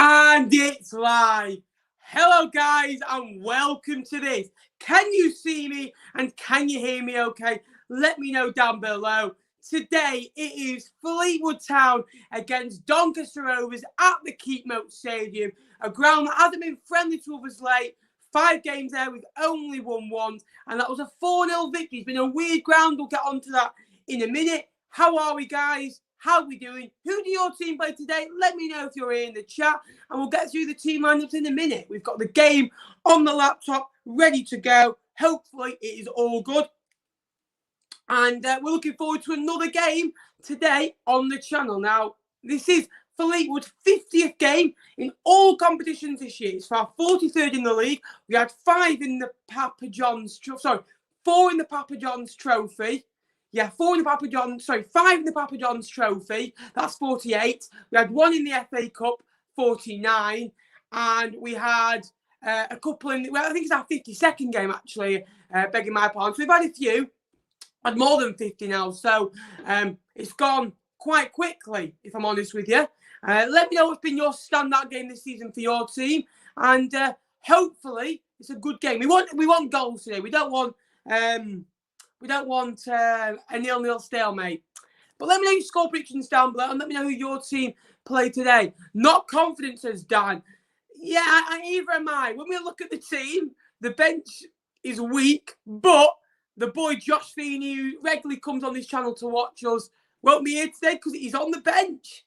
And it's live. Hello guys and welcome to this. Can you see me and can you hear me okay? Let me know down below. Today it is Fleetwood Town against Doncaster Rovers at the Keepmoat Stadium. A ground that hasn't been friendly to us late. 5 games there, we've only won once. And that was a 4-0 victory. It's been a weird ground. We'll get onto that in a minute. How are we, guys? How are we doing? Who do your team play today? Let me know if you're here in the chat. And we'll get through the team lineups in a minute. We've got the game on the laptop ready to go. Hopefully it is all good. And we're looking forward to another game today on the channel. Now, this is Fleetwood's 50th game in all competitions this year. It's our 43rd in the league. We had 5 in the Papa John's, 4 in the Papa John's trophy. Yeah, 5 in the Papa John's trophy. That's 48. We had 1 in the FA Cup, 49. And we had a couple in, well, I think it's our 52nd game, actually, begging my pardon. So we've had a few. Had more than 50 now. So it's gone quite quickly, if I'm honest with you. Let me know what's been your standout game this season for your team. And hopefully it's a good game. We want goals today. We don't want a 0-0 stalemate. But let me know your score predictions down below and let me know who your team played today. Not confident, says Dan. Yeah, either am I. When we look at the team, the bench is weak, but the boy Josh Feeney, who regularly comes on this channel to watch us, won't be here today because he's on the bench.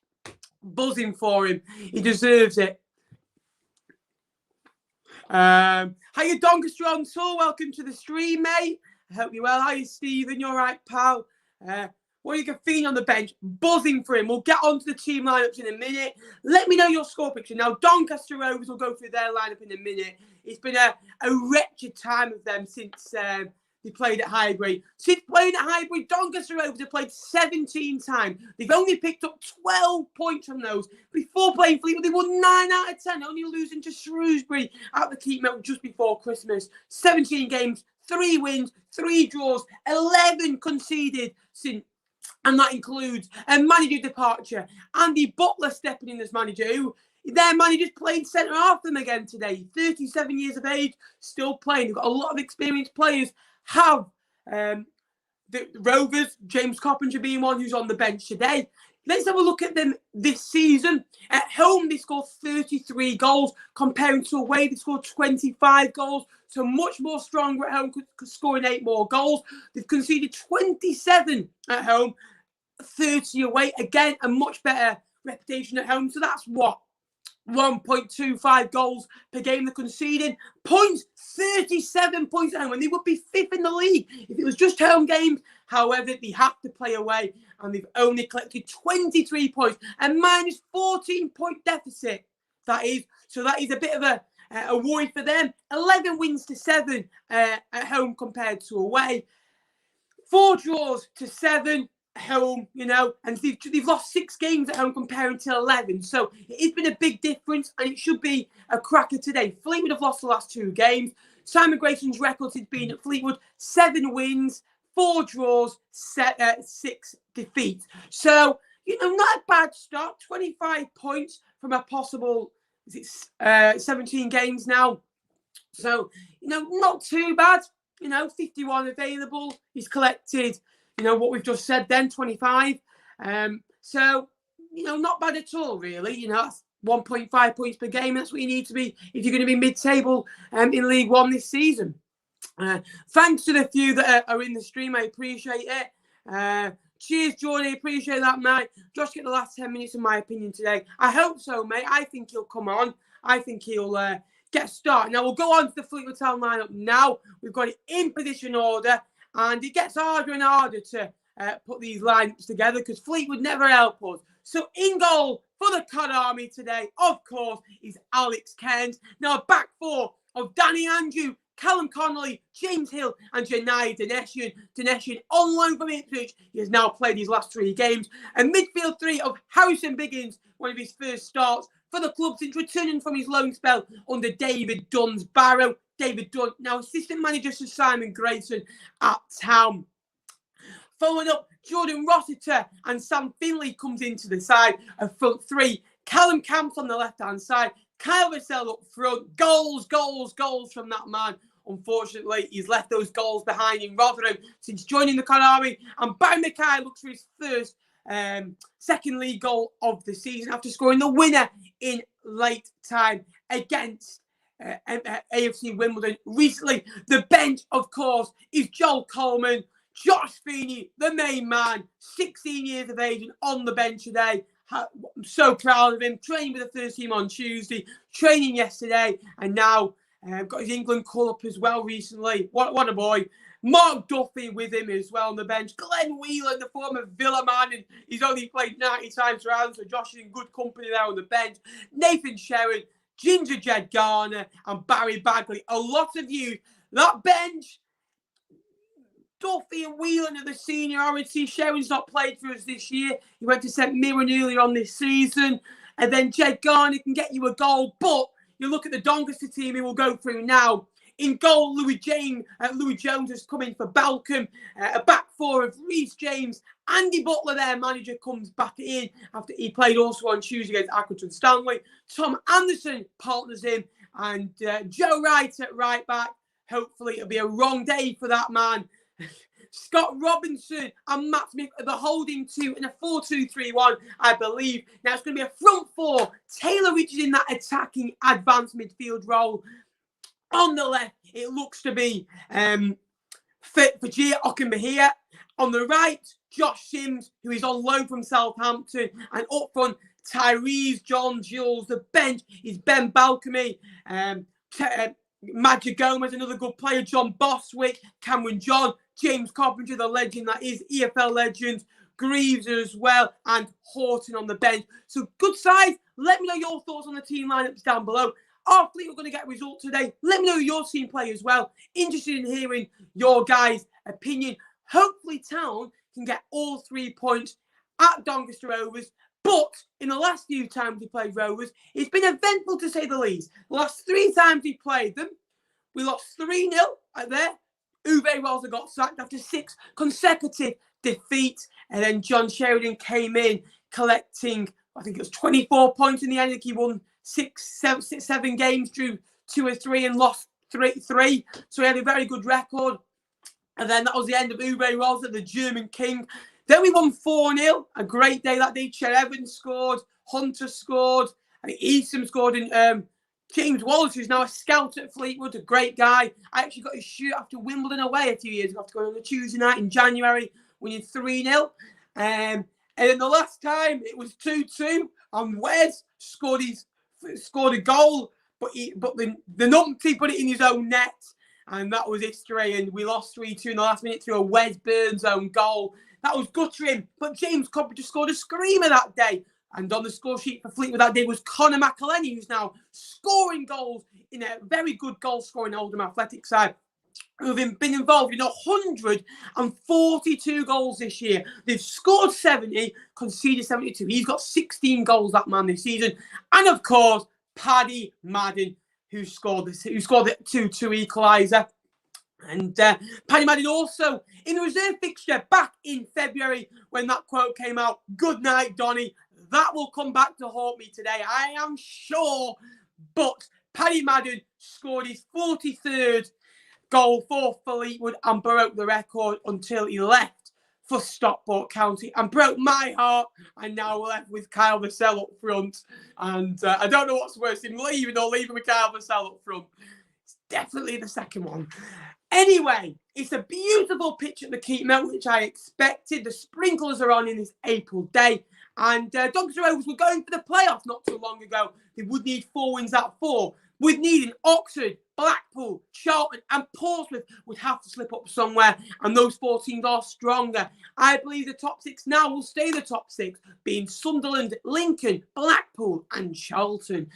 Buzzing for him. He deserves it. Hiya, Doncaster on tour. Welcome to the stream, mate. I hope you're well. Hiya, Stephen. You're right, pal. What are you got Feeney on the bench? Buzzing for him. We'll get on to the team lineups in a minute. Let me know your score picture. Now, Doncaster Rovers will go through their lineup in a minute. It's been a wretched time of them since they played at Highbury. Since playing at Highbury, Doncaster Rovers have played 17 times. They've only picked up 12 points from those. Before playing Fleetwood, they won 9 out of 10, only losing to Shrewsbury at the Keepmoat just before Christmas. 17 games, 3 wins, 3 draws, 11 conceded since. And that includes a manager departure. Andy Butler stepping in as manager, who their manager's playing centre-half them again today. 37 years of age, still playing. They've got a lot of experienced players. Have the Rovers, James Coppinger being one who's on the bench today. Let's have a look at them this season. At home, they scored 33 goals, comparing to away, they scored 25 goals. So much more stronger at home, scoring 8 more goals. They've conceded 27 at home, 30 away. Again, a much better reputation at home. So that's what? 1.25 goals per game they're conceding. Points, 37 points at home, and they would be 5th in the league if it was just home games. However, they have to play away, and they've only collected 23 points, and minus 14-point deficit. That is a bit of a worry for them. 11 wins to 7 at home compared to away. 4 draws to 7. Home, and they've lost 6 games at home comparing to 11. So it's been a big difference, and it should be a cracker today. Fleetwood have lost the last 2 games. Simon Grayson's record has been at Fleetwood 7 wins, 4 draws, 6 defeats. So not a bad start. 25 points from a possible 17 games now. So not too bad. 51 available. He's collected. What we've just said then, 25. So, not bad at all, really. That's 1.5 points per game. That's what you need to be if you're going to be mid-table in League One this season. Thanks to the few that are in the stream. I appreciate it. Cheers, Jordan. I appreciate that, mate. Josh get the last 10 minutes, in my opinion, today. I hope so, mate. I think he'll come on. I think he'll get started. Now, we'll go on to the Fleetwood Town lineup now. We've got it in position order. And it gets harder and harder to put these lineups together because Fleetwood never help us. So in goal for the Cod Army today, of course, is Alex Cairns. Now a back 4 of Danny Andrew, Callum Connolly, James Hill and Janai Dineshian. Dineshian on loan from Ipswich. He has now played his last 3 games. And midfield 3 of Harrison Biggins, one of his first starts for the club since returning from his loan spell under David Dunn's Barrow. David Dunn, now assistant manager to Simon Grayson at Town. Following up, Jordan Rossiter and Sam Finley comes into the side of front 3. Callum Camp's on the left-hand side. Kyle Vassell up front. Goals from that man. Unfortunately, he's left those goals behind in Rotherham since joining the Conarmy. And Barry Mackay looks for his first second league goal of the season after scoring the winner in late time against AFC Wimbledon recently. The bench, of course, is Joel Coleman, Josh Feeney, the main man, 16 years of age and on the bench today. I'm so proud of him. Training with the first team on Tuesday, training yesterday, and now got his England call-up as well recently. What a boy. Mark Duffy with him as well on the bench. Glenn Whelan, the former Villa man, and he's only played 90 times around, so Josh is in good company there on the bench. Nathan Sherrin, Ginger Jed Garner, and Barry Bagley. A lot of you. That bench, Duffy and Whelan are the seniority. Sherrin's not played for us this year. He went to St Mirren earlier on this season. And then Jed Garner can get you a goal. But you look at the Doncaster team he will go through now. In goal, Louis Jones has come in for Balcombe. A back four of Reece James. Andy Butler, their manager, comes back in after he played also on Tuesday against Accrington Stanley. Tom Anderson partners him. And Joe Wright at right back. Hopefully it'll be a wrong day for that man. Scott Robinson and Matt Smith are the holding two in a 4-2-3-1, I believe. Now it's going to be a front four. Taylor Richards in that attacking advanced midfield role. On the left, it looks to be Fajir Okunbahia. On the right, Josh Sims, who is on loan from Southampton. And up front, Tyrese John Jules. The bench is Ben Balcombe. Madja Gomez, another good player. John Boswick, Cameron John, James Carpenter, the legend that is, EFL legend, Greaves as well, and Horton on the bench. So good size. Let me know your thoughts on the team lineups down below. Are Fleetwood going to get a result today? Let me know your team play as well. Interested in hearing your guys' opinion. Hopefully Town can get all 3 points at Doncaster Rovers. But in the last few times we played Rovers, it's been eventful to say the least. The last 3 times we played them, we lost 3-0 at there. Uwe Rosler got sacked after 6 consecutive defeats. And then John Sheridan came in collecting, I think it was 24 points in the end. I think he won 7 games, drew 2 or 3 and lost 3. So he had a very good record. And then that was the end of Uwe Rosler, the German king. Then we won 4-0. A great day that day. Chet Evans scored. Hunter scored. And Eastham scored. And James Wallace, who's now a scout at Fleetwood, a great guy. I actually got his shirt after Wimbledon away a few years ago. After going on a Tuesday night in January, winning 3-0. And then the last time, it was 2-2. And Wes scored a goal. But the numpty put it in his own net. And that was history. And we lost 3-2 in the last minute through a Wes Burns own goal. That was guttering. But James Carpenter scored a screamer that day. And on the score sheet for Fleetwood that day was Conor McElhenney, who's now scoring goals in a very good goal-scoring Oldham Athletic side, who've been involved in 142 goals this year. They've scored 70, conceded 72. He's got 16 goals, that man, this season. And, of course, Paddy Madden, who scored the 2-2 equaliser. And Paddy Madden also in the reserve fixture back in February when that quote came out, "Good night, Donny." That will come back to haunt me today, I am sure. But Paddy Madden scored his 43rd goal for Fleetwood and broke the record until he left for Stockport County and broke my heart. And now we're left with Kyle Vassell up front. And I don't know what's worse, him leaving or leaving with Kyle Vassell up front. It's definitely the second one. Anyway, it's a beautiful pitch at the Keepmoat, which I expected. The sprinklers are on in this April day. And Doncaster Rovers were going for the playoffs not too long ago. They would need 4 wins out of 4. With needing Oxford, Blackpool, Charlton and Portsmouth would have to slip up somewhere. And those 4 teams are stronger. I believe the top 6 now will stay the top 6, being Sunderland, Lincoln, Blackpool and Charlton.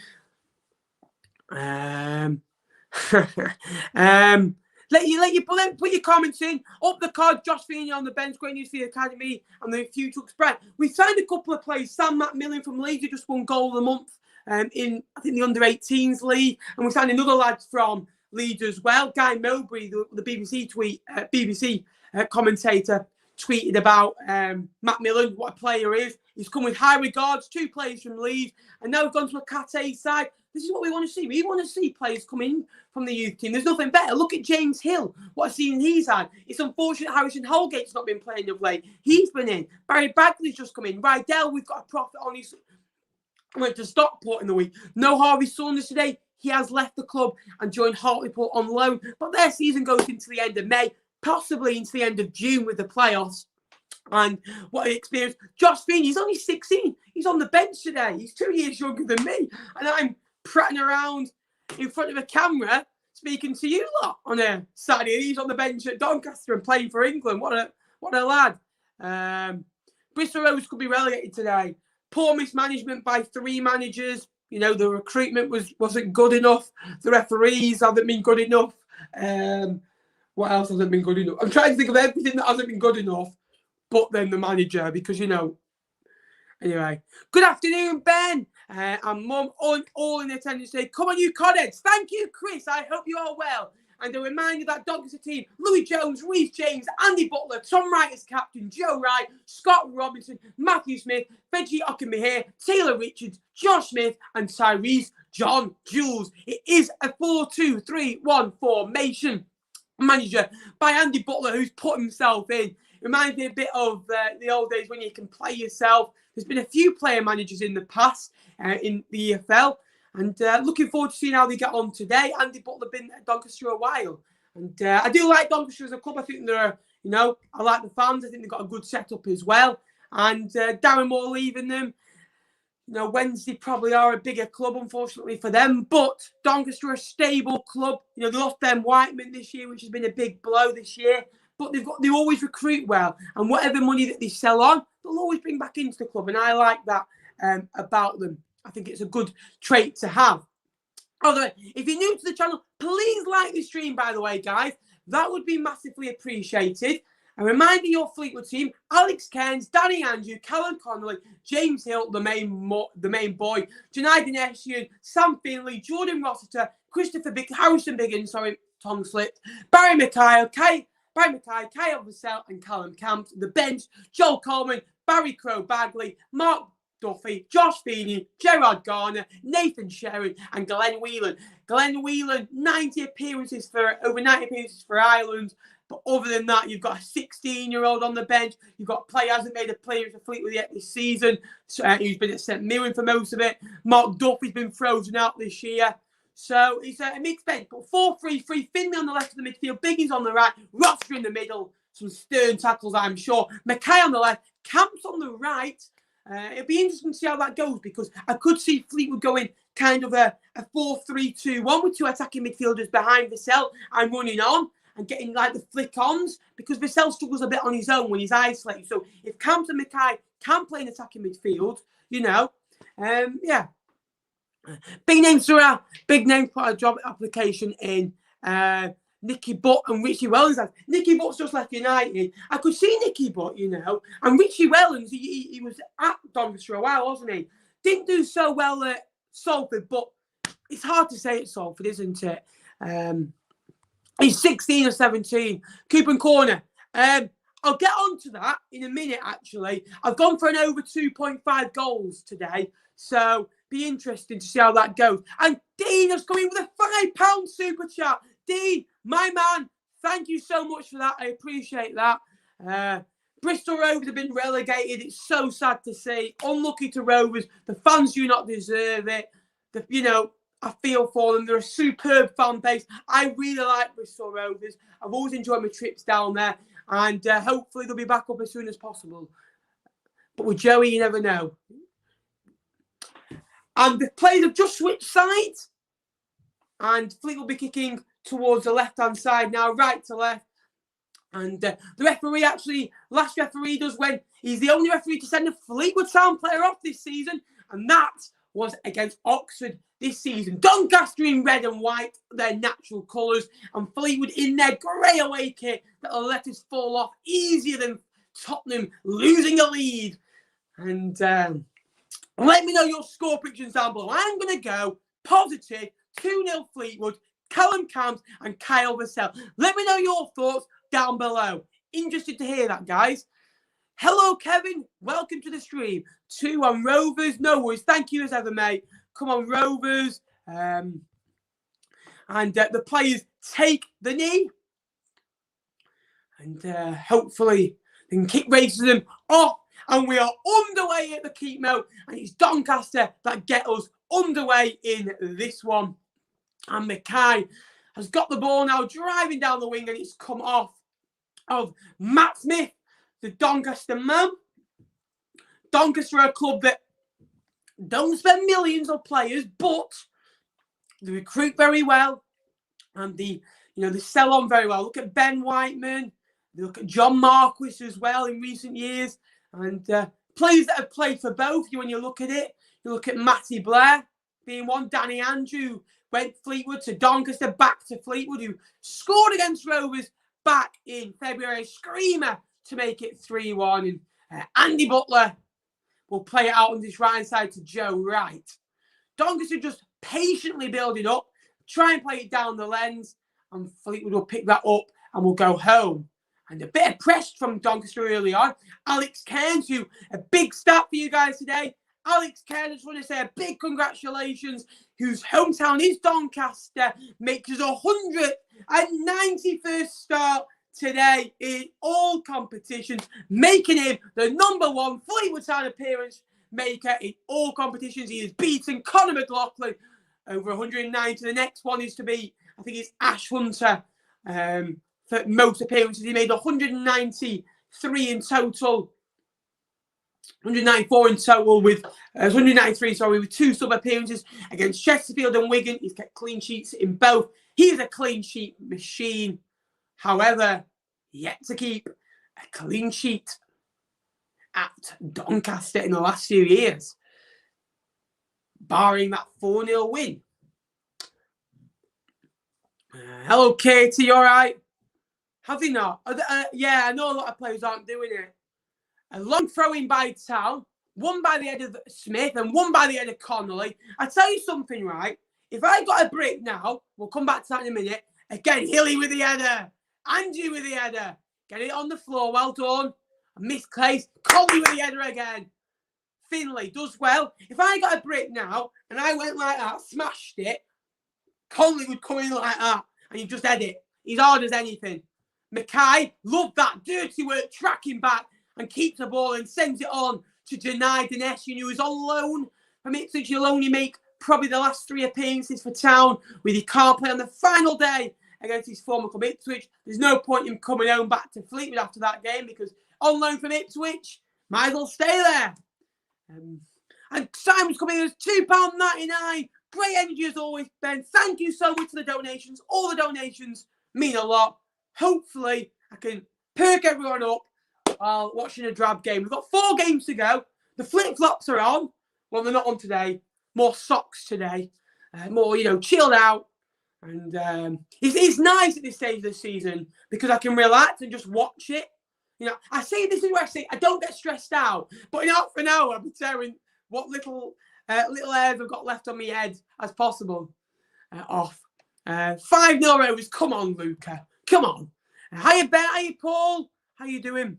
Let you put your comments in. Up the card, Josh Feeney on the bench, great news for the academy and the future spread. We signed a couple of players. Sam Macmillan from Leeds, who just won goal of the month in, I think, the under-18s league. And we signed another lad from Leeds as well, Guy Mowbray, the BBC commentator, tweeted about Macmillan, what a player he is. He's come with high regards, 2 players from Leeds, and now we've gone to a Cat A side. This is what we want to see. We want to see players come in from the youth team. There's nothing better. Look at James Hill. What a season he's had. It's unfortunate Harrison Holgate's not been playing of late. He's been in. Barry Bagley's just come in. Rydell, we've got a profit on his... went to Stockport in the week. No Harvey Saunders today. He has left the club and joined Hartlepool on loan. But their season goes into the end of May, possibly into the end of June with the playoffs. And what he experienced. Josh Feeney, he's only 16. He's on the bench today. He's 2 years younger than me. And I'm prattling around in front of a camera speaking to you lot on a Saturday. He's on the bench at Doncaster and playing for England. What a lad. Bristol Rovers could be relegated today. Poor mismanagement by 3 managers. You know, the recruitment wasn't good enough. The referees haven't been good enough. What else hasn't been good enough? I'm trying to think of everything that hasn't been good enough, but then the manager, because, you know. Anyway, good afternoon, Ben. And Mum, all in attendance today. Come on, you Codheads. Thank you, Chris. I hope you are well. And a reminder that Doncaster team, Louis Jones, Reece James, Andy Butler, Tom Wright as captain, Joe Wright, Scott Robinson, Matthew Smith, Veggie Okenbahir, Taylor Richards, Josh Smith, and Tyrese John Jules. It is a 4-2-3-1 formation. Manager by Andy Butler, who's put himself in. Reminds me a bit of the old days when you can play yourself. There's been a few player managers in the past in the EFL. And looking forward to seeing how they get on today. Andy Butler been at Doncaster a while. And I do like Doncaster as a club. I think they're, you know, I like the fans. I think they've got a good setup as well. And Darren Moore leaving them. You know, Wednesday probably are a bigger club, unfortunately, for them. But Doncaster are a stable club. You know, they lost Ben Whiteman this year, which has been a big blow this year. But they always recruit well. And whatever money that they sell on, they'll always bring back into the club. And I like that about them. I think it's a good trait to have. Although, if you're new to the channel, please like the stream, by the way, guys. That would be massively appreciated. A reminder, your Fleetwood team: Alex Cairns, Danny Andrew, Callum Connolly, James Hill, the main boy, Janai Dinesian, Sam Finley, Jordan Rossiter, Christopher Harrison Biggins, tongue slipped, Barry Mackay, Kyle Vassell, and Callum Camps. The bench: Joel Coleman, Barry Crow Bagley, Mark Duffy, Josh Feeney, Gerard Garner, Nathan Sherry, and Glenn Whelan. Glenn Whelan, over 90 appearances for Ireland. But other than that, you've got a 16-year-old on the bench. You've got a player who hasn't made a appearance for Fleetwood yet this season. He's been at St Mirren for most of it. Mark Duffy's been frozen out this year. So it's a mixed bench. But 4-3-3, Finley on the left of the midfield, Biggins on the right, Roster in the middle. Some stern tackles, I'm sure. Mackay on the left, Camps on the right. It'll be interesting to see how that goes, because I could see Fleetwood going kind of a 4-3-2-1 with 2 attacking midfielders behind Vassell and running on and getting like the flick-ons, because Vassell struggles a bit on his own when he's isolated. So if Camps and Mackay can play in attacking midfield, you know, yeah. Big names throughout. Big names put a job application in. Nicky Butt and Richie Wellens. Nicky Butt's just left United. I could see Nicky Butt, you know. And Richie Wellens, he was at Doncaster for a while, wasn't he? Didn't do so well at Salford, but it's hard to say at Salford, isn't it? He's 16 or 17. Cooper and Corner. I'll get on to that in a minute, actually. I've gone for an over 2.5 goals today. So be interesting to see how that goes. And Dean has come in with a £5 super chat. Dean, my man, thank you so much for that. I appreciate that. Bristol Rovers have been relegated. It's so sad to see. Unlucky to Rovers. The fans do not deserve it. You know, I feel for them. They're a superb fan base. I really like Bristol Rovers. I've always enjoyed my trips down there. And hopefully they'll be back up as soon as possible. But with Joey, you never know. And the players have just switched sides. And Fleet will be kicking towards the left-hand side now, right to left. And the referee actually, last referee does when he's the only referee to send a Fleetwood Town player off this season. And that was against Oxford this season. Doncaster in red and white, their natural colours. And Fleetwood in their grey away kit that'll let us fall off easier than Tottenham losing a lead. And let me know your score predictions down below. I'm going to go positive 2-0 Fleetwood, Callum Camps and Kyle Vassell. Let me know your thoughts down below. interested to hear that, guys. Hello, Kevin. Welcome to the stream. 2 on Rovers. No worries. Thank you as ever, mate. Come on, Rovers. And the players take the knee. And hopefully they can kick racism off. And we are underway at the Keepmoat. And it's Doncaster that get us underway in this one. And Mackay has got the ball now, driving down the wing, and it's come off of Matt Smith, the Doncaster man. Doncaster are a club that don't spend millions on players, but they recruit very well, and they sell on very well. Look at Ben Whiteman, they look at John Marquis as well in recent years, and players that have played for both. When you look at it, you look at Matty Blair being one, Danny Andrew went Fleetwood to Doncaster, back to Fleetwood, who scored against Rovers back in February, screamer to make it 3-1. And Andy Butler will play it out on this right side to Joe Wright. Doncaster just patiently building up, try and play it down the lens, and Fleetwood will pick that up and will go home. And a bit of press from Doncaster early on. Alex Cairns, who a big stat for you guys today. Alex Cairns, I just want to say a big congratulations, whose hometown is Doncaster, makes his 191st start today in all competitions, making him the #1 Fleetwood Town appearance maker in all competitions. He has beaten Conor McLaughlin over 190. The next one is to be, I think it's Ash Hunter, for most appearances. He made 193 in total. 194 in total with 193, with 2 sub appearances against Chesterfield and Wigan. He's kept clean sheets in both. He is a clean sheet machine. However, yet to keep a clean sheet at Doncaster in the last few years, barring that 4-0 win. Hello, Katie, you all right? Have they not? Yeah, I know a lot of players aren't doing it. A long throw-in by Town, one by the head of Smith and one by the head of Connolly. I tell you something, right? If I got a break now, we'll come back to that in a minute. Again, Hilly with the header. Andrew with the header. Get it on the floor. Well done. A misplaced. Connolly with the header again. Finlay does well. If I got a break now and I went like that, smashed it, Connolly would come in like that and you just head it. He's hard as anything. Mackay, love that dirty work, tracking back, and keeps the ball and sends it on to Janai Dinesh, who is on loan from Ipswich. He'll only make probably the last 3 appearances for Town, with he can't play on the final day against his former club Ipswich. There's no point in him coming home back to Fleetwood after that game, because on loan from Ipswich, might as well stay there. And Simon's coming in as £2.99. Great energy as always, Ben. Thank you so much for the donations. All the donations mean a lot. Hopefully, I can perk everyone up while watching a drab game. We've got 4 games to go. The flip-flops are on. Well, they're not on today. More socks today. More, chilled out. And it's nice at this stage of the season because I can relax and just watch it. I say this is where I say I don't get stressed out. But in half an hour, I'll be tearing what little hairs I've got left on my head as possible off. 5-0 Rovers. Come on, Luca. Come on. Hiya, Ben. Hiya, Paul. How you doing?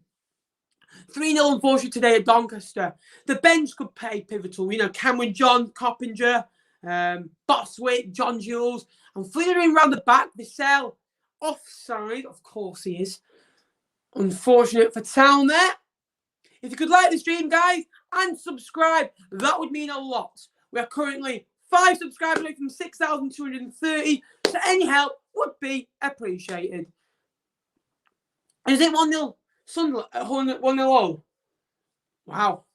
3-0 unfortunately today at Doncaster. The bench could play pivotal. Cameron John, Coppinger, Boswick, John Jules, and Fleetwood round the back. Bissell offside. Of course he is. Unfortunate for Town there. If you could like the stream, guys, and subscribe, that would mean a lot. We are currently 5 subscribers away from 6,230. So any help would be appreciated. Is it 1-0? Sunderland at 1-0. Wow.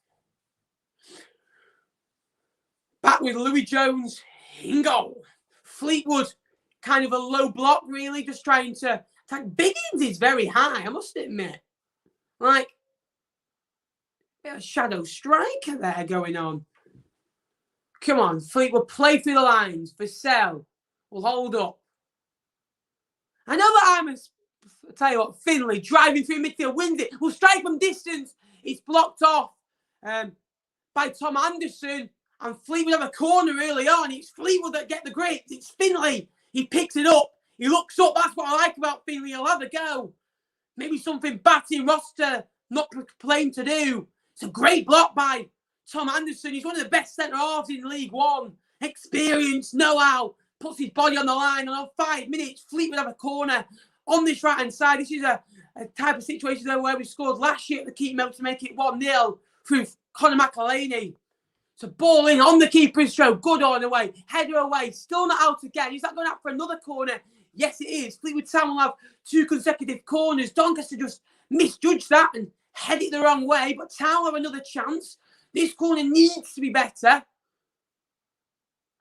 Back with Louis Jones in goal. Fleetwood, kind of a low block, really, just trying to attack. Biggins is very high, I must admit. Like, a shadow striker there going on. Come on, Fleetwood, play through the lines. Bissell will hold up. I know that I'll tell you what, Finlay driving through midfield, wins it. Will strike from distance. It's blocked off by Tom Anderson. And Fleetwood have a corner early on. It's Fleetwood that get the grips. It's Finlay. He picks it up. He looks up. That's what I like about Finlay. He'll have a go. Maybe something batting roster not playing to do. It's a great block by Tom Anderson. He's one of the best centre-halves in League One. Experience, know-how, puts his body on the line. And on 5 minutes, Fleetwood have a corner on this right-hand side. This is a type of situation there where we scored last year at the keeper to make it 1-0 through Conor McElhaney. It's a ball in on the keeper's stroke. Good on away. Header away. Still not out again. Is that going out for another corner? Yes, it is. Fleetwood Town will have 2 consecutive corners. Doncaster just misjudged that and head it the wrong way. But Town have another chance. This corner needs to be better.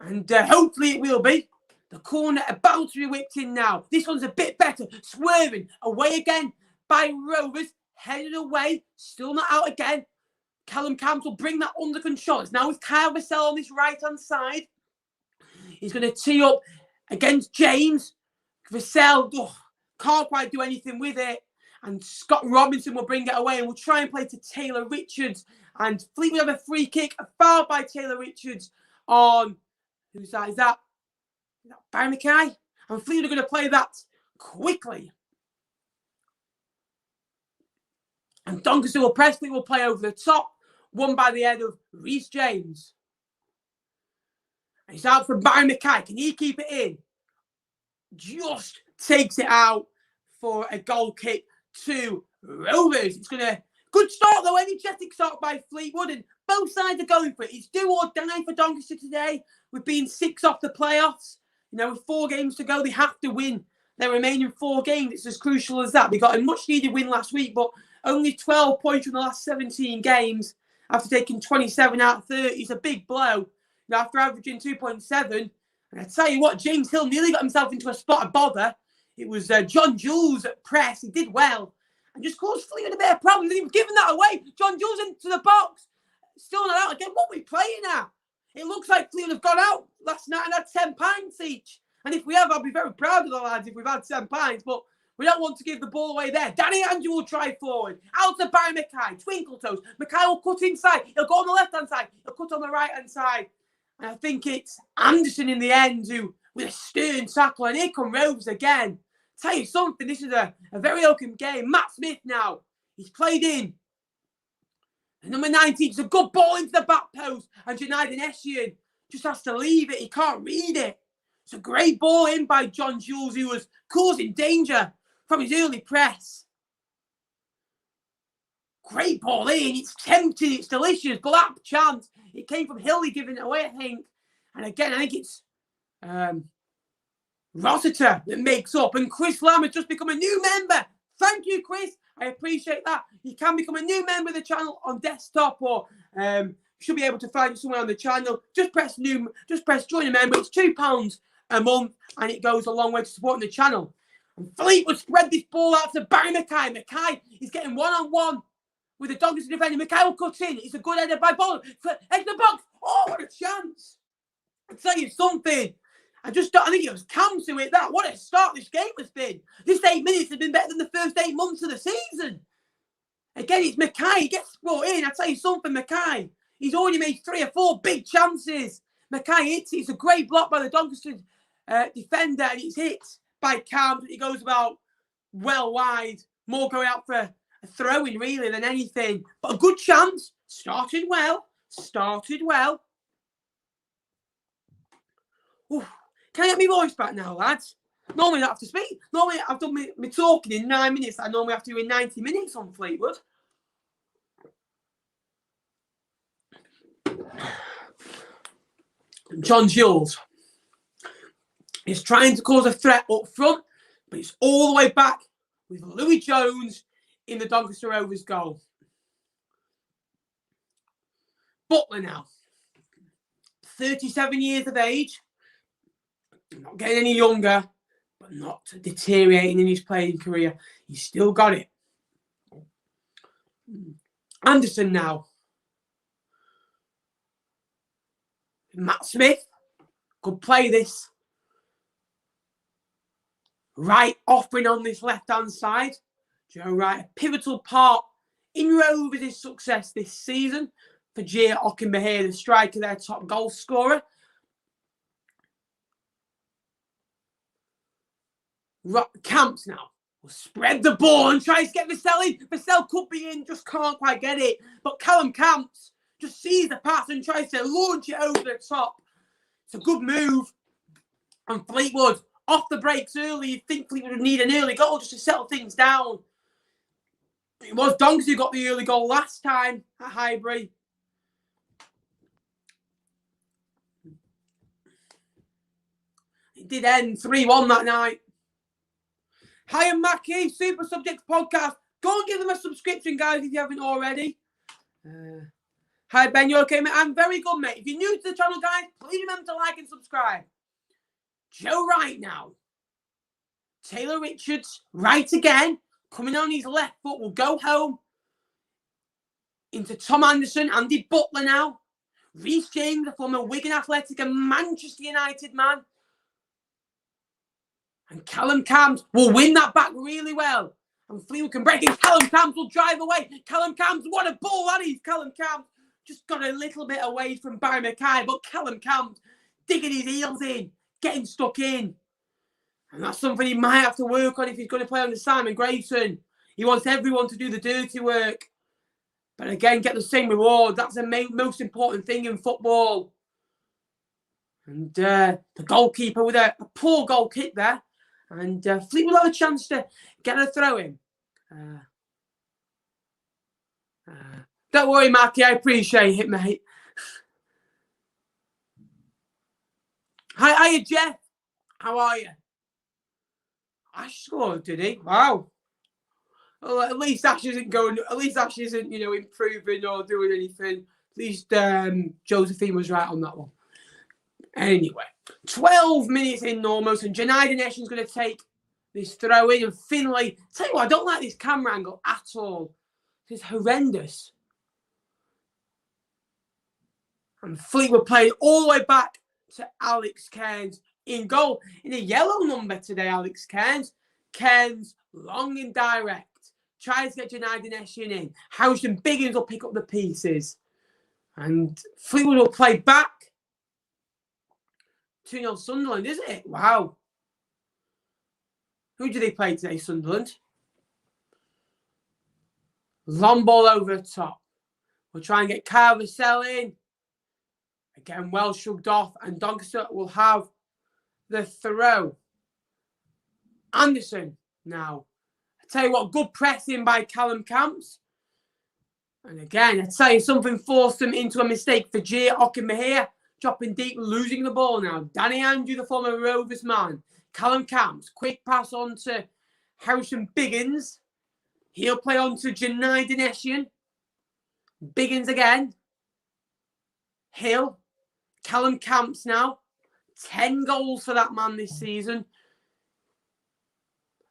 And hopefully it will be. The corner about to be whipped in now. This one's a bit better. Swerving away again by Rovers. Headed away. Still not out again. Callum Camps will bring that under control. It's now with Kyle Vassell on this right-hand side. He's going to tee up against James. Vassell can't quite do anything with it. And Scott Robinson will bring it away and will try and play to Taylor Richards. And Fleetwood have a free kick. A foul by Taylor Richards on... Who's that? Is that Barry Mackay? And Fleetwood are going to play that quickly. And Doncaster will press. Fleetwood will play over the top. Won by the head of Reece James. And it's out for Barry Mackay. Can he keep it in? Just takes it out for a goal kick to Rovers. It's going to... Good start though. Energetic start by Fleetwood. And both sides are going for it. It's do or die for Doncaster today. We've been 6 off the playoffs. You know, with 4 games to go, they have to win their remaining 4 games. It's as crucial as that. We got a much-needed win last week, but only 12 points from the last 17 games after taking 27 out of 30. It's a big blow. You know, after averaging 2.7. And I tell you what, James Hill nearly got himself into a spot of bother. It was John Jules at press. He did well. And just caused Fleetwood a bit of problems. He was giving that away. John Jules into the box. Still not out again. What are we playing at? It looks like Fleetwood have gone out last night and had 10 pints each. And if we have, I'll be very proud of the lads if we've had 10 pints. But we don't want to give the ball away there. Danny Andrew will try forward. Out to Barry Mackay. Twinkle toes. Mackay will cut inside. He'll go on the left-hand side. He'll cut on the right-hand side. And I think it's Anderson in the end who, with a stern tackle. And here come Rovers again. Tell you something, this is a very open game. Matt Smith now. He's played in. And number 19, it's a good ball into the back post. And Janaiden Essien just has to leave it. He can't read it. It's a great ball in by John Jules, who was causing danger from his early press. Great ball in. It's tempting. It's delicious. Glap chance. It came from Hilly giving it away, I think. And again, I think it's Rossiter that makes up. And Chris Lamb has just become a new member. Thank you, Chris. I appreciate that. You can become a new member of the channel on desktop, or should be able to find it somewhere on the channel. Just press join a member. It's £2 a month, and it goes a long way to supporting the channel. And Fleetwood spread this ball out to Barry Mackay. Mackay is getting one-on-one with the Doncaster defender. Mackay will cut in. It's a good header by ball. Edge the box. Oh, what a chance. I'll tell you something. I think it was Camps who hit that. What a start this game has been. This 8 minutes has been better than the first 8 months of the season. Again, it's Mackay. He gets brought in. I'll tell you something, Mackay. He's already made 3 or 4 big chances. Mackay hits it. It's a great block by the Doncaster defender, and it's hit by Camps. It goes about well wide. More going out for a throw-in, really, than anything. But a good chance. Started well. Ooh. Can I get my voice back now, lads? Normally I have to speak. Normally I've done my talking in 9 minutes. I normally have to do in 90 minutes on Fleetwood. John Jules is trying to cause a threat up front, but it's all the way back with Louis Jones in the Doncaster Rovers goal. Butler now, 37 years of age. Not getting any younger, but not deteriorating in his playing career. He's still got it. Anderson now. Matt Smith could play this. Right offering on this left-hand side. Joe Wright, a pivotal part in Rovers' success this season. For Jay Ockenbehere, the striker, their top goal scorer. Camps now will spread the ball and tries to get Vassell in. Vassell could be in, just can't quite get it. But Callum Camps just sees the pass and tries to launch it over the top. It's a good move. And Fleetwood, off the breaks early. You'd think Fleetwood would need an early goal just to settle things down. It was Doncaster who got the early goal last time at Highbury. It did end 3-1 that night. Hi, I'm Mackie, Super Subjects Podcast. Go and give them a subscription, guys, if you haven't already. Hi, Ben, you okay, mate? I'm very good, mate. If you're new to the channel, guys, please remember to like and subscribe. Joe Wright now. Taylor Richards, right again. Coming on his left foot, will go home. Into Tom Anderson, Andy Butler now. Reece James, the former Wigan Athletic and Manchester United man. And Callum Camps will win that back really well. And Fleetwood can break it. Callum Camps will drive away. Callum Camps, what a ball that is. Callum Camps just got a little bit away from Barry Mackay. But Callum Camps digging his heels in, getting stuck in. And that's something he might have to work on if he's going to play under Simon Grayson. He wants everyone to do the dirty work. But again, get the same reward. That's the most important thing in football. And the goalkeeper with a poor goal kick there. And Fleetwood will have a chance to get a throw in. Don't worry, Marky. I appreciate it, mate. Hiya, Jeff. How are you? Ash scored, did he? Wow. Well, at least Ash isn't going. At least Ash isn't, improving or doing anything. At least Josephine was right on that one. Anyway, 12 minutes in almost, and Janai Dinesian's going to take this throw in, and Finlay. Tell you what, I don't like this camera angle at all. It's horrendous. And Fleetwood playing all the way back to Alex Cairns in goal. In a yellow number today, Alex Cairns. Cairns, long and direct. Tries to get Janai Dinesian in. Housen Biggins will pick up the pieces. And Fleetwood will play back. 2-0 Sunderland, is it? Wow. Who did they play today, Sunderland? Long ball over the top. We'll try and get Kyle Vassell in. Again, well shrugged off. And Doncaster will have the throw. Anderson now. I tell you what, good pressing by Callum Camps. And again, I tell you, something forced them into a mistake for Jay Okenmahir. Dropping deep, losing the ball now. Danny Andrew, the former Rovers man. Callum Camps, quick pass on to Housen Biggins. He'll play on to Janai Dinesian. Biggins again. Hill. Callum Camps now. 10 goals for that man this season.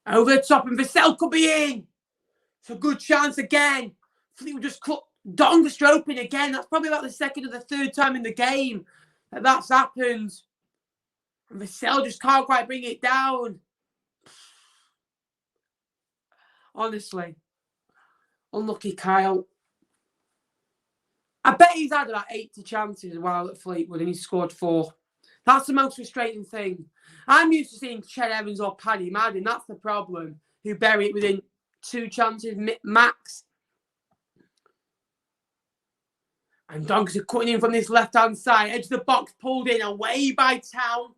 Over the top, and Vassell could be in. It's a good chance again. Fleetwood just cut Doncaster open again. That's probably about the second or the third time in the game that that's happened. And Vassell just can't quite bring it down. Honestly. Unlucky Kyle. I bet he's had about 80 chances while at Fleetwood and he scored 4. That's the most frustrating thing. I'm used to seeing Ched Evans or Paddy Madden. That's the problem. Who bury it within 2 chances max. And Doncaster cutting in from this left-hand side. Edge of the box, pulled in away by Town.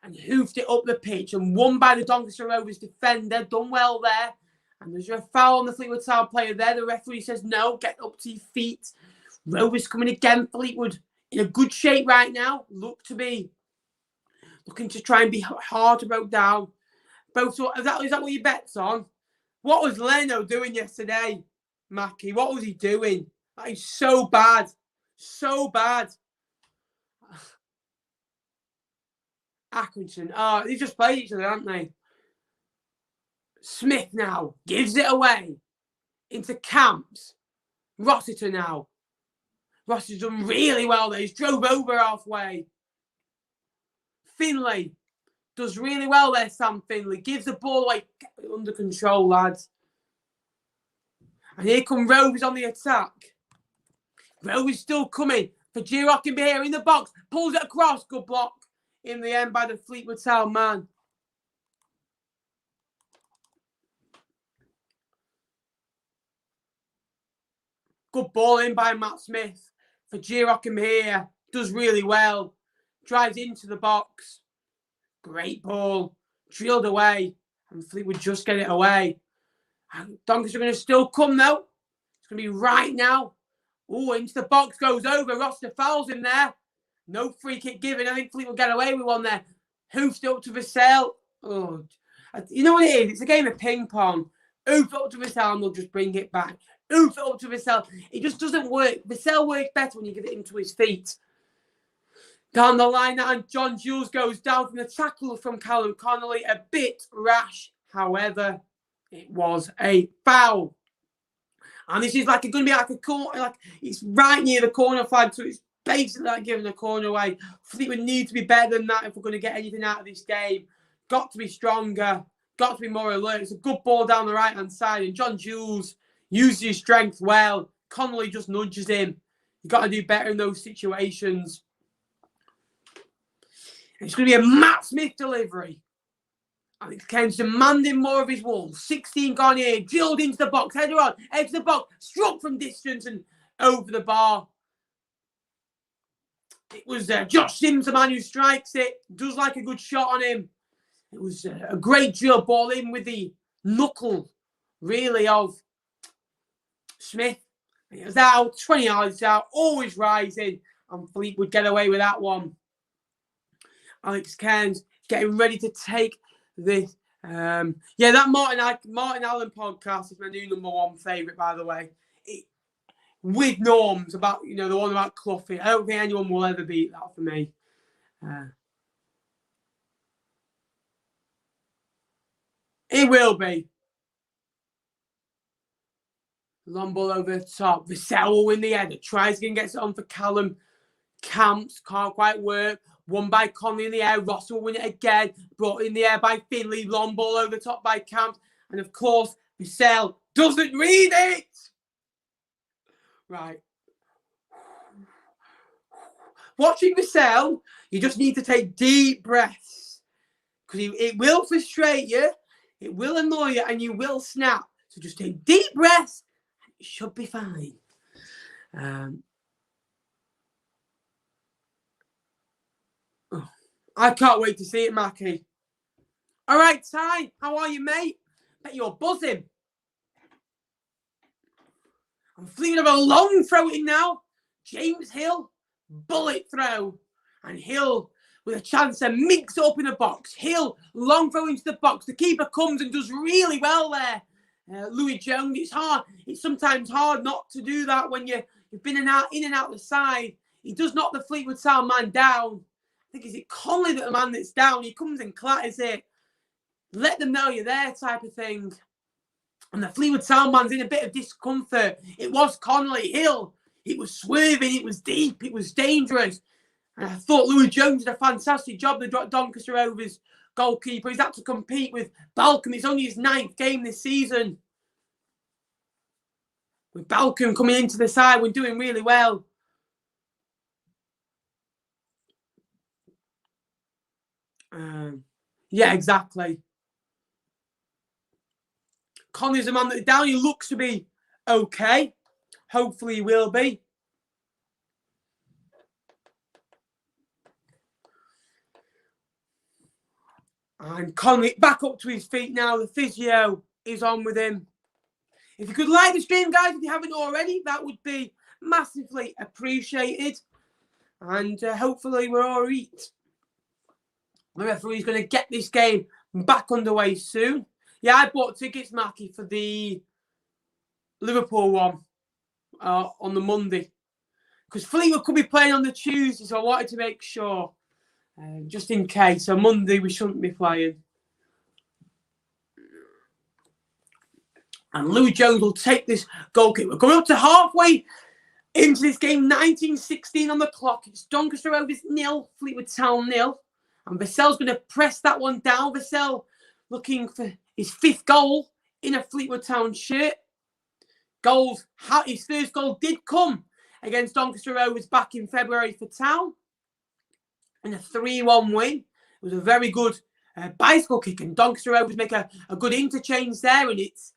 And hoofed it up the pitch. And won by the Doncaster Rovers defender. Done well there. And there's a foul on the Fleetwood Town player there. The referee says no. Get up to your feet. Rovers coming again. Fleetwood in a good shape right now. Look to be. Looking to try and be hard to break down. Both, is that what your bet's on? What was Leno doing yesterday, Mackie? What was he doing? That is so bad. So bad. Atkinson. Oh, they just played each other, haven't they? Smith now gives it away into Camps. Rossiter now. Rossiter's done really well there. He's drove over halfway. Finlay does really well there, Sam Finlay. Gives the ball away. Get it under control, lads. And here come Rovers on the attack. Rovers still coming. For Girock can be here in the box. Pulls it across. Good block in the end by the Fleetwood Town man. Good ball in by Matt Smith. For Girock here. Does really well. Drives into the box. Great ball. Drilled away. And Fleetwood just get it away. Doncaster are going to still come though. It's going to be right now. Oh, into the box goes over. Roster fouls in there. No free kick given. I think Fleetwood get away with one there. Hoofed up to Vassell. Oh, you know what it is? It's a game of ping pong. Hoof up to Vassell and they'll just bring it back. Hoof up to Vassell. It just doesn't work. Vassell works better when you give it into his feet. Down the line now, and John Jules goes down from the tackle from Callum Connolly. A bit rash. However, it was a foul. And this is like going to be like a corner, like it's right near the corner flag, so it's basically like giving the corner away. Fleetwood need to be better than that if we're going to get anything out of this game. Got to be stronger, got to be more alert. It's a good ball down the right-hand side, and John Jules uses his strength well. Connolly just nudges him. You've got to do better in those situations. It's going to be a Matt Smith delivery. And it's Ken's demanding more of his walls. 16 gone here, drilled into the box, header on, edge of the box, struck from distance and over the bar. It was Josh Sims, the man who strikes it. Does like a good shot on him. It was a great drill ball in with the knuckle, really, of Smith. It was out, 20 yards out, always rising. And Fleetwood get away with that one. Alex Cairns getting ready to take this. That Martin Allen podcast is my new #1 favourite, by the way. With norms about, the one about Cloughie. I don't think anyone will ever beat that for me. It will be. Long ball over the top. Vassell will win the header. Tries again, gets it on for Callum. Camps, can't quite work. Won by Conley in the air. Ross will win it again. Brought in the air by Finley. Long ball over the top by Camps. And of course, Vassell doesn't read it. Right. Watching Vassell, you just need to take deep breaths. Because it will frustrate you. It will annoy you. And you will snap. So just take deep breaths. And it should be fine. I can't wait to see it, Mackie. All right, Ty. How are you, mate? Bet you're buzzing. I'm Fleetwood have a long throw in now. James Hill, bullet throw. And Hill with a chance to mix up in the box. Hill, long throw into the box. The keeper comes and does really well there. Louis Jones, it's hard. It's sometimes hard not to do that when you've been in and out the side. He does knock the Fleetwood Town man down. I think, is it Conley that the man that's down? He comes and clatters it. Let them know you're there type of thing. And the Fleetwood Town man's in a bit of discomfort. It was Conley. Hill. It was swerving. It was deep. It was dangerous. And I thought Louis Jones did a fantastic job. The Doncaster Rovers goalkeeper. He's had to compete with Balcom. It's only his 9th game this season. With Balcom coming into the side, we're doing really well. Yeah, exactly. Conley's the man that's down. He looks to be okay. Hopefully he will be. And Conley back up to his feet now. The physio is on with him. If you could like the stream, guys, if you haven't already, that would be massively appreciated. And hopefully we're all right. The referee's going to get this game back underway soon. Yeah, I bought tickets, Mackie, for the Liverpool one on the Monday. Because Fleetwood could be playing on the Tuesday, so I wanted to make sure. Just in case. So Monday we shouldn't be playing. And Louis Jones will take this goal kick. We're going up to halfway into this game. 19:16 on the clock. It's Doncaster Rovers 0, Fleetwood Town 0. And Vassell's going to press that one down. Vassell looking for his 5th goal in a Fleetwood Town shirt. His first goal did come against Doncaster Rovers back in February for Town. In a 3-1 win. It was a very good bicycle kick. And Doncaster Rovers make a good interchange there. And it's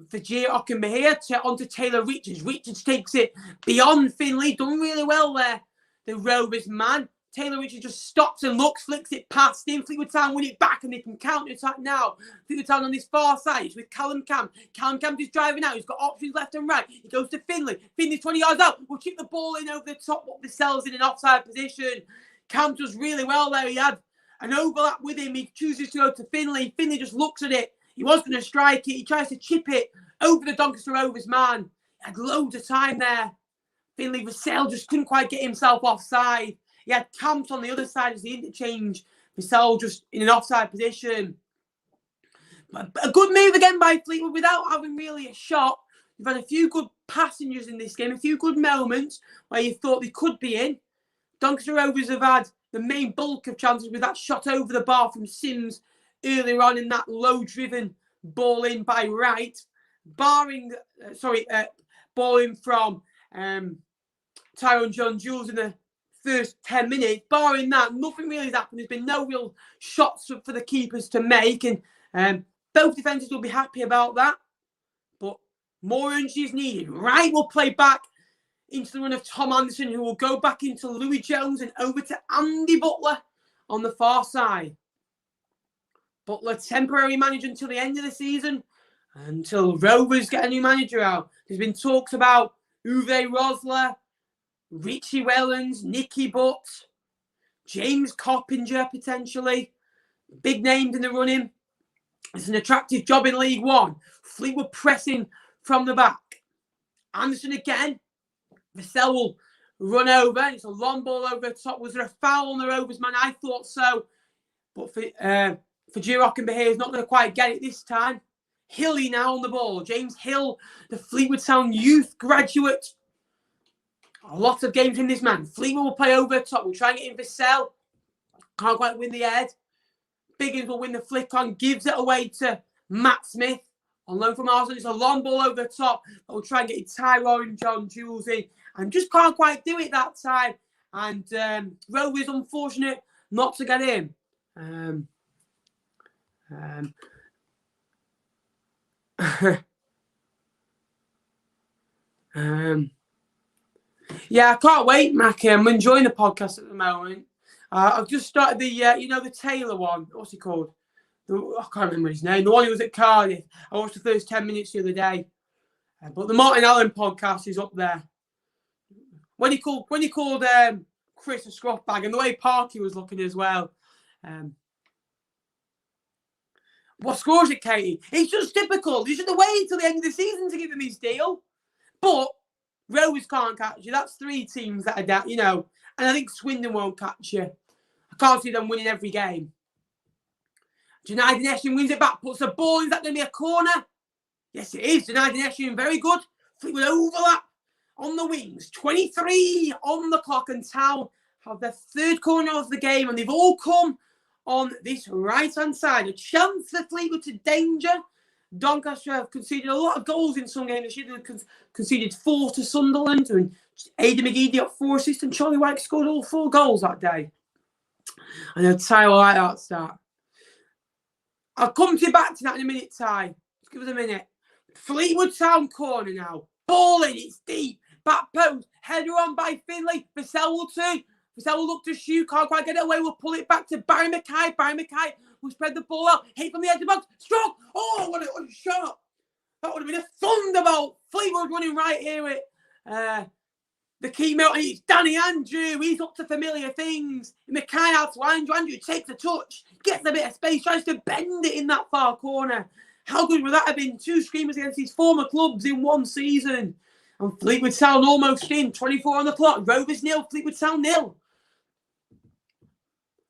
Fajir Okenbahir onto Taylor Richards. Richards takes it beyond Finley. Done really well there. The Rovers man. Taylor Richards just stops and looks, flicks it past him. Fleetwood Town win it back and they can counter-attack now. Fleetwood Town on this far side. It's with Callum Camp. Callum Camp is driving out. He's got options left and right. He goes to Finley. Finley's 20 yards out. We'll chip the ball in over the top. But the Cells in an offside position. Camp does really well there. He had an overlap with him. He chooses to go to Finley. Finley just looks at it. He was going to strike it. He tries to chip it over the Doncaster Rovers man. He had loads of time there. Finley Vassell just couldn't quite get himself offside. He had Camps on the other side as the interchange. Vassell just in an offside position. A good move again by Fleetwood without having really a shot. We've had a few good passengers in this game, a few good moments where you thought they could be in. Doncaster Rovers have had the main bulk of chances with that shot over the bar from Sims earlier on in that low-driven ball in by Wright. Ball in from Tyrone John-Jules in the first 10 minutes. Barring that, nothing really has happened. There's been no real shots for the keepers to make, and both defenders will be happy about that. But more energy is needed. Wright will play back into the run of Tom Anderson, who will go back into Louis Jones and over to Andy Butler on the far side. Butler temporary manager until the end of the season, until Rovers get a new manager out. There's been talks about Uwe Rosler, Richie Wellens, Nicky Butt, James Coppinger potentially. Big names in the running. It's an attractive job in League One. Fleetwood pressing from the back. Anderson again. Vassell will run over. It's a long ball over the top. Was there a foul on the Rovers man? I thought so. But for Girock-and-Bahir is not going to quite get it this time. Hilly now on the ball. James Hill, the Fleetwood Town youth graduate. A lot of games in this man. Fleetwood will play over the top. We'll try and get in Vassell. Can't quite win the head. Biggins will win the flick on. Gives it away to Matt Smith. On loan from Arsenal. It's a long ball over the top. We'll try and get Tyrone John-Jules in. And just can't quite do it that time. And Rovers unfortunate not to get in. Yeah, I can't wait, Mackie. I'm enjoying the podcast at the moment. I've just started the, the Taylor one. What's he called? I can't remember his name. The one who was at Cardiff. I watched the first 10 minutes the other day. But the Martin Allen podcast is up there. When he called Chris a scruff bag, and the way Parky was looking as well. What score is it, Katie? It's just typical. You should have waited till the end of the season to give him his deal. But Rovers can't catch you. That's 3 teams that are down, and I think Swindon won't catch you. I can't see them winning every game. Junaid Neshin wins it back, puts the ball in. Is that going to be a corner? Yes, it is. Junaid Neshin, very good. Fleetwood overlap on the wings. 23 on the clock, and Town have their 3rd corner of the game, and they've all come on this right-hand side. A chance for Fleetwood to danger. Doncaster have conceded a lot of goals in some games. They conceded 4 to Sunderland, and Aidan McGee got 4 assists, and Charlie White scored all 4 goals that day. I know Ty will like that start. I'll come to you back to that in a minute, Ty. Just give us a minute. Fleetwood Town corner now. Ball in, it's deep. Back post. Header on by Finley. Vassell will turn. Vassell will look to shoot. Can't quite get it away. We'll pull it back to Barry Mackay. Barry Mackay will spread the ball out. Hit from the edge of the box. Stroke. Oh, what a shot. That would have been a thunderbolt. Fleetwood running right here with the key mate. It's Danny Andrew. He's up to familiar things. Mackay out to Andrew. Andrew takes a touch. Gets a bit of space. Tries to bend it in that far corner. How good would that have been? 2 screamers against his former clubs in 1 season. And Fleetwood Town almost in. 24 on the clock. Rovers 0. Fleetwood Town 0.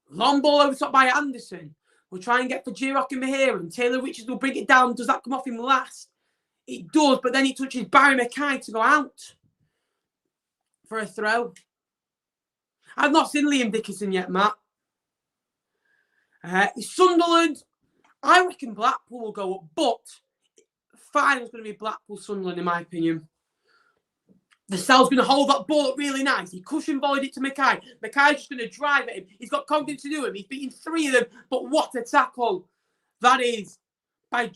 Long ball over top by Anderson. We'll try and get for Girock-and-Bahir, and Taylor Richards will bring it down. Does that come off him last? It does, but then it touches Barry Mackay to go out for a throw. I've not seen Liam Dickinson yet, Matt. Sunderland, I reckon Blackpool will go up, but final's going to be Blackpool-Sunderland, in my opinion. Vassell's going to hold that ball up really nice. He cushion volleyed it to Mackay. Mackay's just going to drive at him. He's got confidence to do it. He's beaten 3 of them, but what a tackle. That is by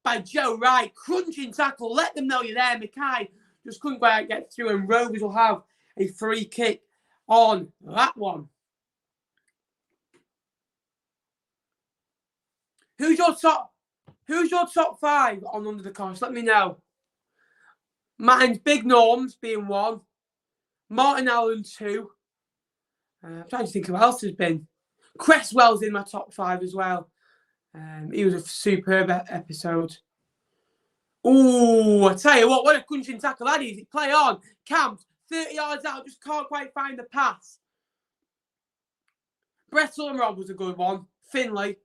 by Joe Wright. Crunching tackle. Let them know you're there. Mackay just couldn't quite get through, and Rovers will have a free kick on that one. Who's your top 5 on Under the Cosh? Let me know. Mine's Big Norms being 1. Martin Allen 2. I'm trying to think who else has been. Cresswell's in my top 5 as well. He was a superb episode. Oh, I tell you what a crunching tackle that is. Play on. Camps, 30 yards out, just can't quite find the pass. Brettle and Rob was a good one. Finlay.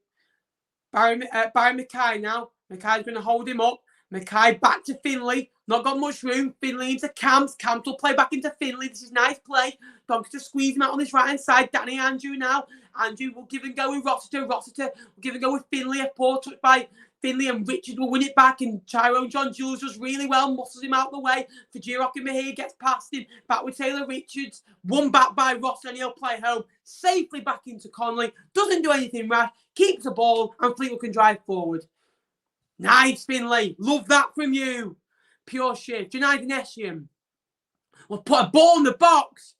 Barry Mackay now. Mackay's going to hold him up. Mackay back to Finlay. Not got much room. Finlay into Camps. Camps will play back into Finlay. This is nice play. Doncaster squeeze him out on his right-hand side. Danny Andrew now. Andrew will give and go with Rossiter. Rossiter will give and go with Finlay. A poor touch by Finlay, and Richard will win it back. And Tyrone John Jules does really well. Muscles him out the way. Fajir Mahir gets past him. Back with Taylor Richards. One back by Ross, and he'll play home. Safely back into Conley. Doesn't do anything rash. Keeps the ball, and Fleetwood can drive forward. Nice, Finlay. Love that from you. Pure shit. Junaid Nessium will put a ball in the box.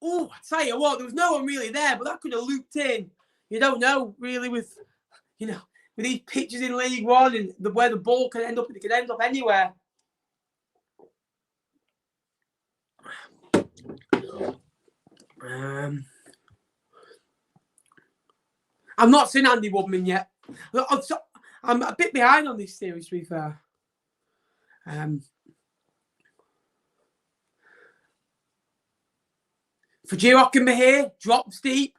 Oh, I tell you what, there was no one really there, but that could have looped in. You don't know, really, with these pitches in League One and where the ball can end up. It can end up anywhere. I'm not seen Andy Woodman yet. I'm a bit behind on this series, to be fair. Fajir Mahir drops deep.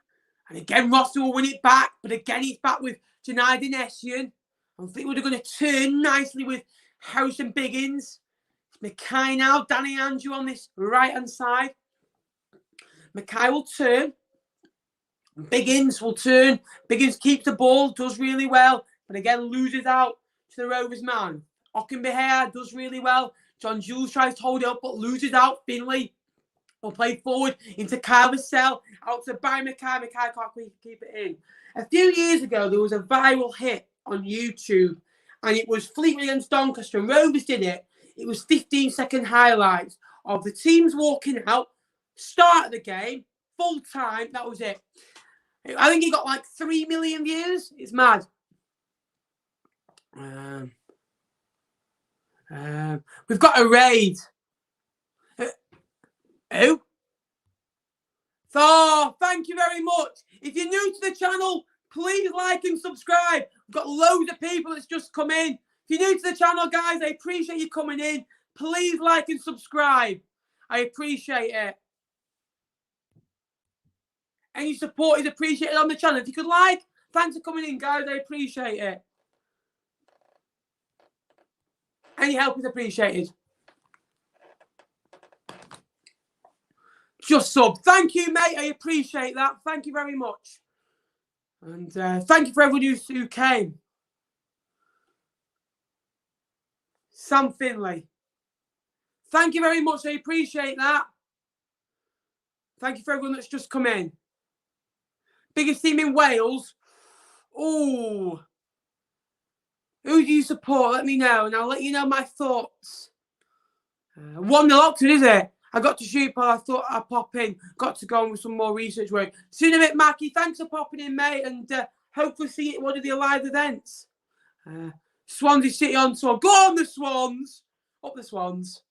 And again, Ross will win it back. But again, he's back with Junaid Nessian. I think we're going to turn nicely with Harrison Biggins. Mackay now. Danny Andrew on this right-hand side. Mackay will turn. Biggins will turn. Biggins keeps the ball. Does really well. But again, loses out to the Rovers man. Ockenbehere does really well. John Jules tries to hold it up, but loses out. Finlay will play forward into Kyle Vassell. Out to Barry Mackay. Mackay can't keep it in. A few years ago, there was a viral hit on YouTube, and it was Fleetwood against Doncaster, and Rovers did it. It was 15-second highlights of the teams walking out, start of the game, full time. That was it. I think he got like 3 million views. It's mad. We've got a raid. Who? Thor, thank you very much. If you're new to the channel, please like and subscribe. We've got loads of people that's just come in. If you're new to the channel, guys, I appreciate you coming in. Please like and subscribe. I appreciate it. Any support is appreciated on the channel. If you could like, thanks for coming in, guys. I appreciate it. Any help is appreciated. Just sub. Thank you, mate. I appreciate that. Thank you very much. And thank you for everyone who came. Sam Finlay. Thank you very much. I appreciate that. Thank you for everyone that's just come in. Biggest team in Wales. Oh. Who do you support? Let me know, and I'll let you know my thoughts. 1-0 Oxford, is it? I got to shoot, but I thought I'd pop in. Got to go on with some more research work. See you in a bit, Mackie. Thanks for popping in, mate, and hopefully see you at one of the live events. Swansea City on tour. Go on, the Swans. Up the Swans.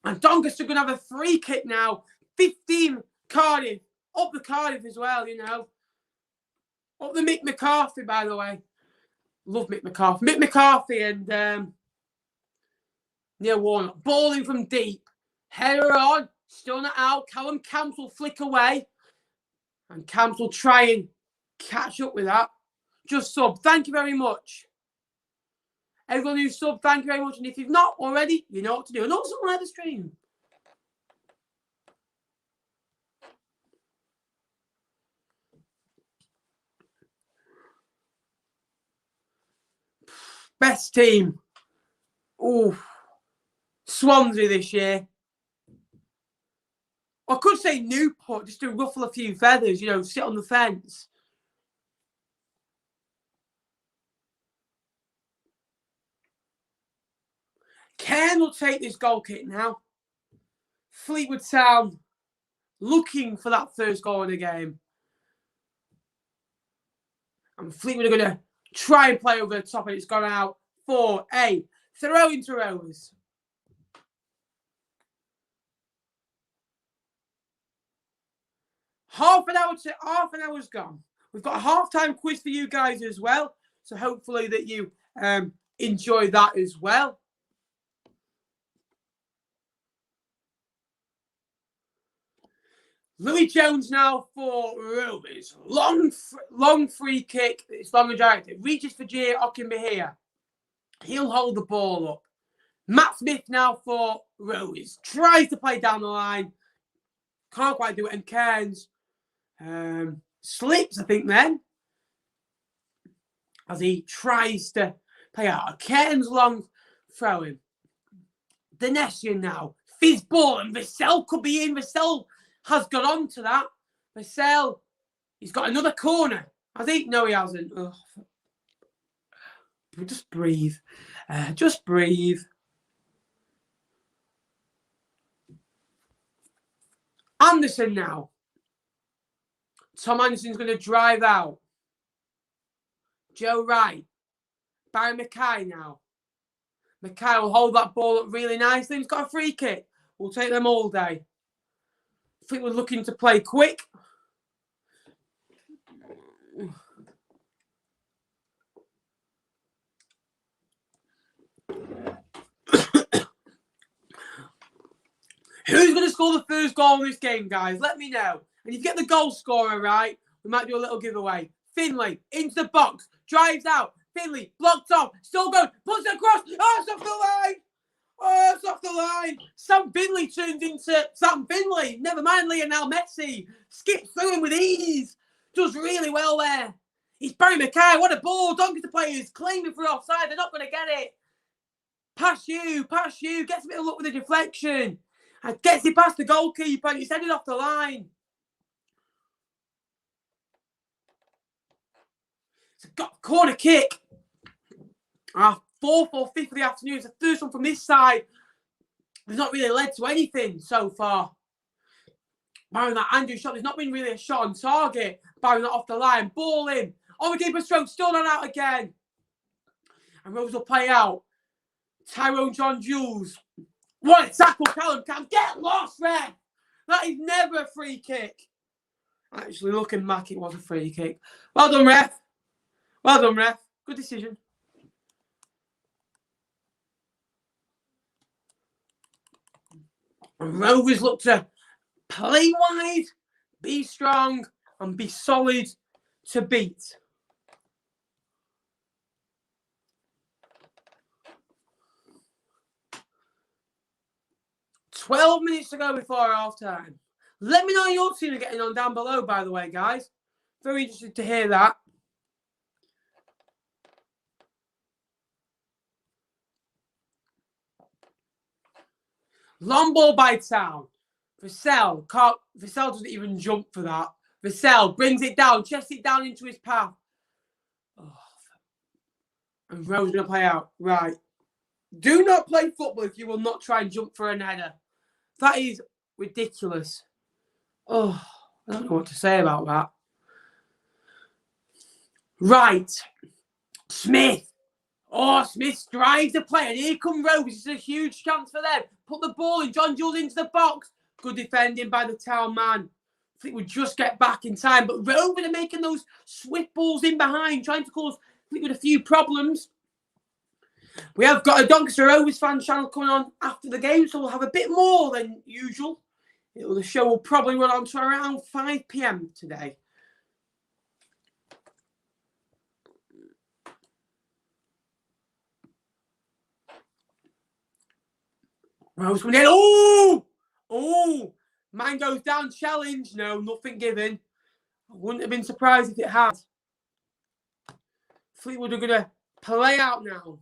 And Doncaster are going to have a free kick now. 15 Cardiff. Up the Cardiff as well, you know. Up the Mick McCarthy, by the way. Love Mick McCarthy. Mick McCarthy and Neil Warnock. Balling from deep. Header on. Still not out. Callum Camps will flick away. And Camps will try and catch up with that. Just sub. Thank you very much. Everyone who sub, thank you very much. And if you've not already, you know what to do. And also like the stream. Best team. Oh, Swansea this year. I could say Newport just to ruffle a few feathers, you know, sit on the fence. Cairn will take this goal kick now. Fleetwood Town looking for that first goal in the game. And Fleetwood are going to try and play over the top, and it's gone out for a throw into Rovers. Half an hour's gone. We've got a halftime quiz for you guys as well. So hopefully that you enjoy that as well. Louis Jones now for Rovers. Long free kick. It's long and direct. It reaches for Jay Okinbahir. He'll hold the ball up. Matt Smith now for Rovers. Tries to play down the line. Can't quite do it. And Cairns slips, I think, then. As he tries to play out. Cairns long throwing. Denesian now. Fizz ball. And Vassell could be in. Vassell has got on to that. Vassell, he's got another corner. I think, no, he hasn't. Oh. Just breathe. Just breathe. Anderson now. Tom Anderson's going to drive out. Joe Wright. Barry Mackay now. Mackay will hold that ball up really nicely. He's got a free kick. We'll take them all day. Fleetwood looking to play quick. Who's going to score the first goal in this game, guys? Let me know. And if you get the goal scorer right, we might do a little giveaway. Finley into the box. Drives out. Finley blocked off. Still going. Puts it across. Oh, it's off the line. Oh, it's off the line. Sam Finley turns into Sam Finley. Never mind Lionel Messi. Skips through him with ease. Does really well there. It's Barry Mackay. What a ball. Doncaster players claiming for offside. They're not going to get it. Pass you. Pass you. Gets a bit of luck with the deflection. And gets it past the goalkeeper. And he's headed off the line. It's a corner kick. 4th or 5th of the afternoon. It's the first one from this side. It's not really led to anything so far. Barring that Andrew shot, there's not been really a shot on target. Barring that off the line. Ball in. On the keeper's stroke. Still not out again. And Rose will play out. Tyrone John Jules. What a tackle, Callum Cam. Get lost, ref. That is never a free kick. Actually, looking back, it was a free kick. Well done, ref. Well done, ref. Good decision. And Rovers look to play wide, be strong, and be solid to beat. "12 minutes to go before half time." Let me know how your team are getting on down below, by the way, guys. Very interested to hear that. Long ball by Town. Vassell doesn't even jump for that. Vassell brings it down, chests it down into his path. Oh. And Rose going to play out. Right. Do not play football if you will not try and jump for an header. That is ridiculous. Oh, I don't know what to say about that. Right. Smith. Oh, Smith drives the play, and here come Rovers. It's a huge chance for them. Put the ball in. John Jules into the box. Good defending by the Town man. I think we'll just get back in time. But Rovers are making those swift balls in behind, trying to cause Fleetwood a few problems. We have got a Doncaster Rovers fan channel coming on after the game, so we'll have a bit more than usual. The show will probably run on to around 5 p.m. today. Rose coming in. Oh! Oh! Man goes down. Challenge. No, nothing given. I wouldn't have been surprised if it had. Fleetwood are going to play out now.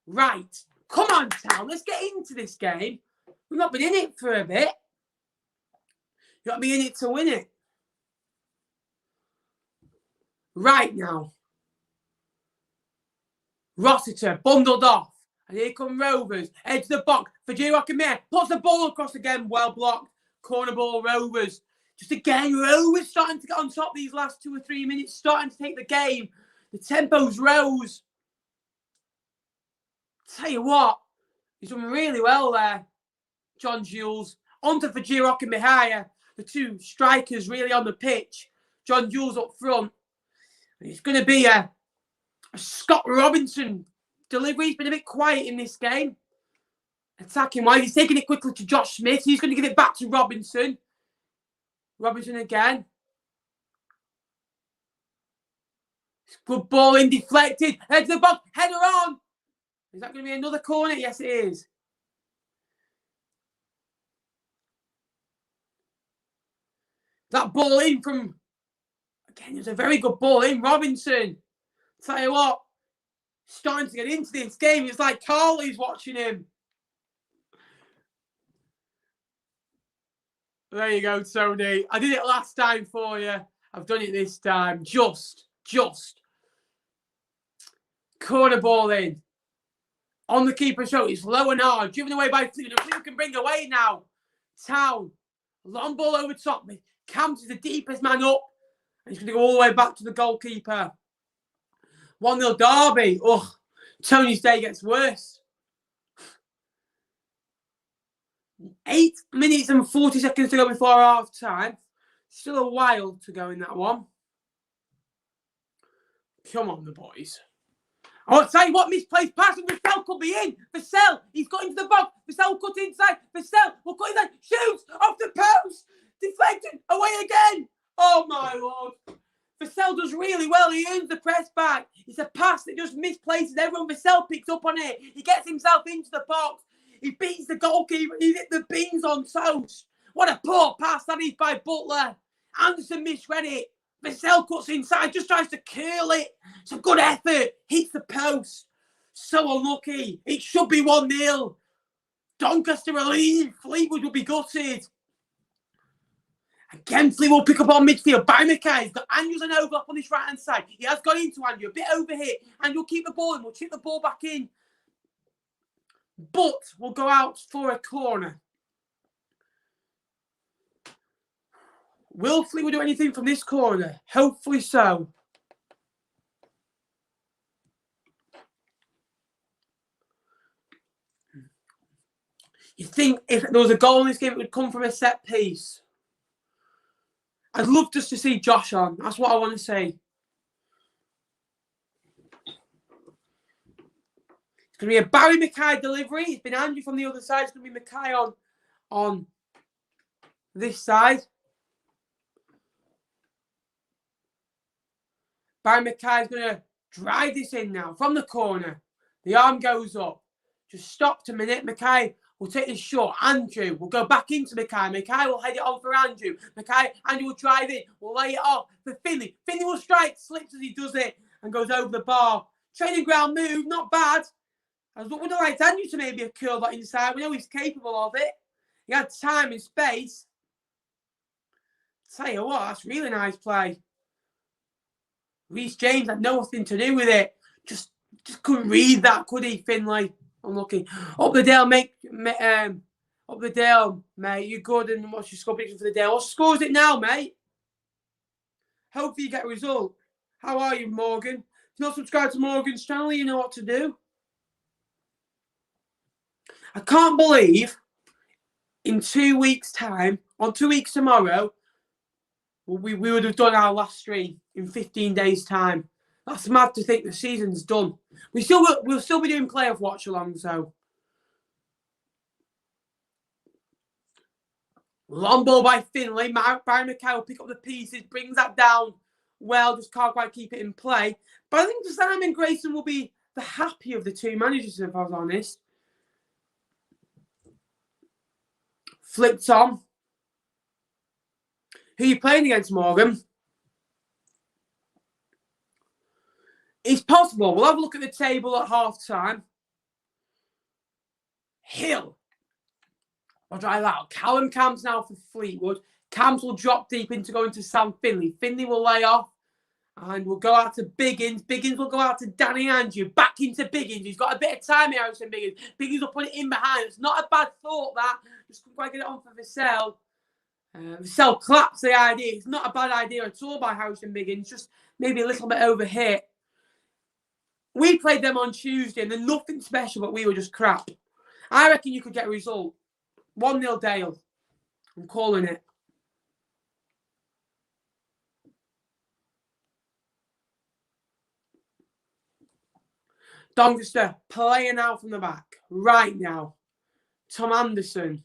Right. Come on, Town. Let's get into this game. We've not been in it for a bit. You've got to be in it to win it. Right now. Rossiter bundled off. And here come Rovers. Edge the box. Fajir puts the ball across again. Well blocked. Corner ball, Rovers. Just again, Rovers starting to get on top these last 2 or 3 minutes. Starting to take the game. The tempos rose. Tell you what. He's done really well there. John Jules. On to Fajir and Mihaya. The two strikers really on the pitch. John Jules up front. And it's going to be a Scott Robinson delivery. He's been a bit quiet in this game. Attacking wise, he's taking it quickly to Josh Smith. He's going to give it back to Robinson. Robinson again. Good ball in, deflected. Head to the box. Header on. Is that going to be another corner? Yes, it is. That ball in from... Again, it was a very good ball in. Robinson. Tell you what. Starting to get into this game. It's like Carly's watching him. There you go, Tony. I did it last time for you. I've done it this time. Just. Corner ball in. On the keeper show. It's low and hard. Driven away by Fleetwood. Fleetwood can bring away now. Town. Long ball over top. Camps is the deepest man up. And he's going to go all the way back to the goalkeeper. 1-0 Derby. Ugh. Tony's day gets worse. 8 minutes and 40 seconds to go before half time. Still a while to go in that one. Come on, the boys. I'll tell you what, misplaced pass and Vassell could be in. Vassell, he's got into the box. Vassell cut inside. Vassell will cut inside. Shoots off the post. Deflected. Away again. Oh, my Lord. Vassell does really well. He earns the press back. It's a pass that just misplaces everyone. Vassell picks up on it. He gets himself into the box. He beats the goalkeeper. He hit the beans on toast. What a poor pass that is by Butler. Anderson misread it. Vassell cuts inside, just tries to curl it. It's a good effort. Hits the post. So unlucky. It should be 1-0. Doncaster relieved. Fleetwood will be gutted. Again, Fleetwood will pick up on midfield. Barry Mackay's got Andrews and overlap on his right-hand side. He has got into Andrew. A bit overhit. And you'll keep the ball in. We'll chip the ball back in. But we'll go out for a corner. Will Fleetwood do anything from this corner? Hopefully so. You think if there was a goal in this game, it would come from a set piece. I'd love just to see Josh on. That's what I want to say. It's going to be a Barry Mackay delivery. It's been Andrew from the other side. It's going to be Mackay on this side. Barry Mackay is going to drive this in now from the corner. The arm goes up. Just stopped a minute. Mackay will take this shot. Andrew will go back into Mackay. Mackay will head it on for Andrew. Andrew will drive it. Will lay it off for Finley. Finley will strike. Slips as he does it and goes over the bar. Training ground move. Not bad. I would have liked Andrew to maybe have curled that inside. We know he's capable of it. He had time and space. Tell you what, that's really nice play. Reece James had nothing to do with it. Just couldn't read that, could he, Finlay? Unlucky. Up the Dale, mate. Up the Dale, mate. You're good. And what's your score prediction for the Dale? What scores it now, mate? Hopefully you get a result. How are you, Morgan? If you're not subscribed to Morgan's channel, you know what to do. I can't believe in 2 weeks' time, on 2 weeks tomorrow, we would have done our last stream in 15 days' time. That's mad to think the season's done. We'll still be doing playoff watch-alongs, though. Long ball by Finlay. Barry Mackay will pick up the pieces, brings that down well, just can't quite keep it in play. But I think Simon Grayson will be the happy of the two managers, if I was honest. Flipped on. Who are you playing against, Morgan? It's possible. We'll have a look at the table at half-time. Hill. I'll drive out. Callum Camps now for Fleetwood. Camps will drop deep into going to Sam Finley. Finley will lay off. And we'll go out to Biggins. Biggins will go out to Danny Andrew. Back into Biggins. He's got a bit of time here, Harrison Biggins. Biggins will put it in behind. It's not a bad thought, that. Just couldn't quite get it on for Vassell. Vassell claps the idea. It's not a bad idea at all by Harrison Biggins. Just maybe a little bit overhit. We played them on Tuesday and they're nothing special, but we were just crap. I reckon you could get a result. 1-0 Dale. I'm calling it. Doncaster playing out from the back right now. Tom Anderson.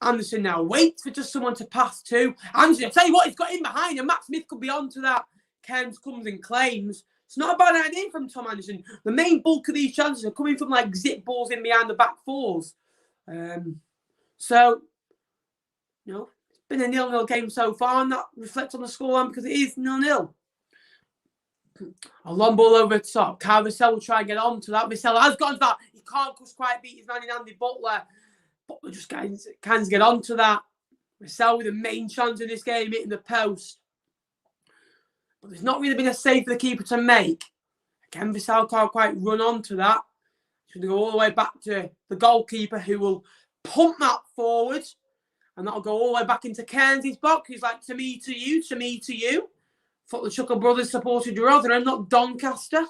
Anderson now waits for just someone to pass to. Anderson, I'll tell you what, he's got in behind and Matt Smith could be onto that. Cairns comes and claims. It's not a bad idea from Tom Anderson. The main bulk of these chances are coming from like zip balls in behind the back fours. So, you know, it's been a 0-0 game so far, and that reflects on the scoreline because it is 0-0. A long ball over the top. Kyle Vassell will try and get on to that. Vassell has got onto that. He can't just quite beat his man in Andy Butler. Butler just can't get on to that. Vassell with the main chance in this game, hitting the post. But there's not really been a save for the keeper to make. Again, Vassell can't quite run on to that. He's going to go all the way back to the goalkeeper, who will pump that forward. And that'll go all the way back into Cairns' box. He's like, to me, to you, to me, to you. Thought the Chuckle brothers supported Rotherham, not Doncaster.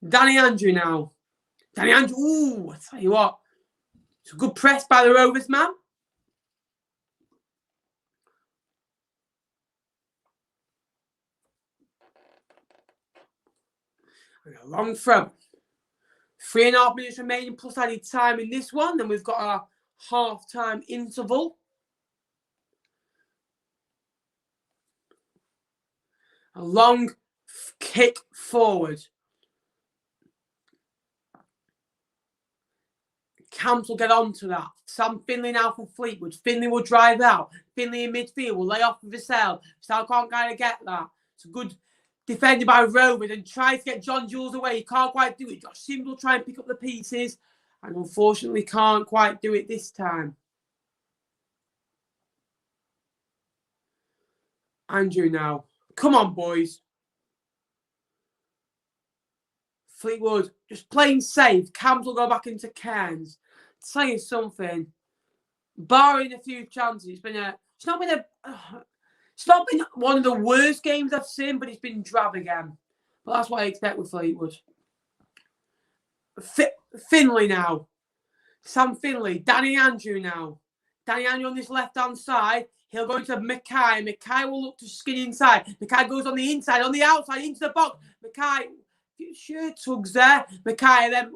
Danny Andrew now. Danny Andrew, ooh, I tell you what. It's a good press by the Rovers man. And a long throw. 3.5 minutes remaining plus added time in this one. Then we've got our half-time interval. A long kick forward. Camps will get on to that. Sam Finley now for Fleetwood. Finley will drive out. Finley in midfield will lay off for Vassell. Vassell can't kind of get that. It's a good defended by Rovers and tries to get John Jules away. He can't quite do it. Josh Sims will try and pick up the pieces and unfortunately can't quite do it this time. Andrew now. Come on, boys. Fleetwood just playing safe. Cams will go back into Cairns. Tell you something. Barring a few chances, it's not been one of the worst games I've seen, but it's been drab again. But that's what I expect with Fleetwood. Finley now. Sam Finley. Danny Andrew now. Danny Andrew on this left-hand side. He'll go into Mackay. Mackay will look to skin inside. Mackay goes on the inside, on the outside, into the box. Mackay, sure tugs there. Mackay then,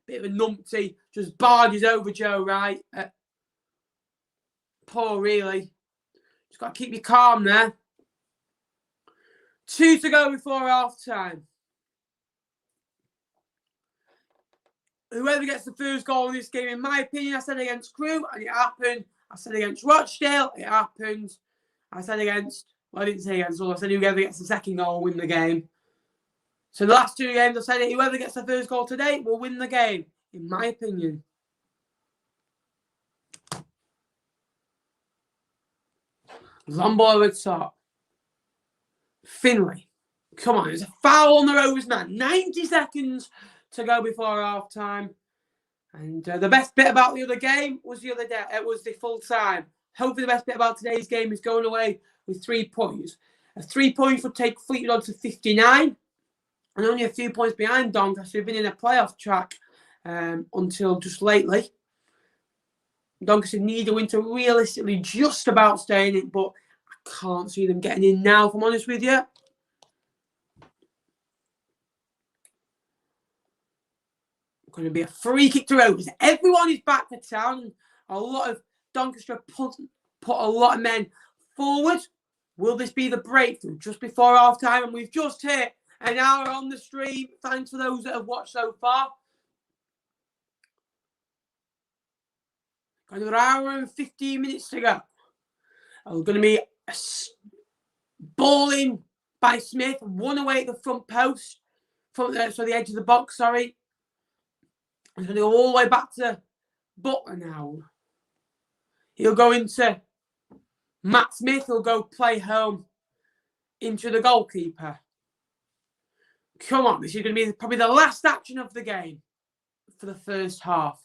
bit of a numpty. Just barges over Joe Wright. Poor, really. Just got to keep you calm there. 2 to go before half-time. Whoever gets the first goal in this game, in my opinion, I said against Crewe, and it happened. I said against Rochdale, it happened. I said against, well, I didn't say against all. I said whoever gets the second goal will win the game. So the last 2 games, I said whoever gets the first goal today will win the game, in my opinion. Long ball at top. Finley. Come on, there's a foul on the Rovers man. 90 seconds to go before half-time. And the best bit about the other game was the full time. Hopefully the best bit about today's game is going away with 3 points. 3 points would take Fleetwood on to 59. And only a few points behind Doncaster, who've been in a playoff track until just lately. Doncaster need a win to realistically just about stay in it, but I can't see them getting in now, if I'm honest with you. Going to be a free kick to Rovers. Everyone is back for town. A lot of Doncaster put a lot of men forward. Will this be the breakthrough just before half time? And we've just hit an hour on the stream. Thanks for those that have watched so far. Got another hour and 15 minutes to go. We're going to be a ball in by Smith. One away at the front post. So the edge of the box, sorry. He's going to go all the way back to Butler now. He'll go into Matt Smith. He'll go play home into the goalkeeper. Come on, this is going to be probably the last action of the game for the first half.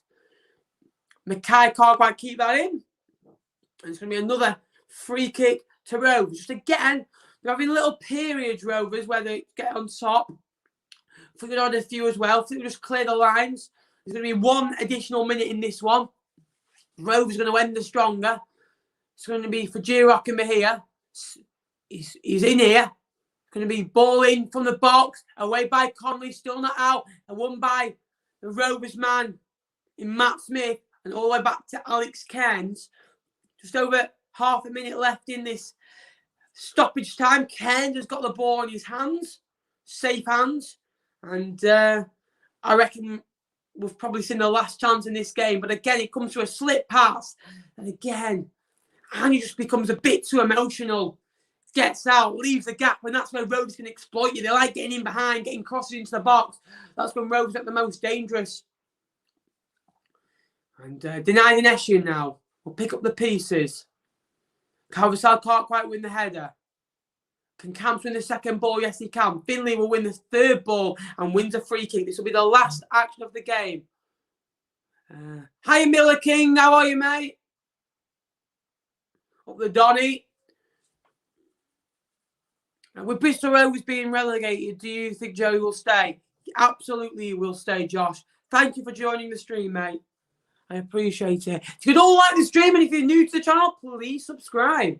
Mackay can't quite keep that in. And it's going to be another free kick to Rovers. Just again, they're having little periods, Rovers, where they get on top. Fleetwood on a few as well. Fleetwood just clear the lines. There's going to be 1 additional minute in this one. Rovers are going to end the stronger. It's going to be for Girock and Mahia. He's in here. It's going to be ball in from the box. Away by Conley, still not out. And won by the Rovers man in Matt Smith. And all the way back to Alex Cairns. Just over half a minute left in this stoppage time. Cairns has got the ball in his hands. Safe hands. And I reckon we've probably seen the last chance in this game. But again, it comes to a slip pass. And again, Annie just becomes a bit too emotional. Gets out, leaves the gap. And that's where Rovers can exploit you. They like getting in behind, getting crosses into the box. That's when Rovers are the most dangerous. And denied an issue now. We'll pick up the pieces. Calvasal can't quite win the header. Can Camps win the second ball? Yes, he can. Finley will win the third ball and wins a free kick. This will be the last action of the game. Hi, Miller King. How are you, mate? Up the Donny. With Bristol Rovers being relegated, do you think Joey will stay? Absolutely, he will stay, Josh. Thank you for joining the stream, mate. I appreciate it. If you'd all like the stream and if you're new to the channel, please subscribe.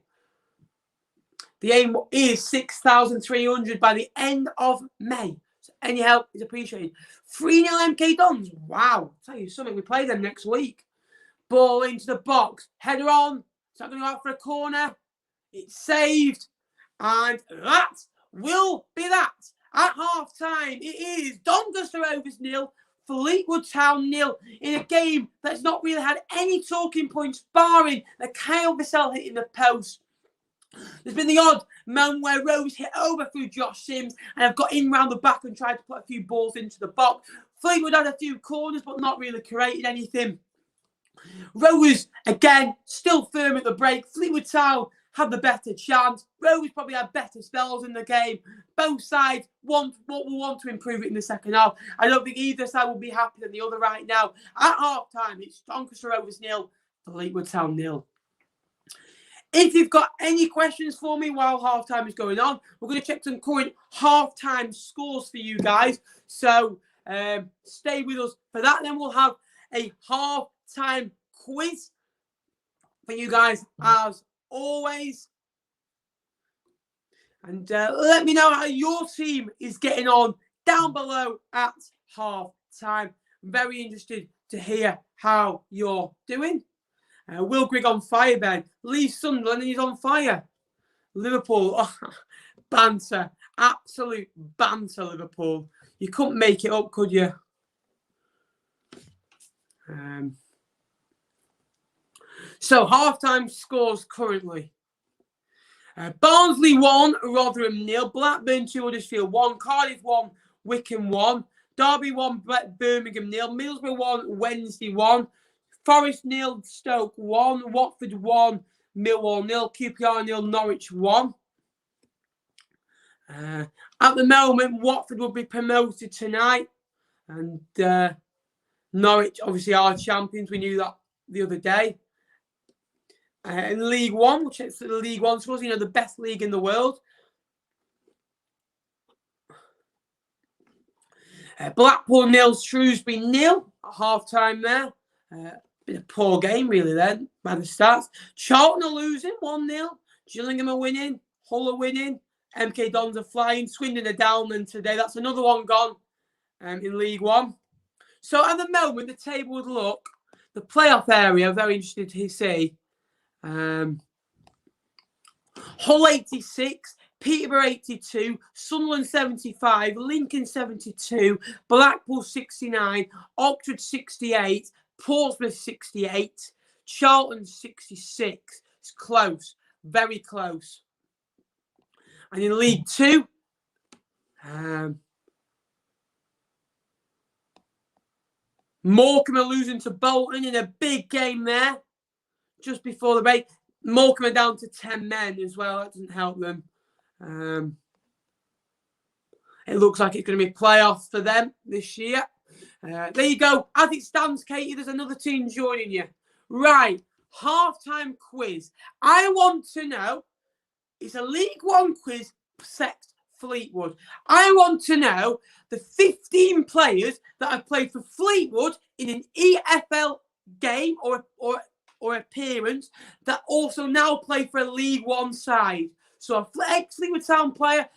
The aim is 6,300 by the end of May. So any help is appreciated. 3-0 MK Dons. Wow. I'll tell you something. We play them next week. Ball into the box. Header on. It's not going to go out for a corner. It's saved. And that will be that. At half-time, it is Doncaster Rovers 0. Fleetwood Town 0 in a game that's not really had any talking points, barring the Kyle Vassell hitting the post. There's been the odd moment where Rovers hit over through Josh Sims and have got in round the back and tried to put a few balls into the box. Fleetwood had a few corners, but not really created anything. Rovers, again, still firm at the break. Fleetwood Town had the better chance. Rovers probably had better spells in the game. Both sides will want to improve it in the second half. I don't think either side will be happier than the other right now. At half-time, it's Doncaster Rovers 0, Fleetwood Town 0. If you've got any questions for me while half-time is going on, we're going to check some current half-time scores for you guys. So stay with us for that. Then we'll have a half-time quiz for you guys as always. And let me know how your team is getting on down below at half-time. I'm very interested to hear how you're doing. Will Grigg on fire, Ben. Leave Sunderland and he's on fire. Liverpool, oh, banter. Absolute banter, Liverpool. You couldn't make it up, could you? So, half-time scores currently. Barnsley 1, Rotherham 0. Blackburn 2, Huddersfield 1. Cardiff 1, Wycombe 1. Derby 1, Birmingham 0. Middlesbrough 1, Wednesday 1. Forest 0, Stoke 1. Watford 1, Millwall 0. QPR 0, Norwich 1. At the moment, Watford will be promoted tonight. And Norwich, obviously, are champions. We knew that the other day. In League One, which is the League One scores, you know, the best league in the world. Blackpool 0, Shrewsbury 0 at half-time there. Been a poor game, really, then, by the stats. Charlton are losing 1-0. Gillingham are winning. Hull are winning. MK Dons are flying. Swindon are down then today. That's another one gone in League One. So at the moment, the table would look, the playoff area, very interested to see. Hull 86, Peterborough 82, Sunderland 75, Lincoln 72, Blackpool 69, Oxford 68, Portsmouth 68, Charlton 66. It's close, very close. And in League Two, Morecambe are losing to Bolton in a big game there. Just before the break, Morecambe are down to 10 men as well. That doesn't help them. It looks like it's going to be playoffs for them this year. There you go. As it stands, Katie, there's another team joining you. Right. Halftime quiz. I want to know, it's a League One quiz, sex Fleetwood. I want to know the 15 players that have played for Fleetwood in an EFL game or appearance that also now play for a League One side. So an ex-Fleetwood Town player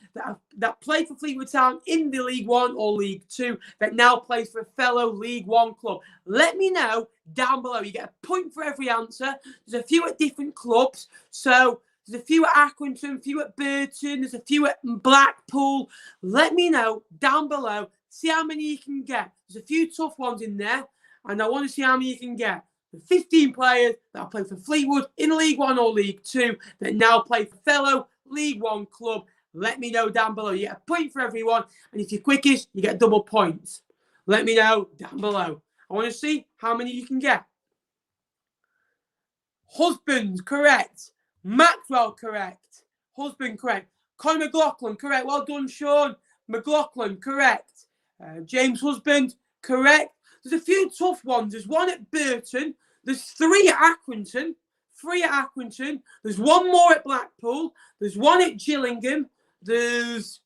that played for Fleetwood Town in the League One or League Two that now plays for a fellow League One club. Let me know down below. You get a point for every answer. There's a few at different clubs. So there's a few at Accrington, a few at Burton, there's a few at Blackpool. Let me know down below. See how many you can get. There's a few tough ones in there, and I want to see how many you can get. The 15 players that have played for Fleetwood in League One or League Two that now play for fellow League One club. Let me know down below. You get a point for everyone, and if you're quickest, you get double points. Let me know down below. I want to see how many you can get. Husband, correct. Maxwell, correct. Husband, correct. Conor McLaughlin, correct. Well done, Sean. McLaughlin, correct. James Husband, correct. There's a few tough ones. There's one at Burton. There's 3 at Accrington. 3 at Accrington. There's one more at Blackpool. There's one at Gillingham. There's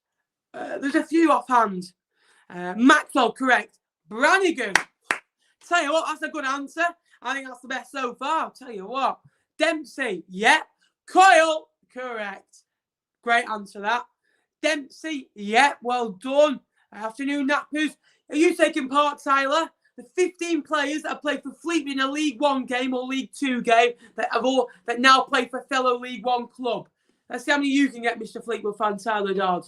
a few offhand. Maxwell, correct. Brannigan. Tell you what, that's a good answer. I think that's the best so far. I'll tell you what. Dempsey, yeah. Coyle, correct. Great answer, that. Dempsey, yeah. Well done. Afternoon nappers. Are you taking part, Tyler? The 15 players that have played for Fleetwood in a League One game or League Two game that now play for a fellow League One club. Let's see how many you can get, Mr. Fleetwood fan, Tyler Dodd.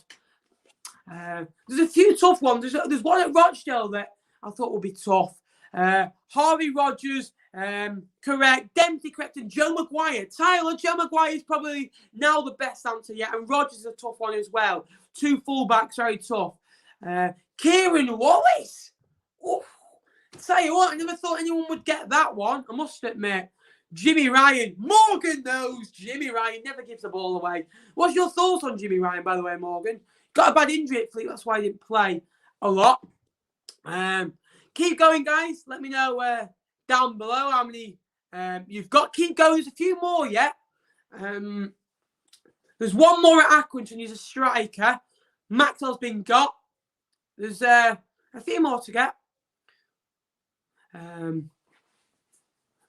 There's a few tough ones. There's one at Rochdale that I thought would be tough. Harvey Rogers, correct. Dempsey, correct. And Joe Maguire. Tyler, Joe Maguire is probably now the best answer yet. And Rogers is a tough one as well. 2 fullbacks, very tough. Kieran Wallace. Oof. Tell you what, I never thought anyone would get that one. I must admit. Jimmy Ryan. Morgan knows. Jimmy Ryan never gives the ball away. What's your thoughts on Jimmy Ryan, by the way, Morgan? Got a bad injury at Fleet. That's why he didn't play a lot. Keep going, guys. Let me know down below how many you've got. Keep going. There's a few more yet. There's one more at Accrington. He's a striker. Maxwell's been got. There's a few more to get.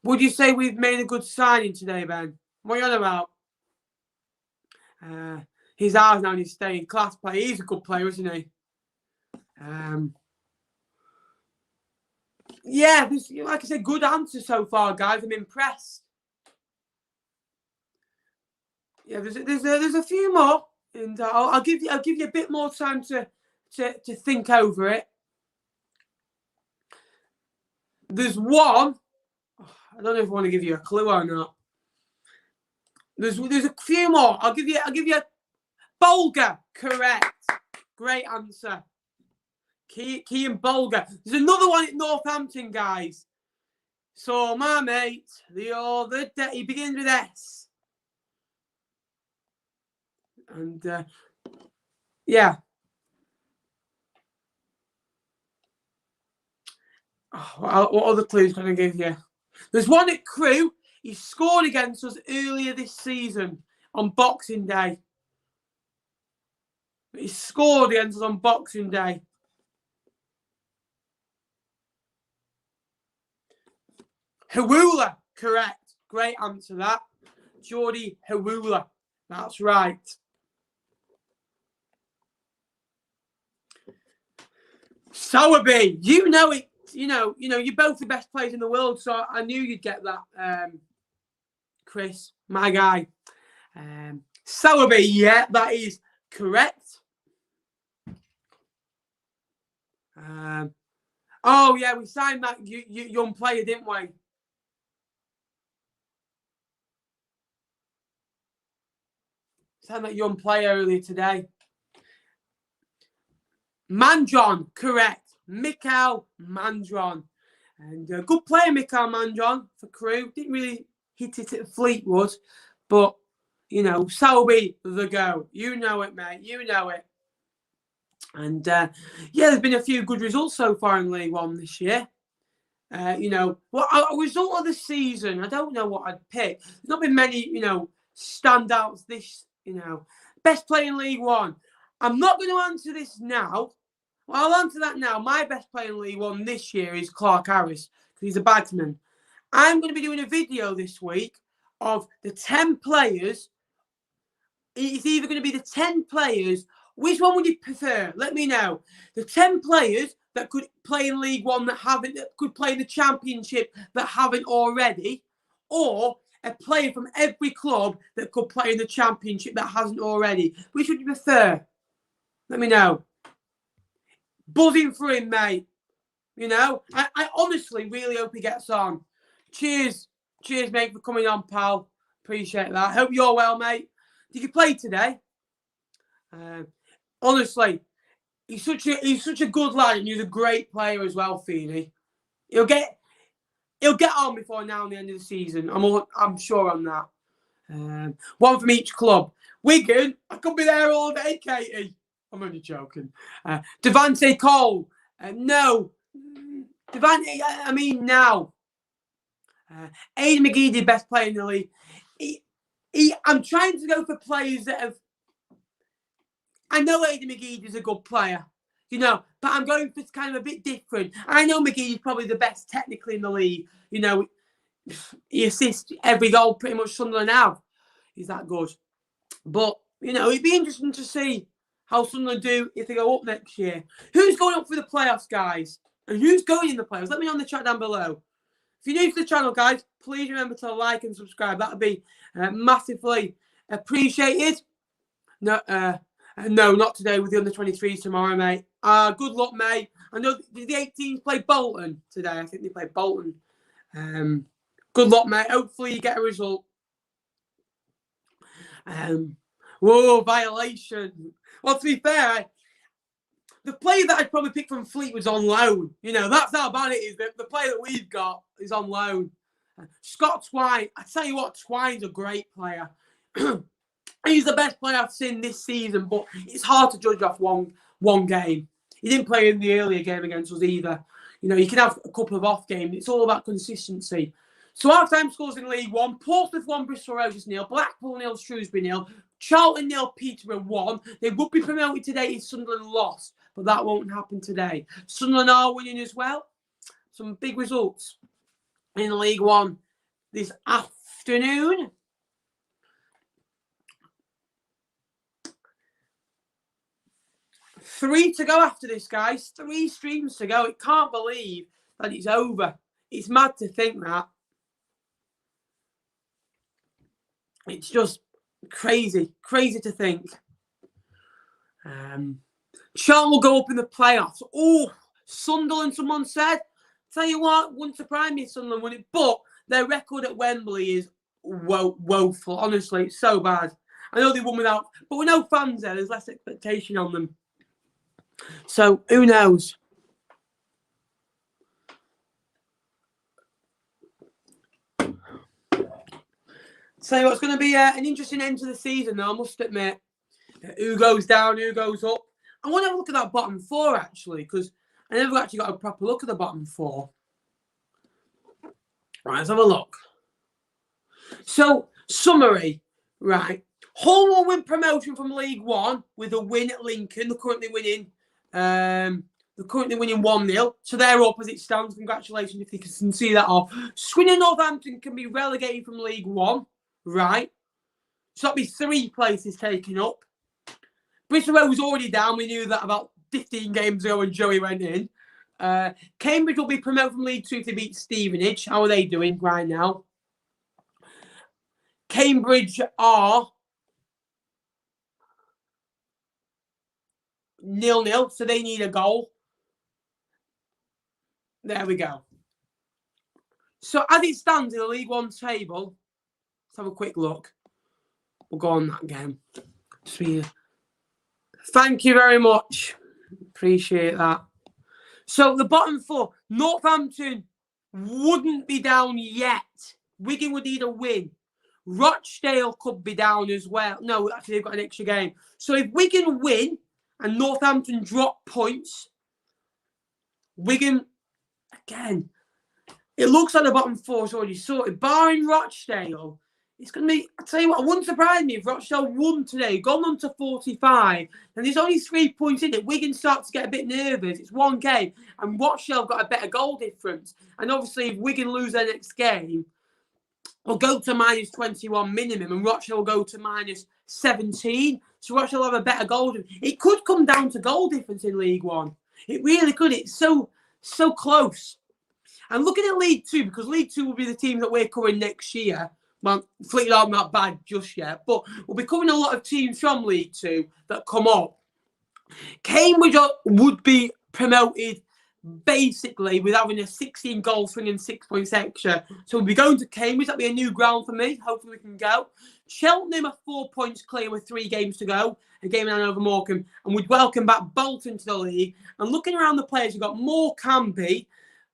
Would you say we've made a good signing today, Ben? What are you on about? He's ours now and he's staying. Class player. He's a good player, isn't he? Yeah, like I said, good answer so far, guys. I'm impressed. Yeah, there's a few more, and I'll give you a bit more time to think over it. There's one. I don't know if I want to give you a clue or not. There's a few more. I'll give you Bolger, correct. Great answer. Kean Bolger. There's another one at Northampton, guys. So my mate, the other day, he begins with S. And yeah. Oh, what other clues can I give you? There's one at Crewe. He scored against us earlier this season on Boxing Day. He scored against us on Boxing Day. Hawula, correct. Great answer, that. Geordie Hawula. That's right. Sowerby, you know it. You know, you're both the best players in the world, so I knew you'd get that, Chris, my guy. Sowerby, yeah, that is correct. Oh, yeah, we signed that young player, didn't we? Signed that young player earlier today. Mandron, correct. Mikael Mandron. And a good player, Mikael Mandron, for Crewe. Didn't really hit it at Fleetwood, but you know, Selby the go. You know it, mate. You know it. And yeah, there's been a few good results so far in League One this year. You know, well, a result of the season, I don't know what I'd pick. There's not been many, you know, standouts this, you know. Best player in League One. I'm not going to answer this now. Well, I'll answer that now. My best player in League One this year is Clark Harris, because he's a bagsman. I'm going to be doing a video this week of the 10 players. It's either going to be the 10 players. Which one would you prefer? Let me know. The 10 players that could play in League One that could play in the Championship that haven't already, or a player from every club that could play in the Championship that hasn't already. Which would you prefer? Let me know. Buzzing for him, mate. You know, I honestly really hope he gets on. Cheers, mate, for coming on, pal. Appreciate that. Hope you're well, mate. Did you play today? Honestly, he's such a good lad, and he's a great player as well, Feeney. He'll get on before now and the end of the season. I'm sure on that. One from each club. Wigan, I could be there all day, Katie. I'm only joking. Devante Cole, no. Devante, I mean now. Aidan McGee did best player in the league. I'm trying to go for players that have. I know Aidan McGee is a good player, you know, but I'm going for kind of a bit different. I know McGee is probably the best technically in the league. You know, he assists every goal pretty much Sunderland have. He's that good. But, you know, it'd be interesting to see how Sunderland do if they go up next year. Who's going up for the playoffs, guys? And who's going in the playoffs? Let me know in the chat down below. If you're new to the channel, guys, please remember to like and subscribe. That would be massively appreciated. No, not today with the under-23s tomorrow, mate. Good luck, mate. I know the 18s play Bolton today. I think they play Bolton. Good luck, mate. Hopefully you get a result. Whoa, violation. Well, to be fair, the player that I'd probably pick from Fleetwood's on loan. You know, that's how bad it is. The player that we've got is on loan. Scott Twine. I tell you what, Twine's a great player. He's the best player I've seen this season, but it's hard to judge off one game. He didn't play in the earlier game against us either. You know, you can have a couple of off games. It's all about consistency. So half-time scores in League One. Portsmouth 1, Bristol Rovers 0. Blackpool 0, Shrewsbury 0. Charlton 0, Peterborough 1. They would be promoted today if Sunderland lost, but that won't happen today. Sunderland are winning as well. Some big results in League One this afternoon. 3 to go after this, guys. 3 streams to go. I can't believe that it's over. It's mad to think that. It's just crazy. Crazy to think. Charlton will go up in the playoffs. Oh, Sunderland, someone said. Tell you what, wouldn't surprise me if Sunderland won it. But their record at Wembley is woeful. Honestly, it's so bad. I know they won without, but with no fans there, there's less expectation on them. So, who knows? So, it's going to be an interesting end to the season, though, I must admit. Who goes down, who goes up. I want to have a look at that bottom 4, actually, because I never actually got a proper look at the bottom 4. Right, let's have a look. So, summary, right. Hull will win promotion from League One with a win at Lincoln. They're currently winning 1-0. So they're up as it stands. Congratulations if you can see that off. Swindon and Northampton can be relegated from League One. Right. So that'll be 3 places taken up. Bristol Rovers was already down. We knew that about 15 games ago when Joey went in. Cambridge will be promoted from League 2 to beat Stevenage. How are they doing right now? Cambridge are 0-0, so they need a goal. There we go. So as it stands in the League One table, let's have a quick look. We'll go on that game. Thank you very much. Appreciate that. So the bottom 4, Northampton wouldn't be down yet. Wigan would need a win. Rochdale could be down as well. No, actually, they've got an extra game. So if Wigan win and Northampton drop points, Wigan, again, it looks like the bottom four is already sorted. Barring Rochdale, it's going to be, I'll tell you what, it wouldn't surprise me if Rochdale won today, gone on to 45, and there's only 3 points in it. Wigan starts to get a bit nervous. It's one game, and Rochdale have got a better goal difference. And obviously, if Wigan lose their next game, will go to minus 21 minimum, and Rochdale will go to minus 17. So Rochdale will have a better goal difference. It could come down to goal difference in League One. It really could. It's so close. And looking at League Two, because League Two will be the team that we're covering next year. Well, Fleetwood are not bad just yet, but we'll be covering a lot of teams from League Two that come up. Cambridge would be promoted basically with having a 16 goal swing and 6 points extra. So we'll be going to Cambridge. That'll be a new ground for me. Hopefully we can go. Cheltenham are 4 points clear with 3 games to go. A game in over Morecambe. And we'd welcome back Bolton to the league. And looking around the players, we've got Morecambe,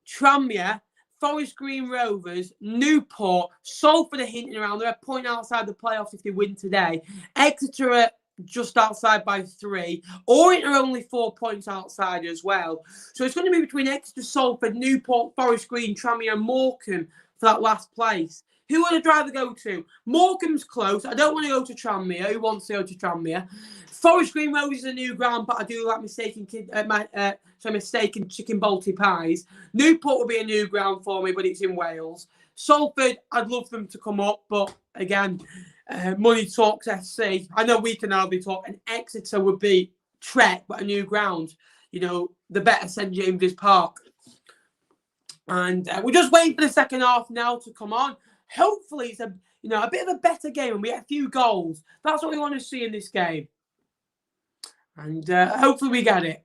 Tranmere, Forest Green Rovers, Newport, Salford are hinting around. They're a point outside the playoffs if they win today. Exeter are just outside by 3. Orient are only 4 points outside as well. So it's going to be between Exeter, Salford, Newport, Forest Green, Tranmere and Morecambe for that last place. Who would I rather go to? Morecambe's close. I don't want to go to Tranmere. Who wants to go to Tranmere? Forest Green Rovers is a new ground, but I do like mistaken chicken balti pies. Newport will be a new ground for me, but it's in Wales. Salford, I'd love them to come up, but again, money talks SC. I know we can hardly talk, and Exeter would be Trek, but a new ground. You know, the better St James's Park. And we're just waiting for the second half now to come on. Hopefully, it's a bit of a better game, and we get a few goals. That's what we want to see in this game. And hopefully we get it.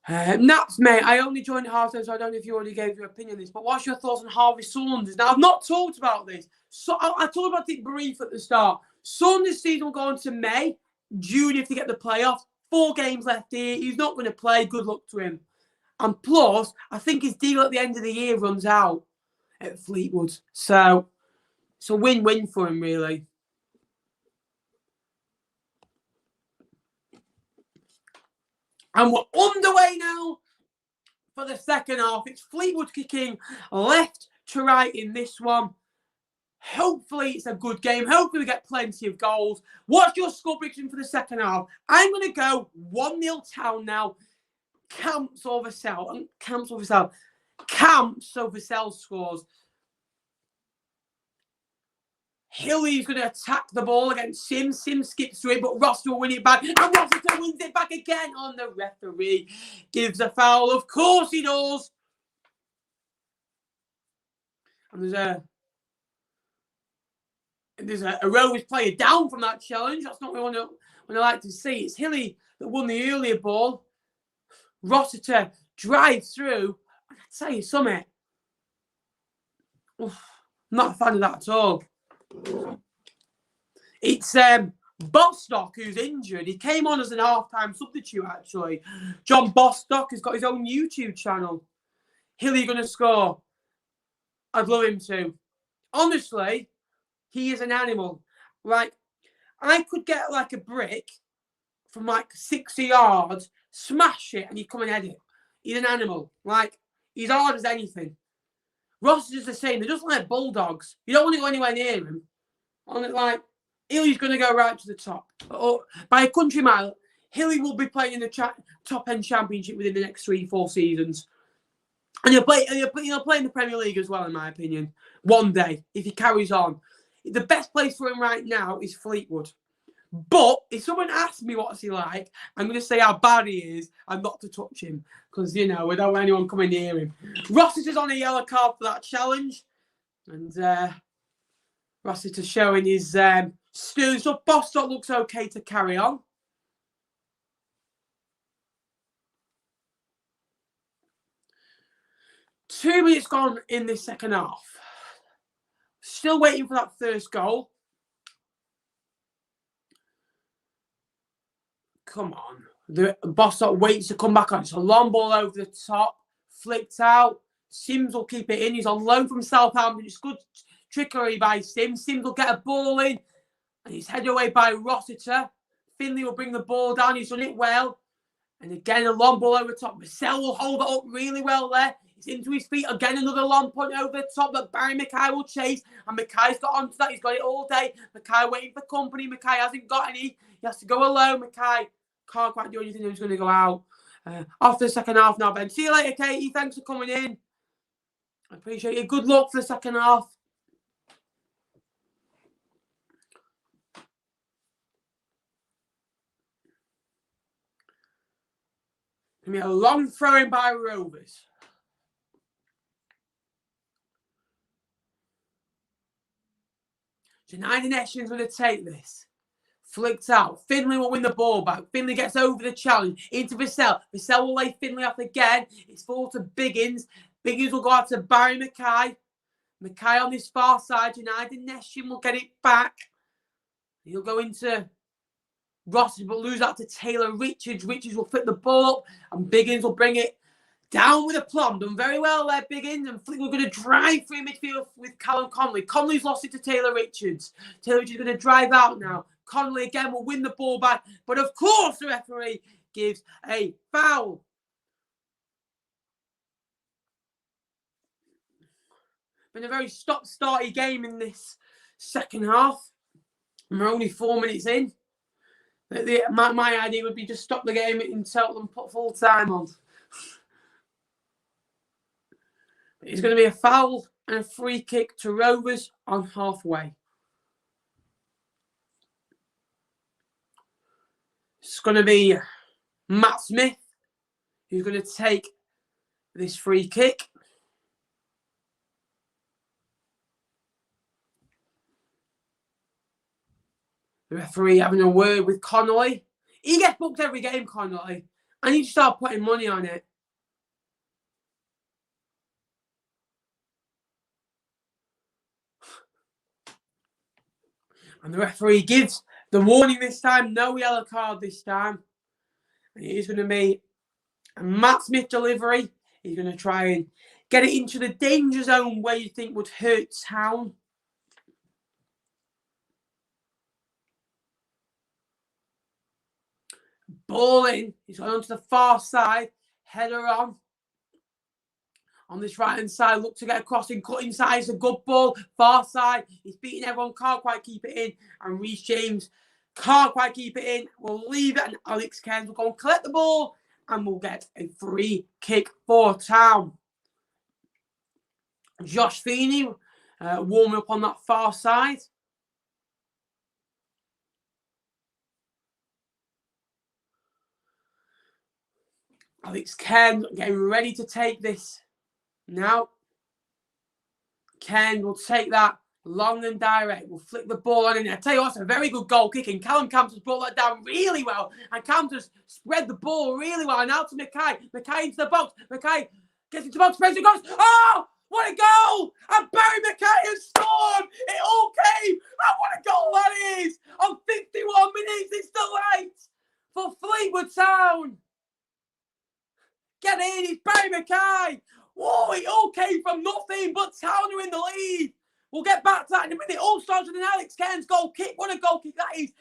Naps, mate, I only joined at half-time, so I don't know if you already gave your opinion on this, but what's your thoughts on Harvey Saunders? Now, I've not talked about this. So I talked about it brief at the start. Saunders' season will go on to May, June if they get the playoffs. 4 games left here. He's not going to play. Good luck to him. And plus, I think his deal at the end of the year runs out at Fleetwood. So it's a win-win for him, really. And we're underway now for the second half. It's Fleetwood kicking left to right in this one. Hopefully it's a good game. Hopefully we get plenty of goals. What's your score prediction for the second half? I'm going to go 1-0 Town now. Camps over Cell. Camps over Cell scores. Hilly's going to attack the ball against Sims. Sims skips through it, but Rossiter will win it back. And Rossiter wins it back again on the referee. Gives a foul. Of course he does. And there's a Rovers player down from that challenge. That's not what I like to see. It's Hilly that won the earlier ball. Rossiter drives through. I tell you something. I'm not a fan of that at all. It's Bostock who's injured. He came on as an half-time substitute, actually. John Bostock has got his own YouTube channel. Hilly going to score. I'd love him to. Honestly, he is an animal. Like, I could get like a brick from like 60 yards, smash it, and he'd come and head it. He's an animal. Like, he's hard as anything. Ross is the same. They're just like bulldogs. You don't want to go anywhere near him. Like, Hilly's going to go right to the top. By a country mile, Hilly will be playing in the top-end championship within the next 3-4 seasons. And he'll play in the Premier League as well, in my opinion. One day, if he carries on. The best place for him right now is Fleetwood. But if someone asks me what's he like, I'm going to say how bad he is and not to touch him. Because, we don't want anyone coming near him. Rossiter's on a yellow card for that challenge. And Rossiter showing his sterling stuff. Bostock looks okay to carry on. Two minutes gone in this second half. Still waiting for that first goal. Come on. The Bostock waits to come back on. It's a long ball over the top. Flicked out. Sims will keep it in. He's on loan from Southampton. It's good Trickery by Sims. Sims will get a ball in. And he's headed away by Rossiter. Finley will bring the ball down. He's done it well. And again, a long ball over the top. Marcel will hold it up really well there. He's into his feet. Again, another long point over the top that Barry Mackay will chase. And Mackay's got onto that. He's got it all day. Mackay waiting for company. Mackay hasn't got any. He has to go alone. Mackay can't quite do anything. He's going to go out. Off the second half now, Ben. See you later, Katie. Thanks for coming in. I appreciate it. Good luck for the second half. Going to be a long throw-in by Rovers. Janine Eshin's going to take this. Flicked out. Finley will win the ball back. Finley gets over the challenge. Into Vassell. Vassell will lay Finley off again. It's full to Biggins. Biggins will go out to Barry Mackay. Mackay on this far side. Janine Eshin will get it back. He'll go into Ross, but lose out to Taylor Richards. Richards will flip the ball up. And Biggins will bring it down with a plum. Done very well there, Biggins. And Fleetwood going to drive through midfield with Callum Connolly. Connolly's lost it to Taylor Richards. Taylor Richards is going to drive out now. Connolly again will win the ball back. But of course the referee gives a foul. Been a very stop-starty game in this second half. And we're only 4 minutes in. My idea would be just stop the game until and put full time on. It's going to be a foul and a free kick to Rovers on halfway. It's going to be Matt Smith who's going to take this free kick. The referee having a word with Connolly. He gets booked every game, Connolly. I need to start putting money on it. And the referee gives the warning this time. No yellow card this time. And it is going to be a Matt Smith delivery. He's going to try and get it into the danger zone where you think would hurt Town. Ball in. He's gone onto the far side. Header on. On this right-hand side, look to get a crossing, cut inside. It's a good ball. Far side. He's beating everyone. Can't quite keep it in. And Reece James can't quite keep it in. We'll leave it. And Alex Cairns will go and collect the ball. And we'll get a free kick for Town. Josh Feeney warming up on that far side. Alex Cairns getting ready to take this. Now, Ken will take that long and direct. We'll flick the ball on in there. I tell you what, it's a very good goal kicking. Callum Campbell's brought that down really well. And Campbell's spread the ball really well. And out to Mackay. Mackay into the box. Mackay gets into the box. Spencer goes. Oh, what a goal! And Barry Mackay has scored. It all came. And what a goal that is. On 51 minutes, it's the light for Fleetwood Town. Get in, it's Barry Mackay. Whoa, it all came from nothing, but Town are in the lead. We'll get back to that in a minute. All starts with an Alex Cairns goal kick. What a goal kick that is.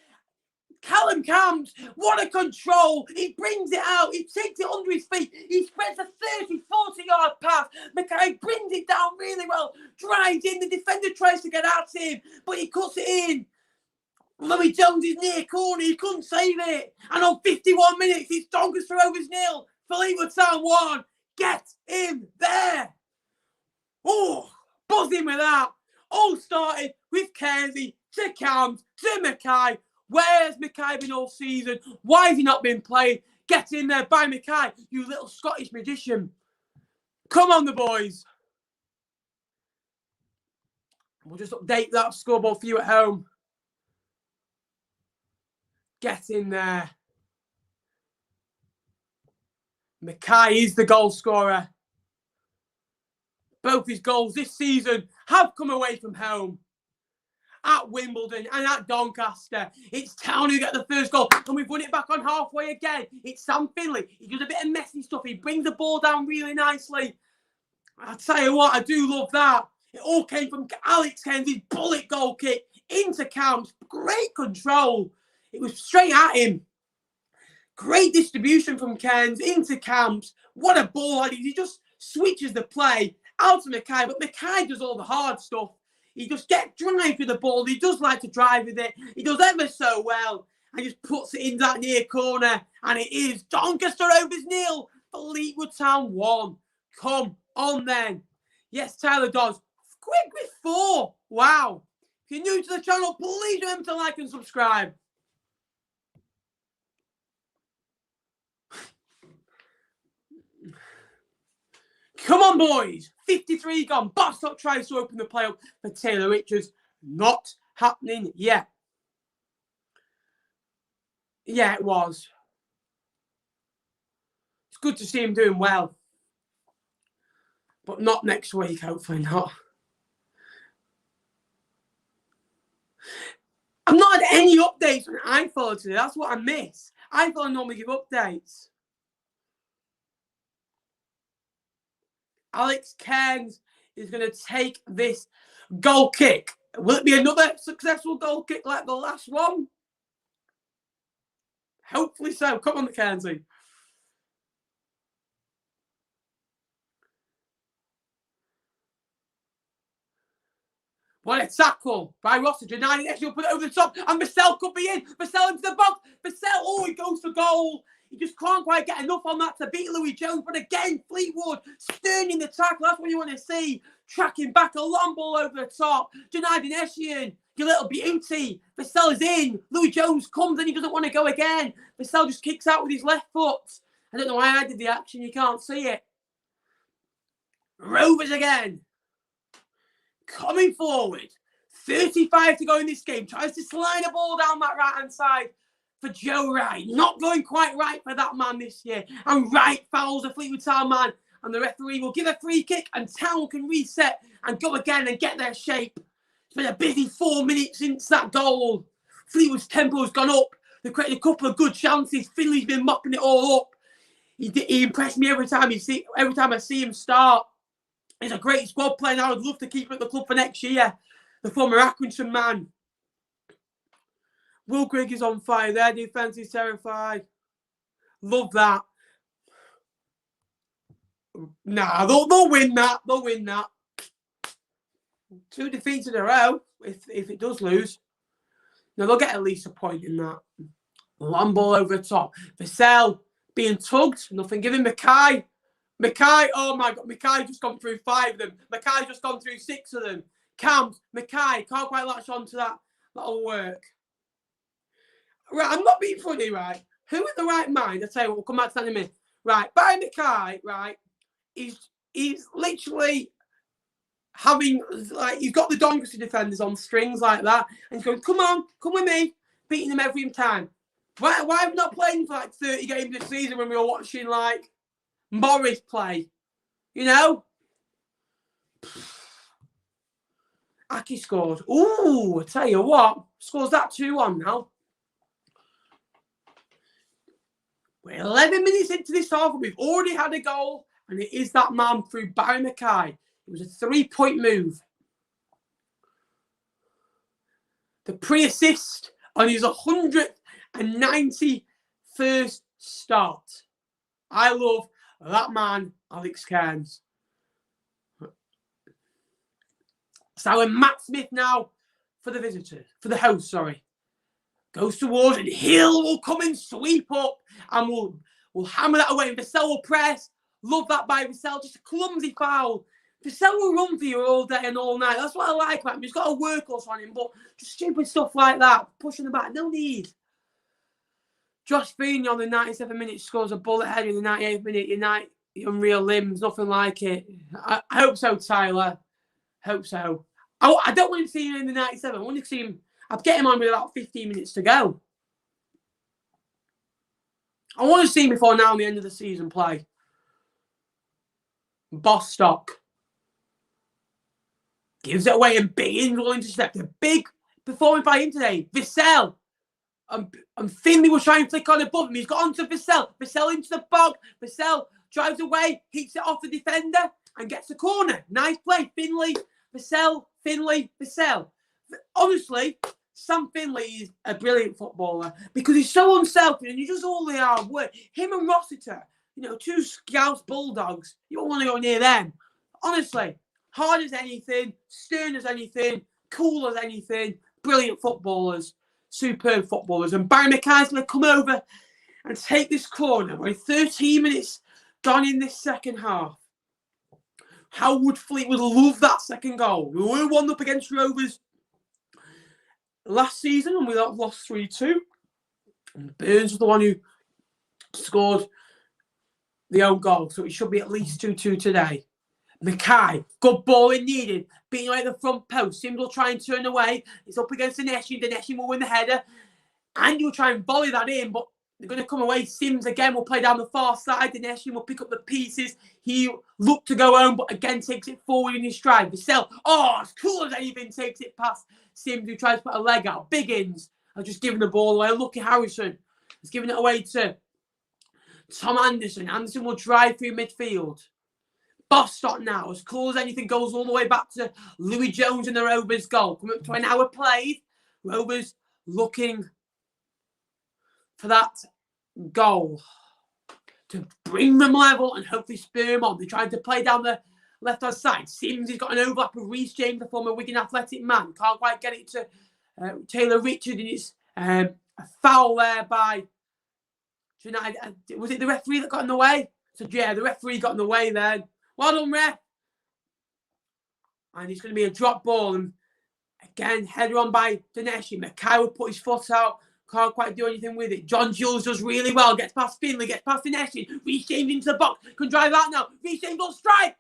Callum Camps, what a control. He brings it out. He takes it under his feet. He spreads a 30, 40-yard pass. Mackay brings it down really well. Drives in. The defender tries to get at him, but he cuts it in. Louis Jones is near corner. He couldn't save it. And on 51 minutes, it's Doncaster Rovers 0. Fleetwood Town 1. Get in there. Oh, buzzing with that. All started with Kersey to Cams to Mackay. Where's Mackay been all season? Why has he not been played? Get in there by Mackay, you little Scottish magician. Come on, the boys. We'll just update that scoreboard for you at home. Get in there. Mackay is the goal scorer. Both his goals this season have come away from home. At Wimbledon and at Doncaster. It's Town who get the first goal. And we've won it back on halfway again. It's Sam Finley. He does a bit of messy stuff. He brings the ball down really nicely. I'll tell you what, I do love that. It all came from Alex Cairns' bullet goal kick into Camps. Great control. It was straight at him. Great distribution from Cairns into Camps. What a ball. He just switches the play out to Mackay, but Mackay does all the hard stuff. He just gets drive with the ball. He does like to drive with it. He does ever so well. And just puts it in that near corner. And it is Doncaster Rovers 0, Fleetwood Town 1. Come on then. Yes, Tyler Dodds. Quick with 4. Wow. If you're new to the channel, please remember to like and subscribe. Come on, boys. 53 gone. Bostock tries to open the play up for Taylor Richards. Not happening yet. Yeah, it was. It's good to see him doing well. But not next week, hopefully not. I've not had any updates on iFollow today. That's what I miss. iFollow normally give updates. Alex Cairns is going to take this goal kick. Will it be another successful goal kick like the last one? Hopefully so. Come on, Mackenzie. What a tackle by Rosser. Denying it. He'll put it over the top. And Vassell could be in. Vassell into the box. Vassell, oh, he goes for goal. He just can't quite get enough on that to beat Louis Jones. But again, Fleetwood stern in the tackle. That's what you want to see. Tracking back, a long ball over the top. Denied Essian. Your little beauty. Vassell is in. Louis Jones comes and he doesn't want to go again. Vassell just kicks out with his left foot. I don't know why I did the action. You can't see it. Rovers again. Coming forward. 35 to go in this game. Tries to slide a ball down that right-hand side for Joe Wright. Not going quite right for that man this year. And Wright fouls the Fleetwood Town man. And the referee will give a free kick. And Town can reset and go again and get their shape. It's been a busy 4 minutes since that goal. Fleetwood's tempo has gone up. They've created a couple of good chances. Finley's been mopping it all up. He impressed me every time I see him start. He's a great squad player, and I would love to keep him at the club for next year. The former Accrington man. Will Grigg is on fire. Their defence is terrified. Love that. Nah, they'll win that. They'll win that. 2 defeats in a row, if it does lose. Now, they'll get at least a point in that. Long ball over the top. Vassell being tugged. Nothing given. Mackay, oh my God. Mackay just gone through 5 of them. Mackay just gone through 6 of them. Camps, Mackay can't quite latch on to that. That'll work. Right, I'm not being funny, right? Who in the right mind? I'll tell you what, we'll come back to that in a minute. Right, Barry Mackay, right, he's literally having, like, he's got the Doncaster defenders on strings like that, and he's going, come on, come with me, beating them every time. Why have we not played for like 30 games this season when we were watching, like, Morris play? You know? Aki scored. Ooh, I tell you what, scores that 2-1 now. We're 11 minutes into this half, and we've already had a goal, and it is that man through Barry Mackay. It was a 3-point move. The pre-assist on his 191st start. I love that man, Alex Cairns. So Matt Smith now for the visitors, for the host, sorry. Goes towards, and Hill will come and sweep up, and we'll hammer that away. And Vassell will press. Love that by Vassell. Just a clumsy foul. Vassell will run for you all day and all night. That's what I like about him. He's got a workhorse on him, but just stupid stuff like that. Pushing the back. No need. Josh Feeney on the 97th minute scores a bullet header in the 98th minute. Unite unreal limbs. Nothing like it. I hope so, Tyler. Hope so. I don't want to see him in the 97. I want to see him. I'd get him on with about 15 minutes to go. I want to see him before now and the end of the season play. Bostock gives it away, and Beans will intercept. A big performance by him today. Vassell. And Finley will try and flick on above him. He's got onto Vassell. Vassell into the bog. Vassell drives away, hits it off the defender, and gets the corner. Nice play. Finley Vassell, Finlay, Vassell. Honestly, Sam Finlay is a brilliant footballer because he's so unselfish and he does all the hard work. Him and Rossiter, you know, two Scouse Bulldogs. You don't want to go near them. Honestly, hard as anything, stern as anything, cool as anything. Brilliant footballers, superb footballers. And Barry Mackay's going to come over and take this corner. We're 13 minutes gone in this second half. How would Fleetwood love that second goal? We were 1 up against Rovers last season and we lost 3-2. And Burns was the one who scored the own goal, so it should be at least 2-2 today. Mackay, good ball in needed, beating away at the front post. Sims will try and turn away. It's up against Dineshi. Dineshi will win the header. And you'll try and volley that in, but they're going to come away. Sims again will play down the far side. Dineshi will pick up the pieces. He looked to go home, but again takes it forward in his stride. Vassell, as cool as anything, takes it past Sims, who tries to put a leg out. Biggins has just given the ball away. Lucky Harrison has given it away to Tom Anderson. Anderson will drive through midfield. Bostock now, as cool as anything, goes all the way back to Louis Jones and the Rovers goal. Coming up to an hour played. Rovers looking for that goal to bring them level and hopefully spur them on. They're trying to play down the left-hand side. Sims has got an overlap with Reece James, the former Wigan Athletic man. Can't quite get it to Taylor Richard, and it's a foul there by United. Was it the referee that got in the way? So yeah, the referee got in the way then. Well done, ref. And it's going to be a drop ball. And again, header on by Dineshi. Mackay will put his foot out. Can't quite do anything with it. John Jules does really well. Gets past Finlay. Gets past Dineshi. Reece James into the box. Can drive out now. Reece James will strike.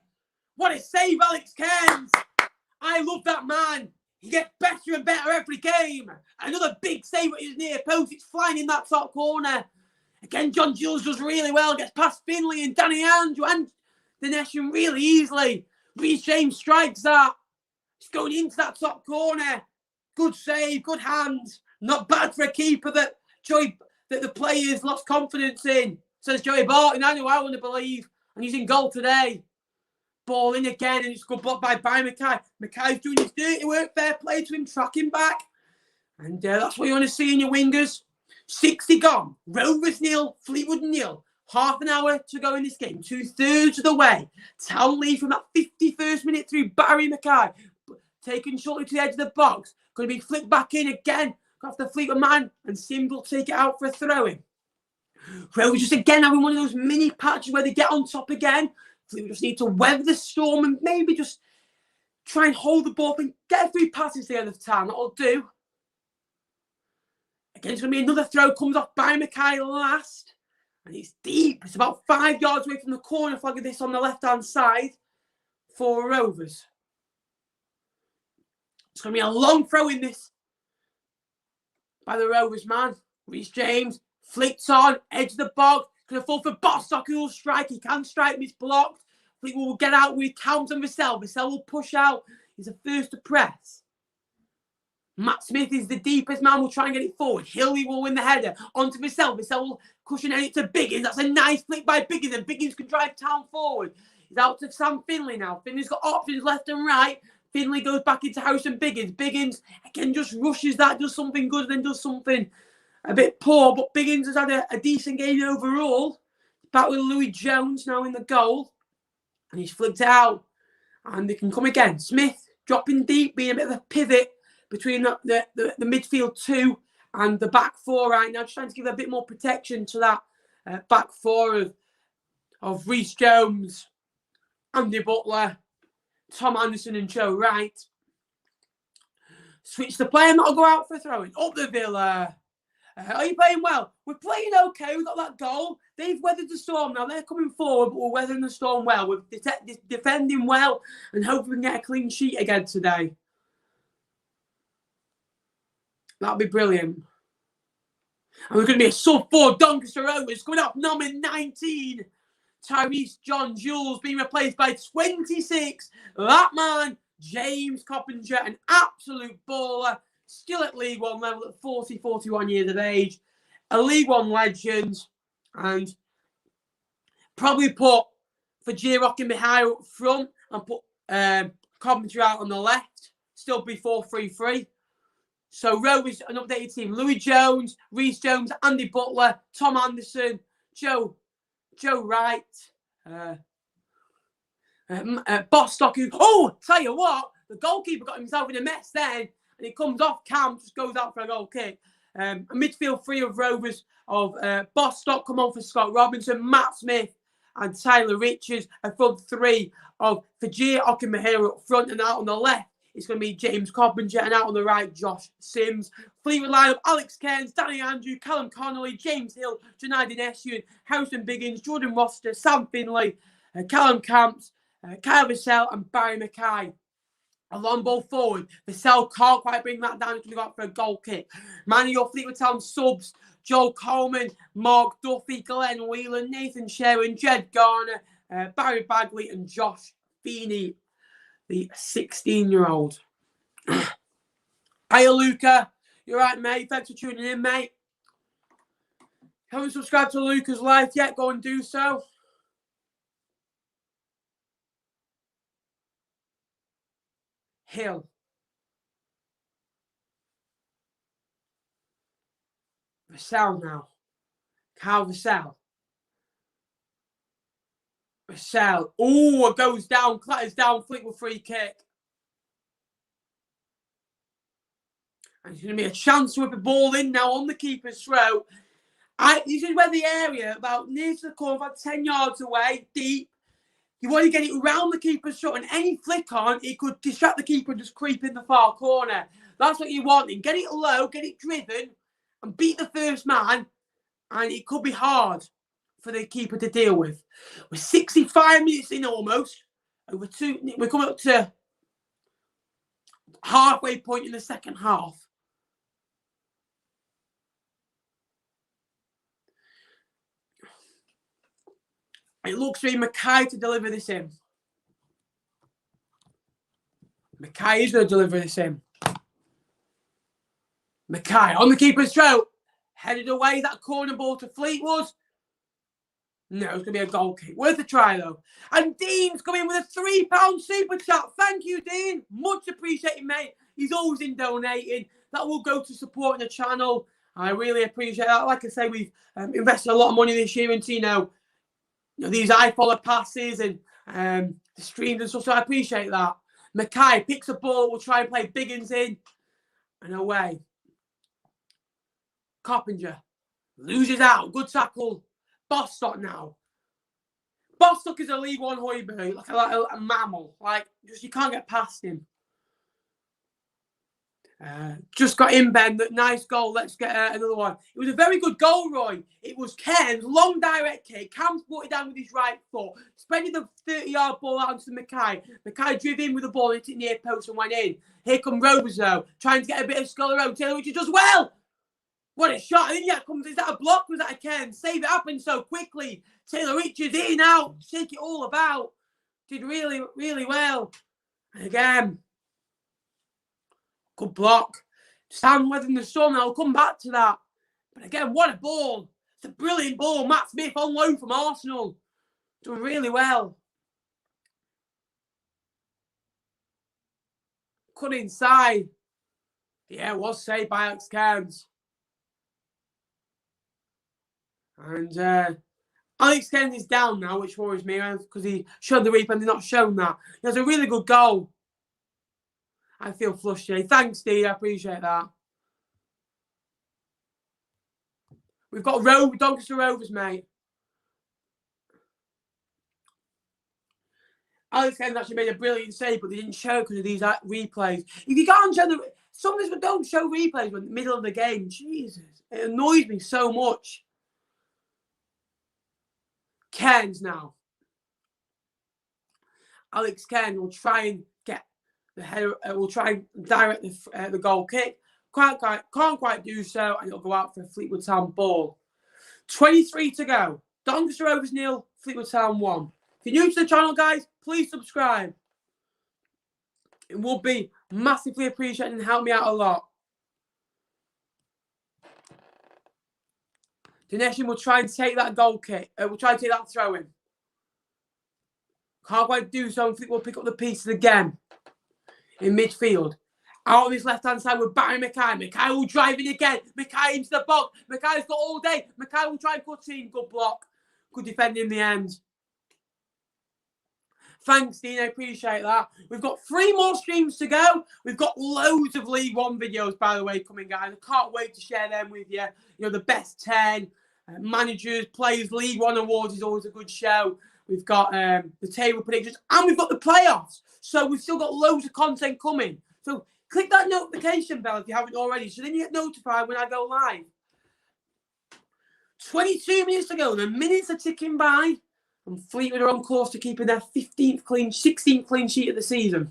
What a save, Alex Cairns. I love that man. He gets better and better every game. Another big save at his near post. It's flying in that top corner. Again, John Jules does really well. Gets past Finlay and Danny Andrew and Dineshi really easily. Reece James strikes that. It's going into that top corner. Good save, good hands. Not bad for a keeper that the players lost confidence in. Says Joey Barton. I know I want to believe. And he's in goal today. Ball in again, and it's good block by Mackay. Mackay's doing his dirty work. Fair play to him, tracking back. And that's what you want to see in your wingers. 60 gone. Rovers 0, Fleetwood 0. Half an hour to go in this game. 2/3 of the way. Town lead from that 51st minute through Barry Mackay. Taken shortly to the edge of the box. Going to be flicked back in again. Got off the Fleetwood man. And Sims will take it out for a throw-in. Rovers just again having one of those mini patches where they get on top again. Fleetwood just need to weather the storm and maybe just try and hold the ball and get a few passes to the end of Town. That'll do. Again, it's going to be another throw. Comes off by Mackay last. And it's deep. It's about 5 yards away from the corner flag of this on the left-hand side for Rovers. It's going to be a long throw in this by the Rovers man. Reece James flicks on, edge of the box. Going to fall for Bostock, who will strike. He can strike, but it's blocked. Fleetwood will get out with Towns and Vassell. Vassell will push out. He's the first to press. Matt Smith is the deepest man. Will try and get it forward. Hilly will win the header. Onto Vassell. Vassell will cushion it to Biggins. That's a nice flick by Biggins. And Biggins can drive Town forward. He's out to Sam Finlay now. Finlay's got options left and right. Finlay goes back into Harrison Biggins. Biggins, again, just rushes that. Does something good, then does something a bit poor. But Biggins has had a decent game overall. Back with Louis Jones now in the goal. And he's flicked it out. And they can come again. Smith dropping deep, being a bit of a pivot between the midfield 2 and the back 4 right now. Just trying to give a bit more protection to that back 4 of Reece Jones, Andy Butler, Tom Anderson and Joe Wright. Switch the play and that'll go out for a throw-in. Up the Villa. Are you playing well? We're playing okay. We've got that goal. They've weathered the storm now. They're coming forward, but we're weathering the storm well. We're defending well and hoping we can get a clean sheet again today. That'll be brilliant. And we're going to be a sub-4 Doncaster Rovers coming up number 19. Tyrese John Jules being replaced by 26. That man, James Coppinger, an absolute baller. Still at League One level at 40, 41 years of age. A League One legend. And probably put for J-Rock in behind up front and put Coventry out on the left. Still be 4-3-3. So Rovers, an updated team. Louis Jones, Reece Jones, Andy Butler, Tom Anderson, Joe Wright, Bostock. Tell you what, the goalkeeper got himself in a mess then, and it comes off cam, just goes out for a goal kick. A midfield three of Rovers of Bostock come on for Scott Robinson, Matt Smith, and Tyler Richards. A front three of Fajir Okamahira up front, and out on the left it's going to be James Coppinger, and out on the right, Josh Sims. Fleetwood lineup: Alex Cairns, Danny Andrew, Callum Connolly, James Hill, Janai Dineshian, Harrison Biggins, Jordan Roster, Sam Finlay, Callum Camps, Kyle Vassell, and Barry Mackay. A long ball forward. Vassell can't quite bring that down. He's going to go out for a goal kick. Man of your Fleetwood Town subs: Joel Coleman, Mark Duffy, Glenn Whelan, Nathan Sherwin, Jed Garner, Barry Bagley, and Josh Feeney, the 16-year-old. Hiya, Luca. You're right, mate. Thanks for tuning in, mate. Haven't subscribed to Luca's Life yet? Go and do so. Hill. Vassell now. Kyle Vassell. Vassell. Oh, it goes down. Clatters down. Fleetwood free kick. And it's going to be a chance to whip a ball in now on the keeper's throat. This is where the area, about near to the corner, about 10 yards away, deep. You want to get it around the keeper's throat, and any flick on, it could distract the keeper and just creep in the far corner. That's what you want. Get it low, get it driven, and beat the first man, and it could be hard for the keeper to deal with. We're 65 minutes in almost. We're coming up to halfway point in the second half. It looks to be Mackay to deliver this in. Mackay is going to deliver this in. Mackay on the keeper's throat. Headed away, that corner ball to Fleetwood. No, it's going to be a goal kick. Worth a try, though. And Dean's coming with a £3 super chat. Thank you, Dean. Much appreciated, mate. He's always in donating. That will go to supporting the channel. I really appreciate that. Like I say, we've invested a lot of money this year into, these iFollow passes and the streams and stuff. So I appreciate that. Mackay picks a ball. We'll try and play Biggins in and away. Coppinger loses out. Good tackle. Bostock now. Bostock is a League One Hoiberg, like a mammal. You can't get past him. Just got in, Ben. Nice goal. Let's get another one. It was a very good goal, Roy. It was Ken's long direct kick. Cam's brought it down with his right foot. Spreading the 30-yard ball out onto Mackay. Mackay drove in with the ball, hit it near post and went in. Here come Rovers, though, trying to get a bit of skill around. Taylor Richards does well. What a shot. And then comes, is that a block? Was that a Ken? Save it happened so quickly. Taylor Richards in, out. Take it all about. Did really, really well. And again, good block. Sam weathering the storm. I'll come back to that. But again, what a ball. It's a brilliant ball. Matt Smith on loan from Arsenal. Doing really well. Cut inside. Yeah, it was saved by Alex Cairns. And Alex Cairns is down now, which worries me because he showed the replay and they're not shown that. He has a really good goal. I feel flushed today. Thanks, Steve. I appreciate that. We've got Doncaster Rovers, mate. Alex Cairns actually made a brilliant save, but they didn't show because of these replays. If you can't show some of us don't show replays in the middle of the game. Jesus, it annoys me so much. Cairns now. Alex Cairns will try and get the header. Will try and direct the goal kick. Can't quite do so, and it'll go out for a Fleetwood Town ball. 23 to go. Doncaster Rovers 0, Fleetwood Town 1. If you're new to the channel, guys, please subscribe. It would be massively appreciated and help me out a lot. Dineshian will try and take that goal kick. We'll try and take that throw in. Can't quite do so. And Fleetwood will pick up the pieces again. in midfield. Out on his left-hand side with Barry Mackay. Mackay will drive in again. Mackay into the box. Mackay's got all day. Mackay will try and cut in. Good block. Good defending in the end. Thanks, Dean. I appreciate that. We've got 3 more streams to go. We've got loads of League One videos, by the way, coming, guys. I can't wait to share them with you. You know, the best 10, managers, players, League One awards is always a good show. We've got the table predictions, and we've got the playoffs. So we've still got loads of content coming. So click that notification bell if you haven't already, so then you get notified when I go live. 22 minutes to go. The minutes are ticking by. And Fleetwood are on course to keeping their 16th clean sheet of the season.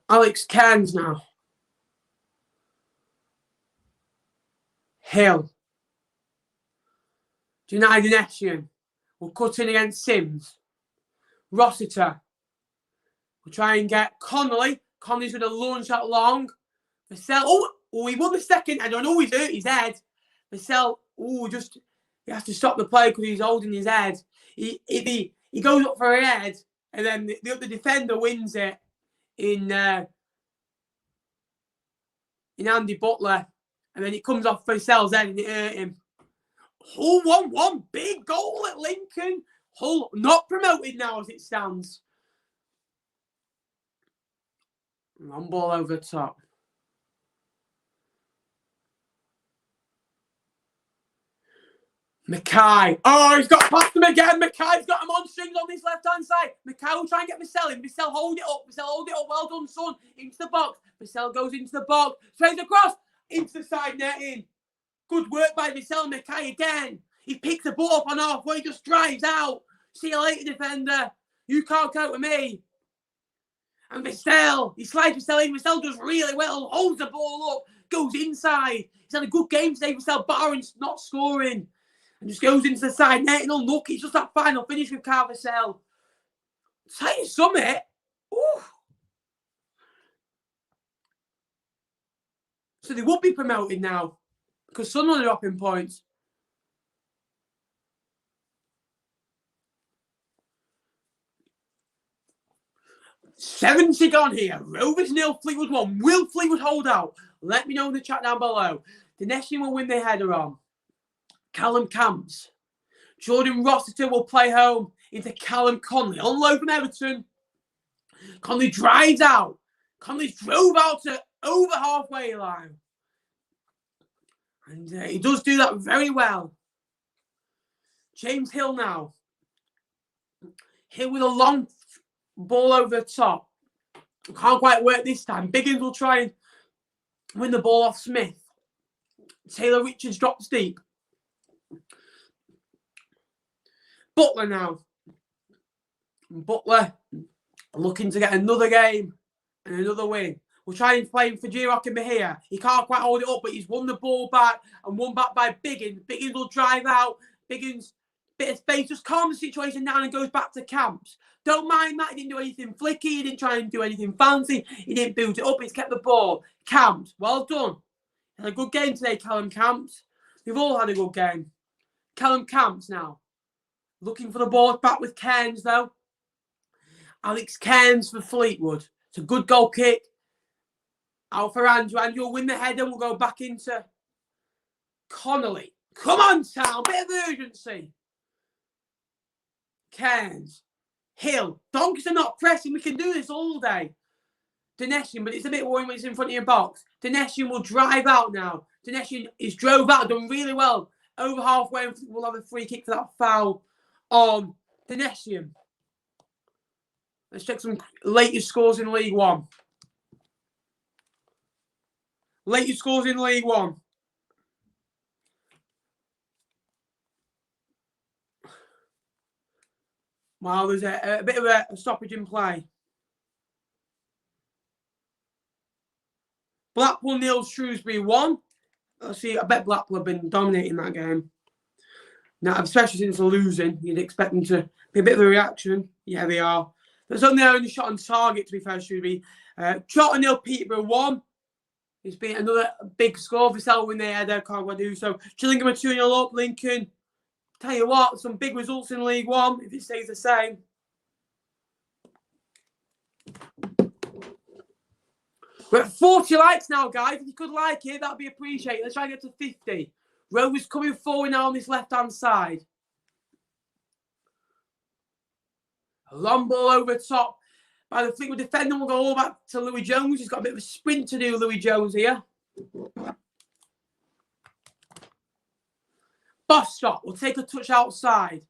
Alex Cairns now. Hill. Junai Dineshian will cut in against Sims. Rossiter will try and get Connolly. Connolly's going to launch that long. Vassell. Oh, he won the second. I don't know he's hurt his head. Vassell. Oh, he has to stop the play because he's holding his head. He goes up for a head, and then the defender wins it in Andy Butler, and then it comes off Vassell's head and it hurt him. Hull 1-1, big goal at Lincoln. Hull not promoted now as it stands. Long ball over the top. Mackay. Oh, he's got past him again. Mackay's got him on strings on this left-hand side. Mackay will try and get Vassell in. Vassell hold it up. Vassell hold it up. Well done, son. Into the box. Vassell goes into the box. Straight across. Into the side netting. Good work by Vassell. Mackay again. He picks the ball up on halfway. Just drives out. See you later, defender. You can't cope with me. And Vassell. He slides Vassell in. Vassell does really well. Holds the ball up. Goes inside. He's had a good game today. Vassell barring not scoring. And just goes into the side net and unlucky. It's just that final finish with Carl Vassell. Tight summit. Ooh. So they would be promoted now because Sunderland are dropping points. $70 gone here. Rovers 0, Fleetwood 1. Will Fleetwood hold out? Let me know in the chat down below. Dineshian will win their header on. Callum Camps. Jordan Rossiter will play home into Callum Connolly. On loan from Everton. Connolly drives out. Connolly's drove out to over halfway line. And he does do that very well. James Hill now. Hill with a long ball over the top. Can't quite work this time. Biggins will try and win the ball off Smith. Taylor Richards drops deep. Butler now. Butler looking to get another game and another win. We'll try and play him for Girock and Mejia. He can't quite hold it up, but he's won the ball back and won back by Biggins. Biggins will drive out. Biggins, bit of space, just calms the situation down and goes back to Camps. Don't mind that. He didn't do anything flicky. He didn't try and do anything fancy. He didn't build it up. He's kept the ball. Camps, well done. Had a good game today, Callum Camps. We've all had a good game. Callum Camps now. Looking for the ball back with Cairns, though. Alex Cairns for Fleetwood. It's a good goal kick. Out for Andrew. Andrew will win the header. We'll go back into Connolly. Come on, Town. Bit of urgency. Cairns. Hill. Doncaster not pressing. We can do this all day. Dineshian, but it's a bit worrying when it's in front of your box. Dineshian will drive out now. Dineshian is drove out. Done really well. Over halfway. We'll have a free kick for that foul on Dineshian. Let's check some latest scores in League One. Latest scores in League One. Well, there's a bit of a stoppage in play. Blackpool 0, Shrewsbury 1. Let's see, I bet Blackpool have been dominating that game. Now, especially since they're losing, you'd expect them to be a bit of a reaction. Yeah, they are. There's only shot on target, to be fair, Shrewsbury. Charlton 0, Peterborough 1. It's been another big score for Selwyn there. Can't do so. Gillingham are 2-0 up. Lincoln Tell you what, some big results in League One if it stays the same. We're at 40 likes now, guys. If you could like it, that'd be appreciated. Let's try and get to 50. Rovers coming forward now on this left-hand side. A long ball over top by the Fleetwood defender. We'll go all back to Louis Jones. He's got a bit of a sprint to do, Louis Jones here. Bostock will take a touch outside.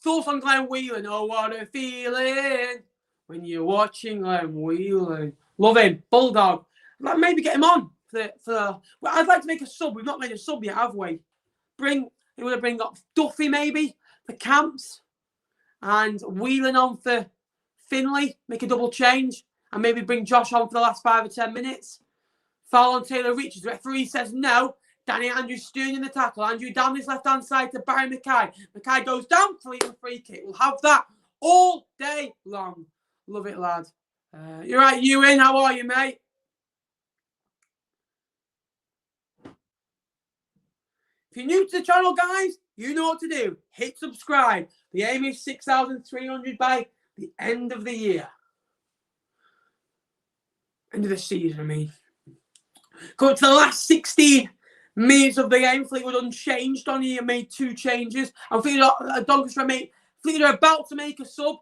Thoughts on Glenn Whelan? Oh, what a feeling when you're watching Glenn Whelan. Love him. Bulldog. I'd maybe get him on. Well, I'd like to make a sub. We've not made a sub yet, have we? You want to bring up Duffy maybe for Camps. And Whelan on for Finlay. Make a double change. And maybe bring Josh on for the last 5 or 10 minutes. Foul on Taylor Richards. Referee says no. Danny Andrews steering in the tackle. Andrew down his left-hand side to Barry Mackay. Mackay goes down for a free kick. We'll have that all day long. Love it, lad. You're right, Ewan. How are you, mate? If you're new to the channel, guys, you know what to do. Hit subscribe. The aim is 6,300 by the end of the year. End of the season, I mean. Coming to the last 16 minutes of the game. Fleetwood unchanged. Donny made 2 changes. And Fleetwood are about to make a sub.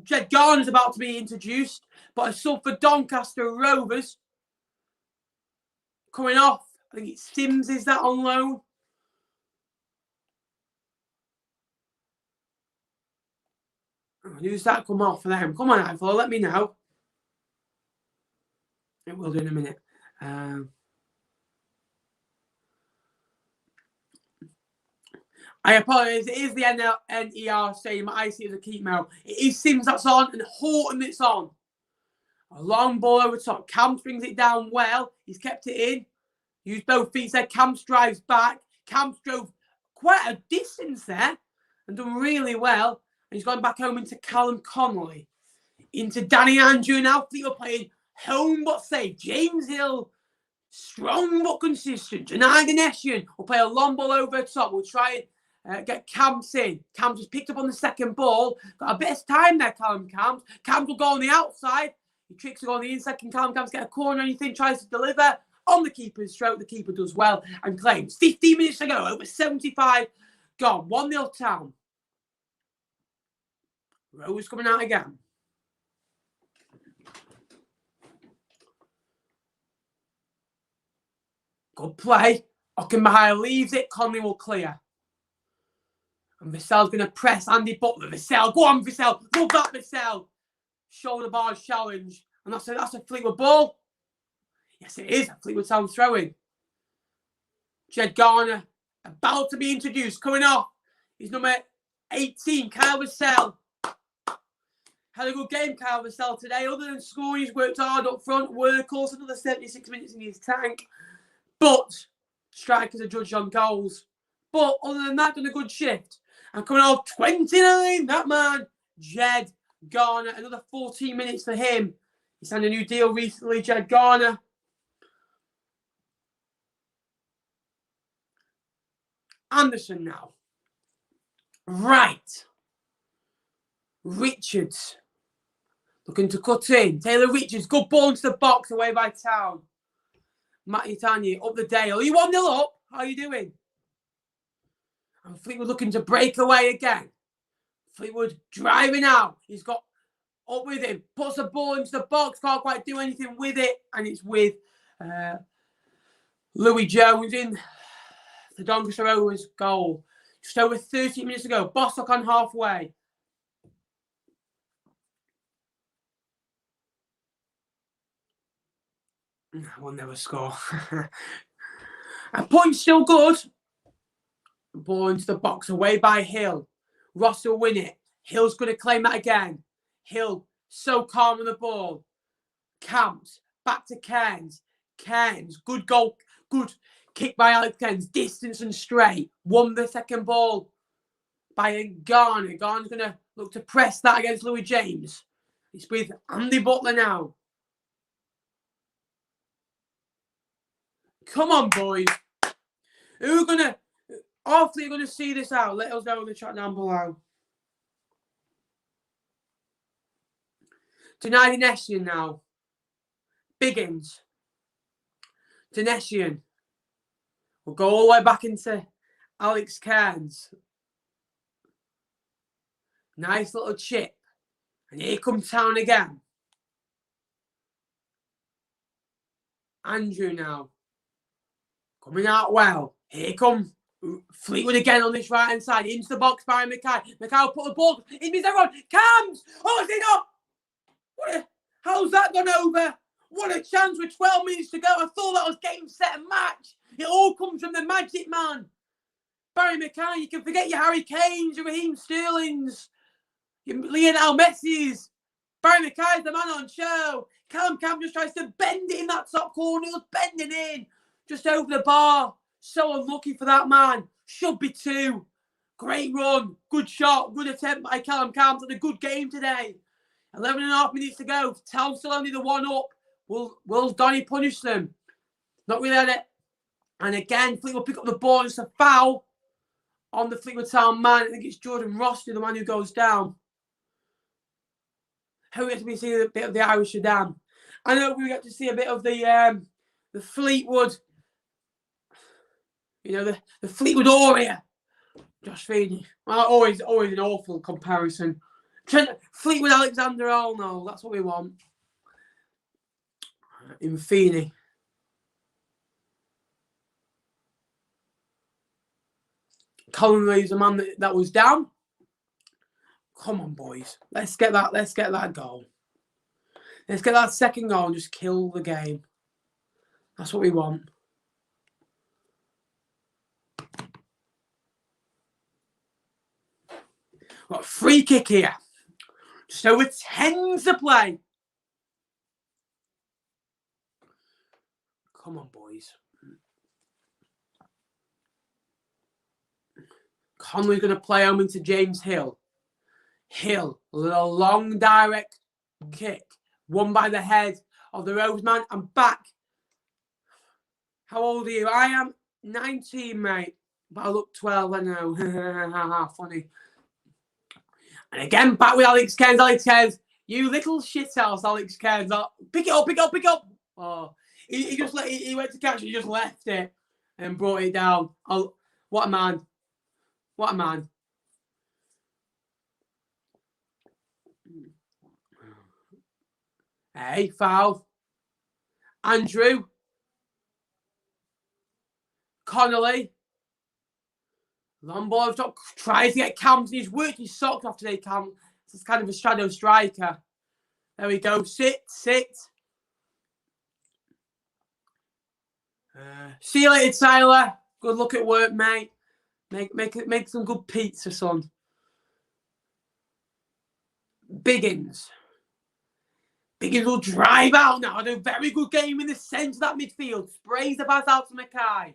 Jed Garner's about to be introduced. But a sub for Doncaster Rovers. Coming off. I think it's Sims, is that on loan? Who's that come off for them? Come on, Ivor, let me know. It will do in a minute. I apologize. It is the NER saying I see it as a keep mail. It is Sims that's on and Horton that's on. A long ball over top. Camps brings it down well. He's kept it in. Used both feet there. Camps drives back. Camps drove quite a distance there and done really well. And he's gone back home into Callum Connolly. Into Danny Andrew now. Fleetwood playing home but safe. James Hill, strong but consistent. Janai Ganeshian will play a long ball over the top. We'll try and get Camps in. Camps has picked up on the second ball. Got a bit of time there, Callum Camps. Camps will go on the outside. He tricks to go on the inside. Can Callum Camps get a corner or anything? Tries to deliver on the keeper's stroke. The keeper does well and claims. 15 minutes to go. Over 75 gone. 1-0 Town. Rose coming out again. Good play. Ockenbahar leaves it. Conley will clear. And Vassell's going to press Andy Butler. Vassell. Go on, Vassell. Love that, Vassell. Shoulder bars challenge. And that's a Fleetwood ball. Yes, it is. A Fleetwood Town throwing. Jed Garner about to be introduced. Coming off. He's number 18. Kyle Vassell. Had a good game, Kyle Vassell, today. Other than scoring, he's worked hard up front. Workhorse, another 76 minutes in his tank. But strikers are judged on goals. But other than that, done a good shift. And coming off 29, that man, Jed Garner. Another 14 minutes for him. He signed a new deal recently, Jed Garner. Anderson now. Right. Richards. Looking to cut in. Taylor Richards. Good ball into the box away by Town. Matty Tanya up the Dale. Are you 1-0 up? How are you doing? And Fleetwood looking to break away again. Fleetwood driving out. He's got up with him. Puts the ball into the box. Can't quite do anything with it. And it's with Louis Jones in the Doncaster Rovers goal. Just over 30 minutes ago. Bostock on halfway. We'll never score. A point still good. Ball into the box away by Hill. Ross will win it. Hill's going to claim that again. Hill so calm on the ball. Camps back to Cairns. Cairns, good goal. Good kick by Alex Cairns. Distance and straight. Won the second ball by Garner. Garner's going to look to press that against Louis James. It's with Andy Butler now. Come on, boys. Who are going to Hopefully you're going to see this out. Let us know in the chat down below. Doncaster now. Biggins. Doncaster. We'll go all the way back into Alex Cairns. Nice little chip. And here comes Town again. Andrew now. Coming out well. Here comes Fleetwood again on this right hand side. Into the box by Mackay. Mackay will put the ball in his everyone. Cams! Oh, is it not? How's that gone over? What a chance with 12 minutes to go. I thought that was game, set, and match. It all comes from the magic man. Barry Mackay, you can forget your Harry Kanes, your Raheem Sterlings, your Lionel Messi's. Barry Mackay's the man on show. Cam just tries to bend it in that top corner. He was bending in. Just over the bar. So unlucky for that man. Should be 2. Great run. Good shot. Good attempt by Callum Camps. Had a good game today. 11.5 minutes to go. Town still only the 1 up. Will Donny punish them? Not really at it. And again, Fleetwood will pick up the ball. It's a foul on the Fleetwood Town man. I think it's Jordan Ross, the man who goes down. How we get to be seeing a bit of the Irish Sedan. I know we get to see a bit of the Fleetwood, the Fleetwood Warrior. Josh Feeney. Well, always an awful comparison. Fleetwood Alexander Arnold. That's what we want. In Feeney. Colin Reeves, the man that was down. Come on, boys. Let's get that goal. Let's get that second goal and just kill the game. That's what we want. Got a free kick here. Just over 10 to play. Come on, boys. Conley's going to play home into James Hill. Hill, a little long direct kick. Won by the head of the Rovers man. I'm back. How old are you? I am 19, mate. But I look 12, I know. Funny. And again, back with Alex Cairns. Alex Cairns, you little shithouse, Alex Cairns. Pick it up. Oh, he went to catch it. He just left it and brought it down. Oh, what a man. What a man. Hey, foul. Andrew. Connolly. Long ball up top. Tries to get Camps. He's worked his socks off today, Cam. This is kind of a shadow striker. There we go. Sit. See you later, Tyler. Good luck at work, mate. Make some good pizza, son. Biggins. Biggins will drive out now. Had a very good game in the centre of that midfield. Sprays the pass out to Mackay.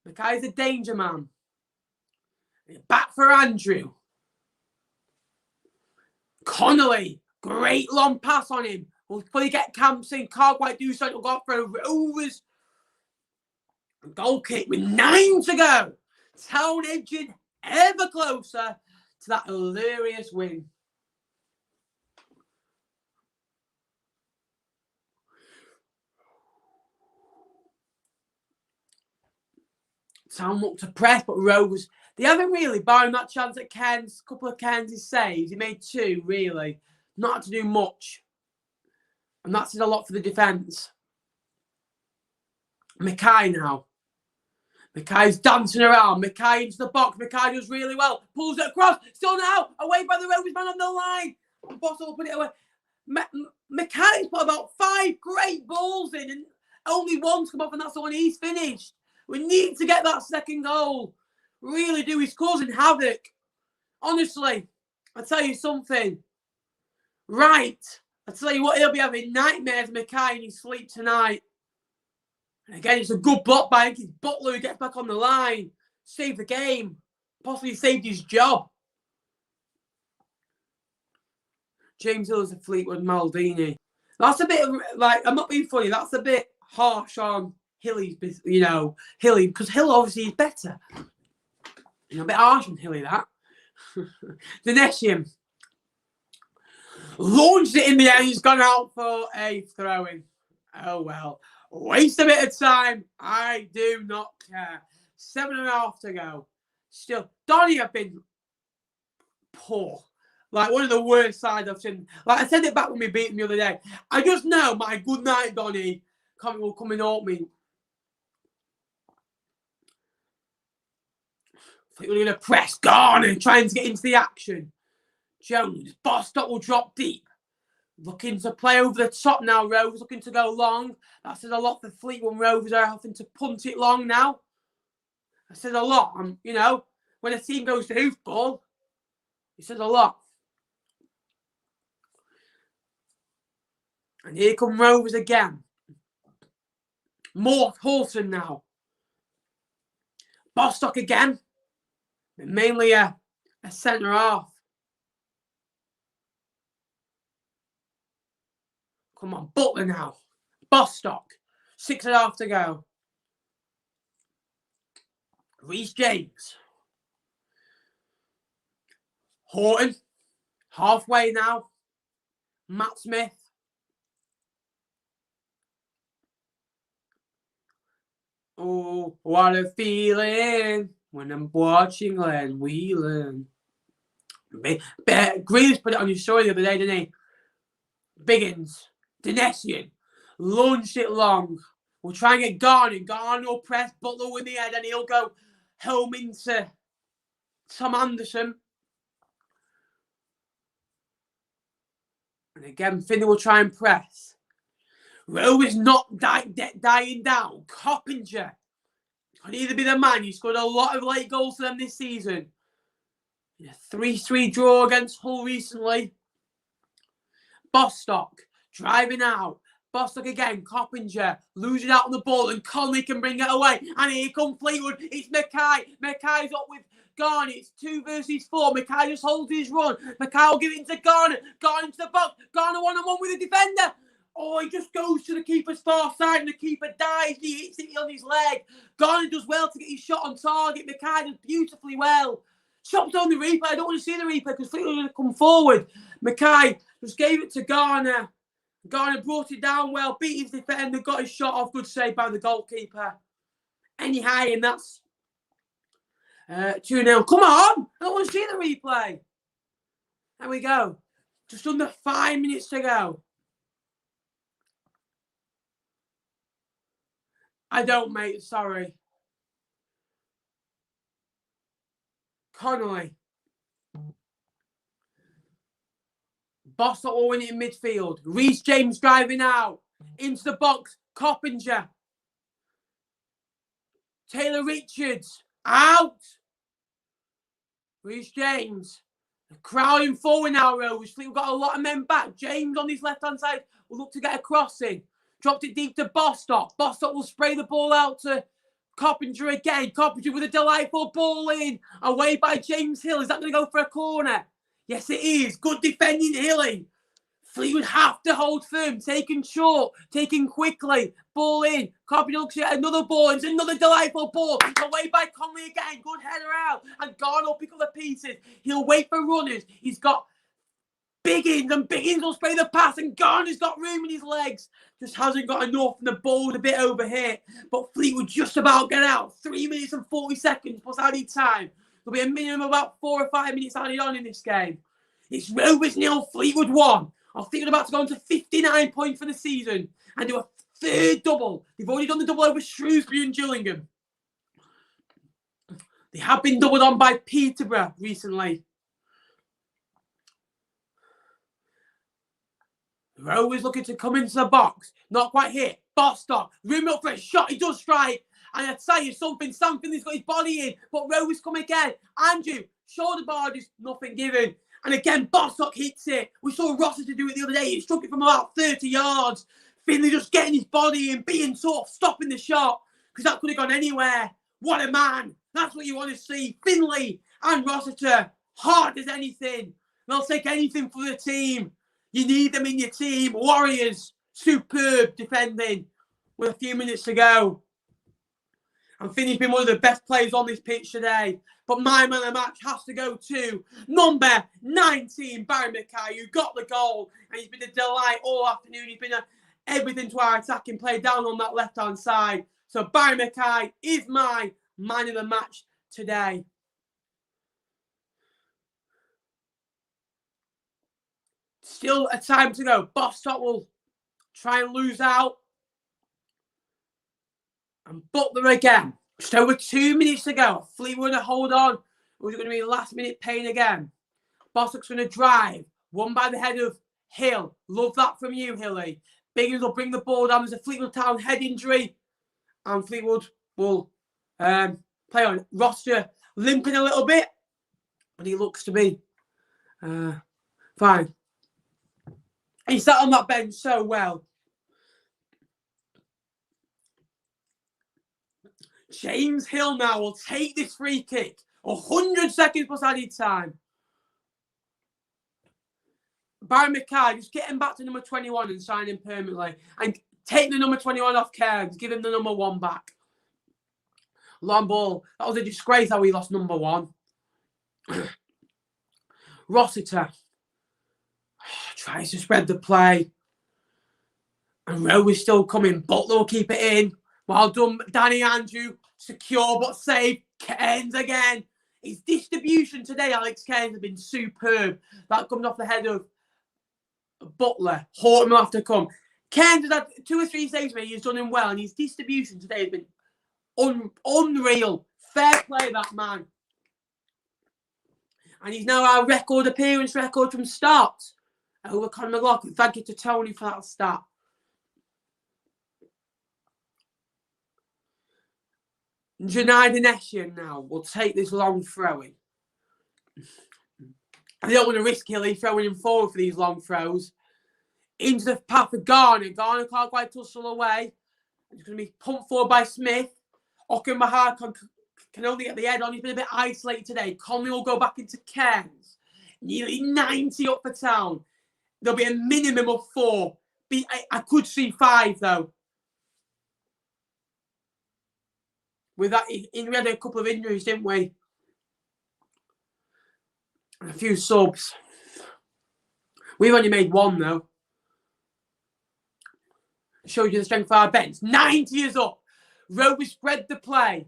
Mackay's a danger man. Back for Andrew. Connolly. Great long pass on him. Will probably get Camps in. Can't quite do so. It'll go for Rovers. Goal kick with 9 to go. Town edging ever closer to that hilarious win. Town looked to press, but Rovers, they haven't really, barring that chance at Cairns, a couple of Cairns' saves. He made 2, really. Not had to do much. And that's a lot for the defence. Mackay now. Mackay's dancing around. Mackay into the box. Mackay does really well. Pulls it across. Still now. Away by the Rovers man on the line. Boss will put it away. Mackay's put about 5 great balls in and only 1's come off, and that's the one he's finished. We need to get that second goal. Really do. He's causing havoc. Honestly, I'll tell you something. Right. I'll tell you what, he'll be having nightmares, Mackay, in his sleep tonight. And again, it's a good block by his Butler who gets back on the line. Saved the game. Possibly saved his job. James Hill is a Fleetwood Maldini. That's a bit, I'm not being funny, that's a bit harsh on Hilly, Hilly, because Hill obviously is better. A bit harsh on Hilly, that. Doncaster launched it in the air. He's gone out for a throw-in. Oh, well. Waste a bit of time. I do not care. 7.5 to go. Still, Donny have been poor. Like, one of the worst sides I've seen. Like, I said it back when we beat them the other day. I just know my good night, Donny, comment will come and help me. I think we're going to press Garner, trying to get into the action. Jones, Bostock will drop deep. Looking to play over the top now, Rovers looking to go long. That says a lot for Fleetwood. Rovers are having to punt it long now. That says a lot. You know, when a team goes to hoofball, it says a lot. And here come Rovers again. More Halton now. Bostock again. But mainly a centre half. Come on, Butler now. Bostock. 6.5 to go. Reece James. Horton. Halfway now. Matt Smith. Oh, what a feeling when I'm watching Len Whelan. Greaves put it on your story the other day, didn't he? Biggins. Doncaster launched it long. We'll try and get Garner. Garner will press Butler with the head and he'll go home into Tom Anderson. And again, Finney will try and press. Rovers not dying down. Coppinger could either be the man. He scored a lot of late goals for them this season. In a 3-3 draw against Hull recently. Bostock driving out. Bostock again. Coppinger losing out on the ball and Conley can bring it away. And here comes Fleetwood. It's Mackay. Mackay's up with Garner. It's 2 versus 4. Mackay just holds his run. Mackay will give it into Garner. Garner into the box. Garner 1-on-1 with the defender. Oh, he just goes to the keeper's far side and the keeper dies. He hits it on his leg. Garner does well to get his shot on target. Mackay does beautifully well. Shots on the replay. I don't want to see the replay because Fleetwood are going to come forward. Mackay just gave it to Garner. Garner brought it down well, beat his defender, got his shot off. Good save by the goalkeeper. Any higher, and that's 2-0. Come on! I don't want to see the replay. There we go. Just under 5 minutes to go. I don't, mate. Sorry. Connolly. Bostock will win it in midfield. Reece James driving out. Into the box. Coppinger. Taylor Richards. Out. Reece James. Crowding forward now, Rovers. We've got a lot of men back. James on his left-hand side will look to get a crossing. Dropped it deep to Bostock. Bostock will spray the ball out to Coppinger again. Coppinger with a delightful ball in. Away by James Hill. Is that going to go for a corner? Yes, it is. Good defending, Hilly. Fleetwood have to hold firm. Taken short. Taken quickly. Ball in. Coppinger looks at another ball. It's another delightful ball. Away by Conley again. Good header out. And Garner will pick up the pieces. He'll wait for runners. He's got Biggins. And Biggins will spray the pass. And Garner's got room in his legs. Just hasn't got enough. And the ball's a bit overhit. But Fleetwood just about get out. 3 minutes and 40 seconds plus added time. There'll be a minimum of about 4 or 5 minutes added on in this game. It's Rovers 0, Fleetwood 1. I think they're about to go on to 59 points for the season and do a third double. They've already done the double over Shrewsbury and Gillingham. They have been doubled on by Peterborough recently. Rovers looking to come into the box. Not quite hit. Bostock. Room up for a shot. He does strike. And I tell you something. He's got his body in. But Rovers come again. Andrew. Shoulder barges. Nothing given. And again, Bostock hits it. We saw Rossiter do it the other day. He struck it from about 30 yards. Finley just getting his body in, being tough, stopping the shot. Because that could have gone anywhere. What a man. That's what you want to see. Finley and Rossiter. Hard as anything. They'll take anything for the team. You need them in your team. Warriors. Superb defending. With a few minutes to go. And Finney's been one of the best players on this pitch today. But my man of the match has to go to number 19, Barry Mackay, who got the goal. And he's been a delight all afternoon. He's been everything to our attacking play down on that left-hand side. So Barry Mackay is my man of the match today. Still a time to go. Bostock will try and lose out. And Butler again. Just over 2 minutes to go. Fleetwood to hold on. Or is it going to be last minute pain again? Bostock's going to drive. Won by the head of Hill. Love that from you, Hilly. Biggins will bring the ball down. There's a Fleetwood Town head injury. And Fleetwood will play on. Roster limping a little bit. But he looks to be fine. He sat on that bench so well. James Hill now will take this free kick. 100 seconds plus added time. Barry Mackay, just get him back to number 21 and sign him permanently. And take the number 21 off Cairns. Give him the number 1 back. Long ball. That was a disgrace how we lost number 1. Rossiter tries to spread the play. And Rovers still coming. Butler will keep it in. Well done, Danny Andrew. Secure but safe. Cairns again. His distribution today, Alex Cairns, has been superb. That comes off the head of Butler. Horton will have to come. Cairns has had 2 or 3 saves where he's done him well. And his distribution today has been unreal. Fair play, that man. And he's now our appearance record from start. Over Conor McLaughlin. Thank you to Tony for that start. Janai Dinesian now will take this long throwing. I don't want to risk Hilly throwing him forward for these long throws. Into the path of Garner. Garner can't quite tussle away. It's going to be pumped forward by Smith. Okenbahar can only get the head on. He's been a bit isolated today. Conley will go back into Cairns. Nearly 90 up for Town. There'll be a minimum of 4. I could see 5 though. With that, we had a couple of injuries, didn't we? And a few subs. We've only made 1 though. Shows you the strength of our bench. 90 is up. Rovers spread the play.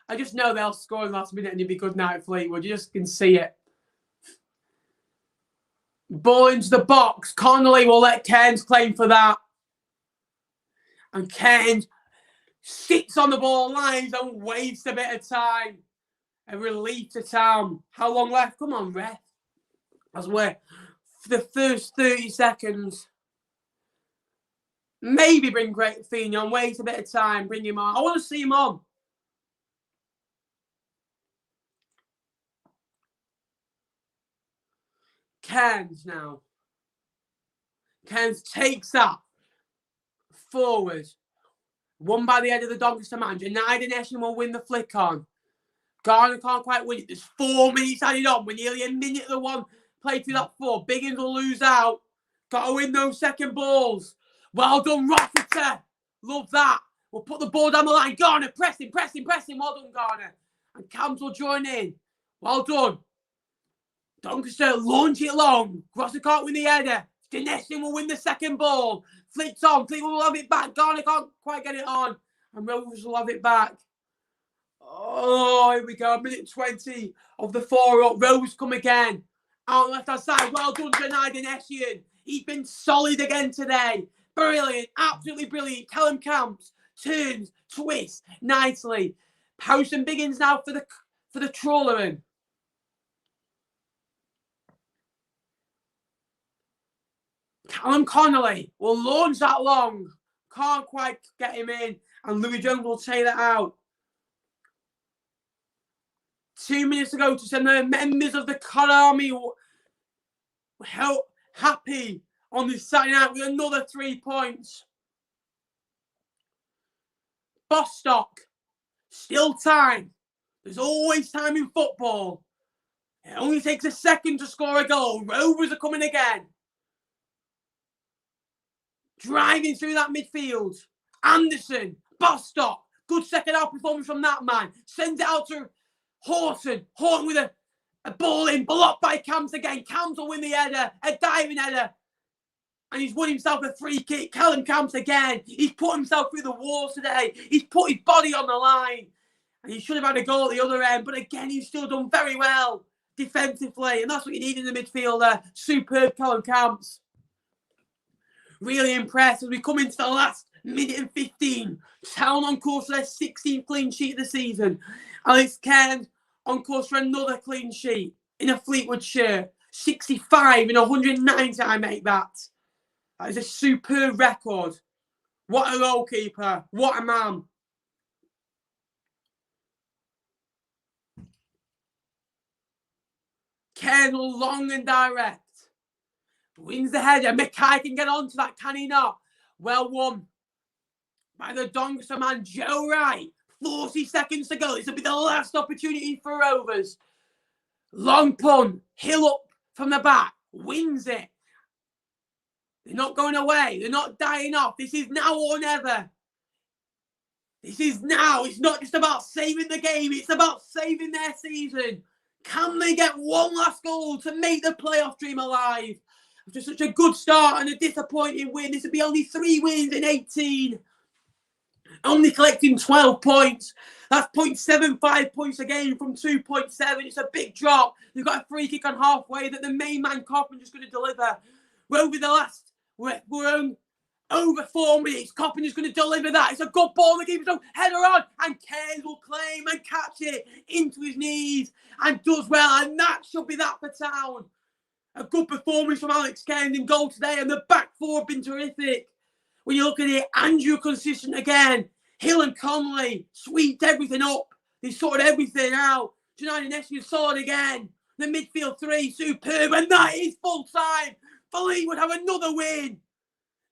I just know they'll score in the last minute and it'll be good night Fleetwood. You just can see it. Ball into the box. Connolly will let Cairns claim for that. And Cairns sits on the ball, lines, and wastes a bit of time. A relief to Town. How long left? Come on, ref. As we're for the first 30 seconds. Maybe bring Great Feeney on. Waste a bit of time. Bring him on. I want to see him on. Cairns now. Cairns takes that forward. Won by the head of the Doncaster man. Janai Dinesian will win the flick on. Garner can't quite win it. There's 4 minutes added on. We're nearly a minute of the one played through that 4. Biggins will lose out. Got to win those second balls. Well done, Rossiter. Love that. We'll put the ball down the line. Garner, pressing. Well done, Garner. And Cams will join in. Well done. Doncaster launch it long. Rossiter can't win the header. Dinesian will win the second ball. Flicks on. Fleetwood will have it back. Garner can't quite get it on. And Rovers will have it back. Oh, here we go. Minute 20 of the 4 up. Rovers come again. Out on the left-hand side. Well done, Janai Dinesian. He's been solid again today. Brilliant. Absolutely brilliant. Callum Camps turns, twists nicely. Post and Biggins now for the trawler in. Callum Connolly will launch that long. Can't quite get him in. And Louis Jones will take that out. 2 minutes to go to send the members of the Con Army happy on this Saturday night with another 3 points. Bostock. Still time. There's always time in football. It only takes a second to score a goal. Rovers are coming again. Driving through that midfield. Anderson. Bostock. Good Good second half performance from that man. Sends it out to Horton. Horton with a ball in, blocked by Camps again. Camps will win the header, a diving header. And he's won himself a free kick. Callum Camps again. He's put himself through the walls today. He's put his body on the line. And he should have had a goal at the other end. But again, he's still done very well defensively. And that's what you need in the midfielder. Superb Callum Camps. Really impressed as we come into the last minute and 15. Town on course for their 16th clean sheet of the season. Alex Cairns on course for another clean sheet in a Fleetwood shirt. 65 in 190, I make that. That is a superb record. What a goalkeeper. What a man. Colonel long and direct. Wins the header. Mackay can get onto that, can he not? Well won by the Doncaster man, Joe Wright. 40 seconds to go. This will be the last opportunity for Rovers. Long punt. Hill up from the back. Wins it. They're not going away. They're not dying off. This is now or never. This is now. It's not just about saving the game. It's about saving their season. Can they get one last goal to make the playoff dream alive? After such a good start and a disappointing win, this would be only 3 wins in 18. Only collecting 12 points. That's 0.75 points a game from 2.7. It's a big drop. They've got a free kick on halfway that the main man Coppender's going to deliver. We're over 4 minutes. Coppender's going to deliver that. It's a good ball. The keeper's on. Header on. And Cairns will claim and catch it into his knees. And does well. And that should be that for Town. A good performance from Alex Cairns in goal today. And the back four have been terrific. When you look at it, Andrew consistent again. Hill and Conley sweeped everything up. They sorted everything out. Janine Nesbitt solid again. The midfield three, superb. And that is full time. Fleetwood have another win.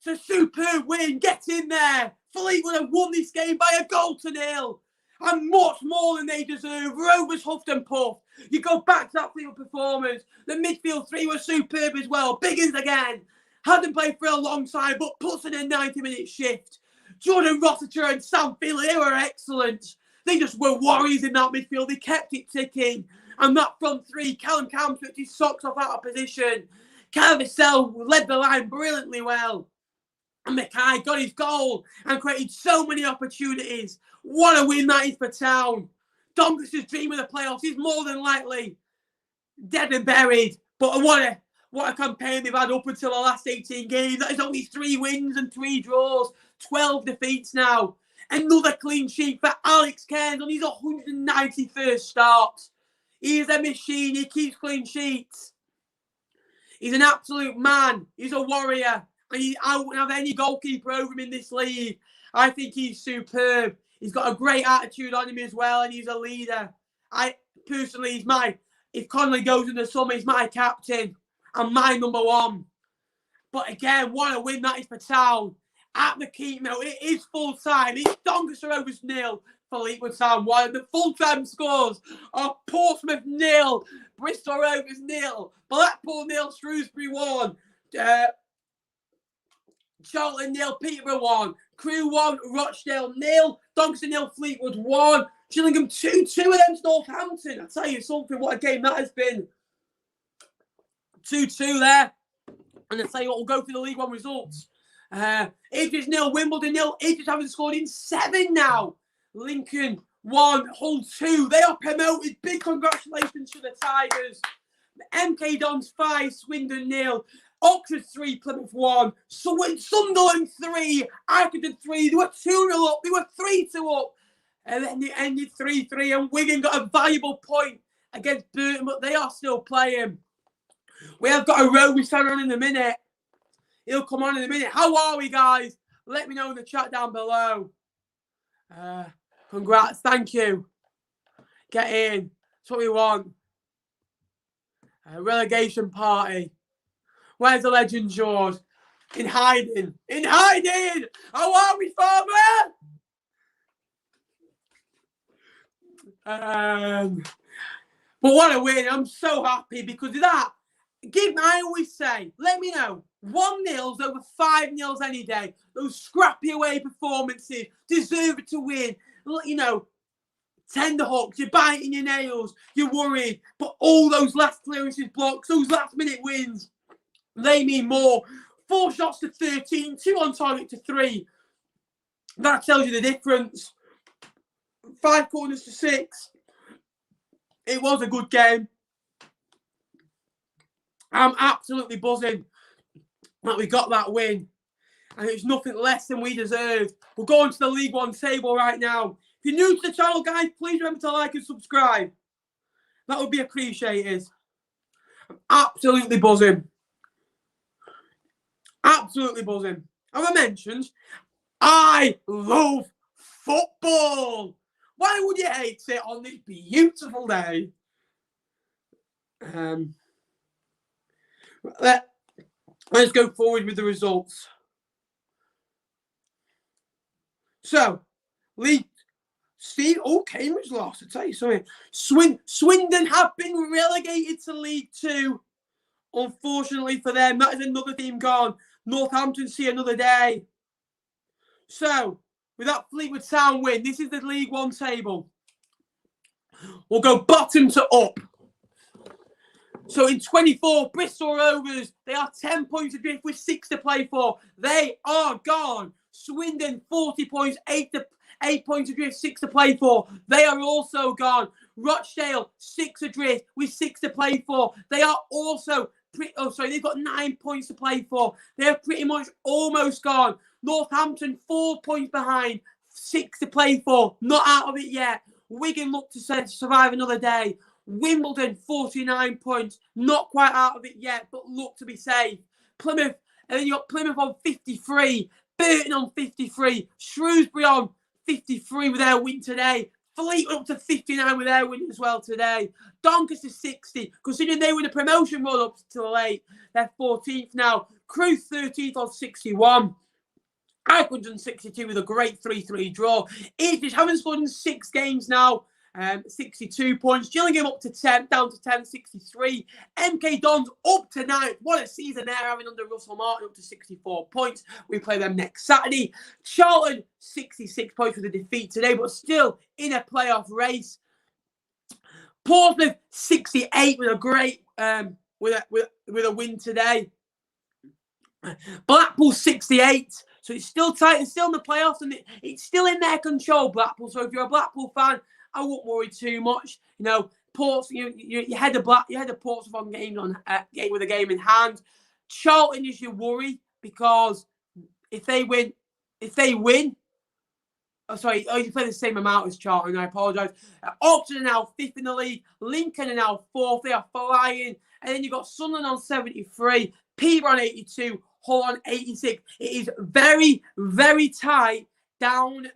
It's a superb win. Get in there. Fleetwood have won this game by 1-0. And much more than they deserve. Rovers huffed and puffed. You go back to that Fleetwood performance. The midfield three were superb as well. Biggins again. Hadn't played for a long time, but puts in a 90-minute shift. Jordan Rossiter and Sam Finley, they were excellent. They just were warriors in that midfield. They kept it ticking. And that front three, Callum Camps took his socks off out of position. Carvacell led the line brilliantly well. And Mackay got his goal and created so many opportunities. What a win that is for Town. Doncaster's dream of the playoffs is more than likely dead and buried. But what a campaign they've had up until the last 18 games. That is only 3 wins and 3 draws. 12 defeats now. Another clean sheet for Alex Cairns on his 191st start. He is a machine. He keeps clean sheets. He's an absolute man. He's a warrior. And I wouldn't have any goalkeeper over him in this league. I think he's superb. He's got a great attitude on him as well, and he's a leader. If Conley goes in the summer, he's my captain and my number 1. But again, what a win that is for Town. At the keep now, it is full time. It's Doncaster Rovers 0, Fleetwood Town 1. The full time scores are Portsmouth 0, Bristol Rovers 0, Blackpool 0, Shrewsbury 1, Charlton 0, Peterborough 1, Crewe 1, Rochdale 0, Doncaster 0, Fleetwood 1, Gillingham 2-2 against Northampton. I tell you something, what a game that has been. 2-2 there. And I tell you what, we'll go through the League One results. Idris 0, Wimbledon 0. Idris haven't scored in 7 now. Lincoln 1, Hull 2. They are promoted. Big congratulations to the Tigers. MK Dons 5, Swindon 0. Oxford 3, Plymouth 1. Sunderland 3, Accrington 3. They were 2-0 up. They were 3-2 up. And then they ended 3-3. And Wigan got a valuable point against Burton, but they are still playing. We have got a Rovers fan on in a minute. He'll come on in a minute. How are we, guys? Let me know in the chat down below. Congrats. Thank you. Get in. That's what we want. Relegation party. Where's the legend, George? In hiding. In hiding! How are we, farmer? But what a win. I'm so happy because of that. I always say, let me know. 1-0's over 5-0's any day. Those scrappy away performances deserve to win. you know, tender hooks, you're biting your nails, you're worried. But all those last clearances blocks, those last minute wins, they mean more. 4 shots to 13, 2 on target to 3. That tells you the difference. 5 corners to 6. It was a good game. I'm absolutely buzzing that we got that win. And it's nothing less than we deserved. We're going to the League One table right now. If you're new to the channel, guys, please remember to like and subscribe. That would be appreciated. I'm absolutely buzzing. Absolutely buzzing. As I mentioned, I love football. Why would you hate it on this beautiful day? Let's go forward with the results. So, Cambridge lost. I tell you something. Swindon have been relegated to League 2. Unfortunately for them, that is another team gone. Northampton see another day. So, with that Fleetwood Town win, this is the League 1 table. We'll go bottom to up. So in 24, Bristol Rovers, they are 10 points adrift with 6 to play for. They are gone. Swindon, 40 points, 8 points adrift, 6 to play for. They are also gone. Rochdale, 6 adrift with 6 to play for. They are also they've got 9 points to play for. They're pretty much almost gone. Northampton, 4 points behind, 6 to play for. Not out of it yet. Wigan look to survive another day. Wimbledon, 49 points. Not quite out of it yet, but look to be safe. Plymouth, and then you got Plymouth on 53. Burton on 53. Shrewsbury on 53 with their win today. Fleetwood up to 59 with their win as well today. Doncaster 60, considering they were in the promotion run-up to late. They're 14th now. Crewe 13th on 61. Accrington on 62 with a great 3-3 draw. Ipswich haven't scored in 6 games now. 62 points. Gillingham up to 10, down to 10, 63. MK Dons up to 9th. What a season they're having under Russell Martin, up to 64 points. We play them next Saturday. Charlton, 66 points with a defeat today, but still in a playoff race. Portsmouth, 68 with a great with a win today. Blackpool, 68. So it's still tight. It's still in the playoffs, and it's still in their control, Blackpool. So if you're a Blackpool fan, I won't worry too much. You know, Ports, you had a Portsmouth on game with a game in hand. Charlton is your worry, because if they win, you play the same amount as Charlton. I apologise. Oxford are now 5th in the league. Lincoln are now 4th. They are flying. And then you've got Sunderland on 73. Peterborough on 82. Hull on 86. It is very, very tight down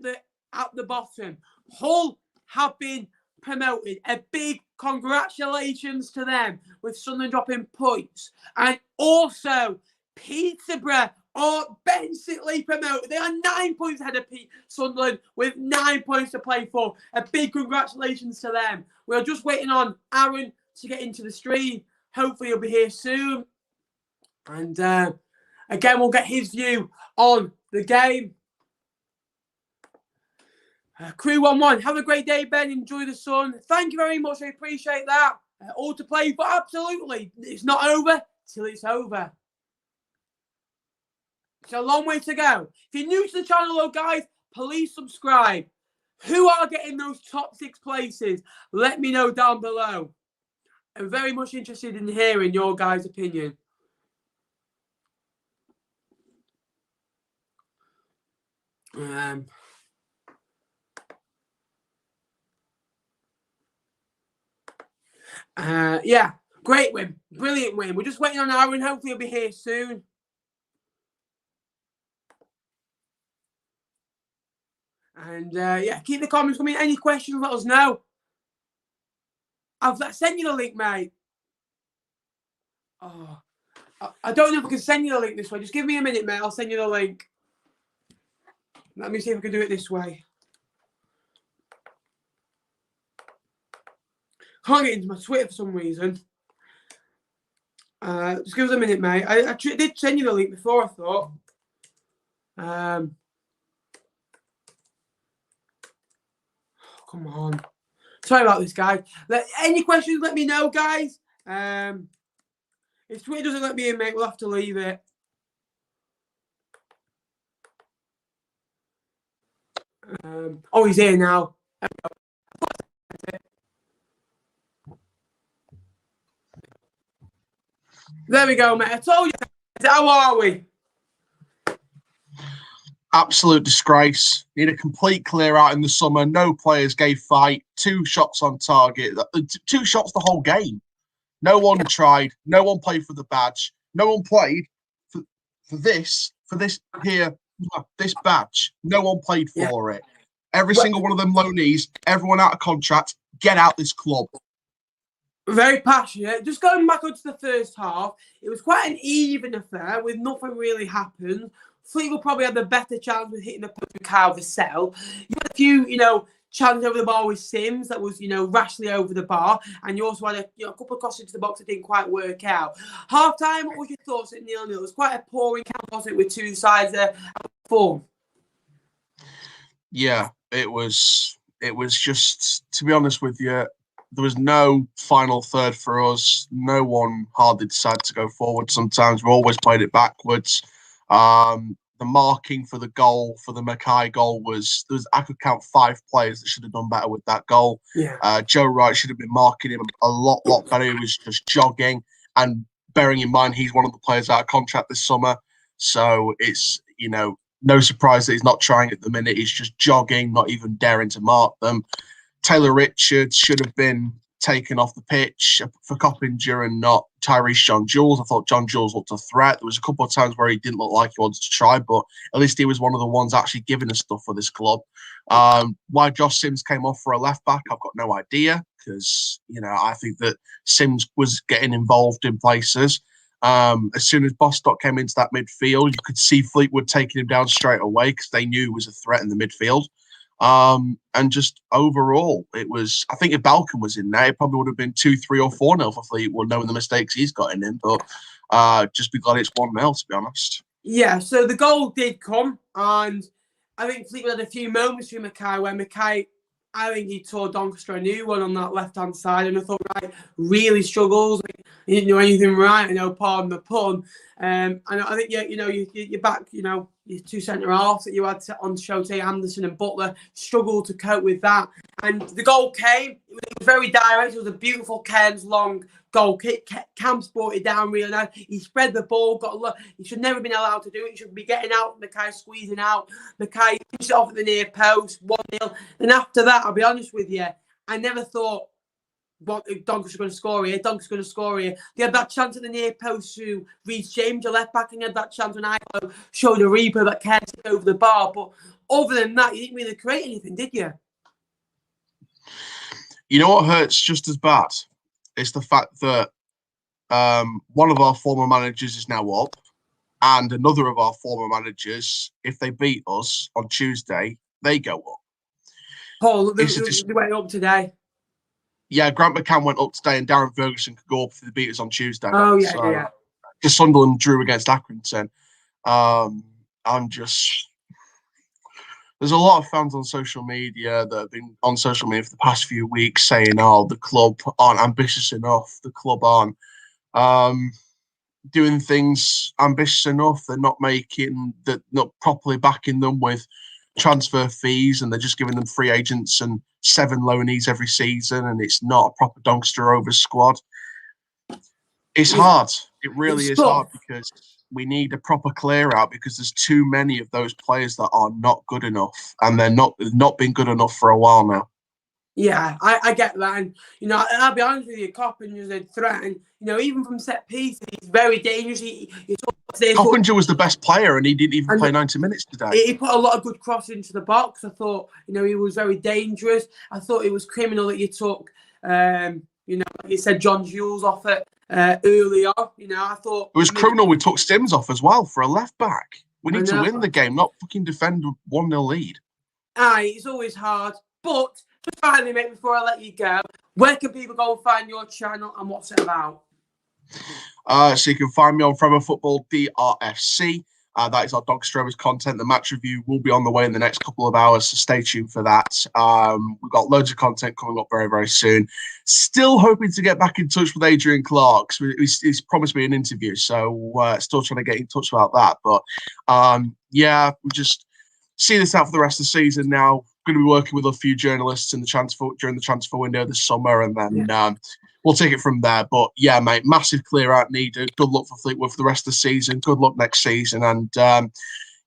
at the bottom. Hull have been promoted. A big congratulations to them, with Sunderland dropping points. And also, Peterborough are basically promoted. They are 9 points ahead of Sunderland with 9 points to play for. A big congratulations to them. We're just waiting on Aaron to get into the stream. Hopefully he'll be here soon. And again, we'll get his view on the game. Crew 1-1. Have a great day, Ben. Enjoy the sun. Thank you very much. I appreciate that. All to play for. Absolutely. It's not over till it's over. It's a long way to go. If you're new to the channel, though, guys, please subscribe. Who are getting those top 6 places? Let me know down below. I'm very much interested in hearing your guys' opinion. Yeah, great win. Brilliant win. We're just waiting on Aaron. Hopefully he'll be here soon. And yeah, keep the comments coming. Any questions, let us know. I've sent you the link, mate. Oh, I don't know if I can send you the link this way. Just give me a minute, mate. I'll send you the link. Let me see if I can do it this way. Can't get into my Twitter for some reason. Just give us a minute, mate. I did send you the link before, I thought. come on. Sorry about this, guys. Any questions, let me know, guys. If Twitter doesn't let me in, mate, we'll have to leave it. Oh, he's here now. There we go, mate. I told you. How are we? Absolute disgrace. Need a complete clear out in the summer. No players gave fight. 2 shots on target. 2 shots the whole game. No one tried. No one played for the badge. No one played for this badge. No one played for it. Every single one of them loanees, everyone out of contract, get out this club. Very passionate. Just going back onto the first half, it was quite an even affair with nothing really happened. Fleetwood probably had the better chance with hitting the post with Kyle Vassell. You had a few, challenges over the bar with Sims that was, rashly over the bar. And you also had a couple of crosses into the box that didn't quite work out. Half time, what was your thoughts at 0-0? It was quite a poor encounter, wasn't it, with 2 sides out of form? Yeah, it was just, to be honest with you, there was no final third for us. No one hardly decided to go forward. Sometimes we always played it backwards. The marking for the goal, for the Mackay goal, I could count 5 players that should have done better with that goal. Yeah. Joe Wright should have been marking him a lot better. He was just jogging, and bearing in mind he's one of the players out of contract this summer, so it's no surprise that he's not trying at the minute. He's just jogging, not even daring to mark them. Taylor Richards should have been taken off the pitch for Coppinger and not Tyrese John Jules. I thought John Jules looked a threat. There was a couple of times where he didn't look like he wanted to try, but at least he was one of the ones actually giving us stuff for this club. Why Josh Sims came off for a left back, I've got no idea, because I think that Sims was getting involved in places. As soon as Bostock came into that midfield, you could see Fleetwood taking him down straight away because they knew he was a threat in the midfield. And just overall, I think if Balkan was in there, it probably would have been 2-3 or 4-0 for Fleetwood, knowing the mistakes he's got in him. But just be glad it's 1-0, to be honest. Yeah, so the goal did come, and I think Fleetwood had a few moments through Mackay where Mackay, I think he tore Doncaster a new one on that left-hand side, and I thought, right, really struggles. He didn't do anything right, pardon the pun. And I think, you're back, your 2 centre-halves that you had on Shote, Anderson and Butler struggled to cope with that. And the goal came. It was very direct. It was a beautiful Cairns long goal kick. Camps brought it down really nice. He spread the ball, he should never have been allowed to do it. He should be getting out, Mackay squeezing out. Mackay finished it off at the near post, 1-0. And after that, I'll be honest with you, I never thought Doncaster going to score here. Doncaster's going to score here. They had that chance at the near post to Reece James, your left back, and he had that chance when I showed a replay that Cairns hit over the bar. But other than that, you didn't really create anything, did you? You know what hurts just as bad? It's the fact that one of our former managers is now up, and another of our former managers, if they beat us on Tuesday, they go up. Paul, they went up today. Yeah, Grant McCann went up today, and Darren Ferguson could go up if they beat us on Tuesday. Oh, yeah, yeah. Just Sunderland drew against Accrington. There's a lot of fans on social media that have been on social media for the past few weeks saying, the club aren't ambitious enough. The club aren't doing things ambitious enough. They're not not properly backing them with transfer fees, and they're just giving them free agents and 7 loanees every season, and it's not a proper Doncaster Rovers squad. It's hard. It really is hard, because we need a proper clear out, because there's too many of those players that are not good enough, and they've not been good enough for a while now. Yeah, I get that. And, I'll be honest with you, Coppinger is a threat. And, even from set pieces, he's very dangerous. Coppinger was the best player, and he didn't even play 90 minutes today. He put a lot of good crosses into the box. I thought, he was very dangerous. I thought it was criminal that you took, like you said, John Jules off it earlier. I thought... It was criminal we took Sims off as well for a left-back. We need to win the game, not fucking defend a 1-0 lead. Aye, it's always hard. But... just finally, mate, before I let you go, where can people go and find your channel, and what's it about? So you can find me on Forever Football DRFC. That is our Doncaster Rovers content. The match review will be on the way in the next couple of hours, so stay tuned for that. We've got loads of content coming up very, very soon. Still hoping to get back in touch with Adrian Clark. He's promised me an interview, so still trying to get in touch about that. But yeah, we just see this out for the rest of the season now. Going to be working with a few journalists in the during the transfer window this summer, and then we'll take it from there. But yeah, mate, massive clear out needed. Good luck for Fleetwood for the rest of the season. Good luck next season. And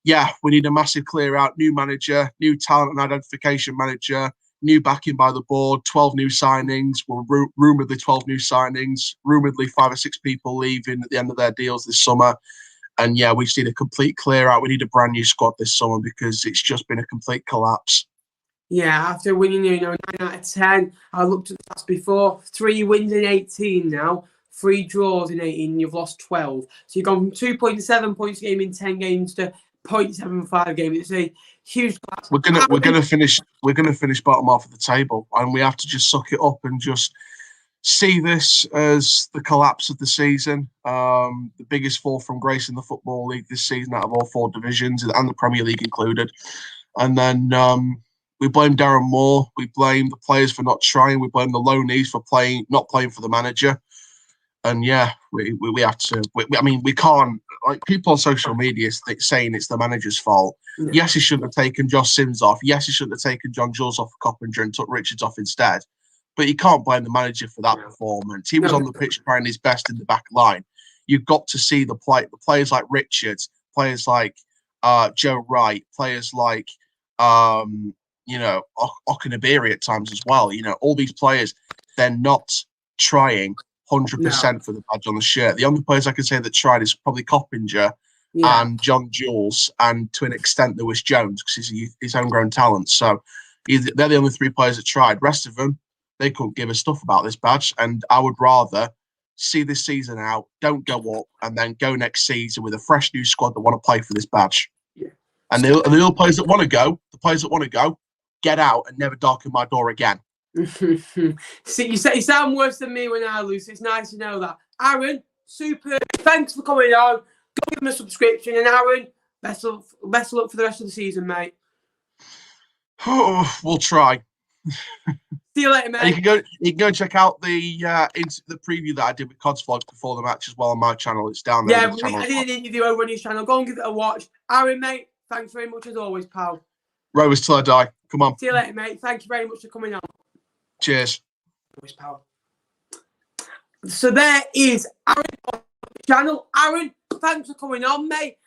yeah, we need a massive clear out. New manager, new talent and identification manager, new backing by the board, 12 new signings. Well, rumouredly 12 new signings, rumouredly 5 or 6 people leaving at the end of their deals this summer. And yeah, we just need a complete clear out. We need a brand new squad this summer because it's just been a complete collapse. Yeah, after winning, 9 out of 10, I looked at the stats before. 3 wins in 18 now, 3 draws in 18. You've lost 12, so you've gone from 2.7 points a game in 10 games to 0.75 games. It's a huge collapse. We're gonna finish bottom half of the table, and we have to just suck it up and just see this as the collapse of the season. The biggest fall from grace in the Football League this season out of all 4 divisions, and the Premier League included. And then we blame Darren Moore. We blame the players for not trying. We blame the loanees for not playing for the manager. And yeah, we have to. I mean, we can't. Like, people on social media saying it's the manager's fault. Yeah. Yes, he shouldn't have taken Josh Sims off. Yes, he shouldn't have taken John Jules off Coppinger and took Richards off instead. But you can't blame the manager for that performance. He was on the pitch trying his best in the back line. You've got to see the players like Richards, players like Joe Wright, players like Okanabiri at times as well. All these players, they're not trying 100% for the badge on the shirt. The only players I can say that tried is probably Coppinger and John Jules, and to an extent Lewis Jones, because he's his homegrown talent. So they're the only 3 players that tried. Rest of them, they couldn't give a stuff about this badge. And I would rather see this season out, don't go up, and then go next season with a fresh new squad that want to play for this badge. Yeah. And the other players that want to go, get out and never darken my door again. See, you sound worse than me when I lose. It's nice to know that. Aaron, super. Thanks for coming on. Go give him a subscription. And Aaron, best of luck for the rest of the season, mate. Oh, we'll try. See you later, mate. And you can go check out the preview that I did with Cod's Vlogs before the match as well on my channel. It's down there. Yeah, I did an interview over on his channel. Go and give it a watch. Aaron, mate, thanks very much as always, pal. Rovers till I die. Come on. See you later, mate. Thank you very much for coming on. Cheers. Always, pal. So there is Aaron on the channel. Aaron, thanks for coming on, mate.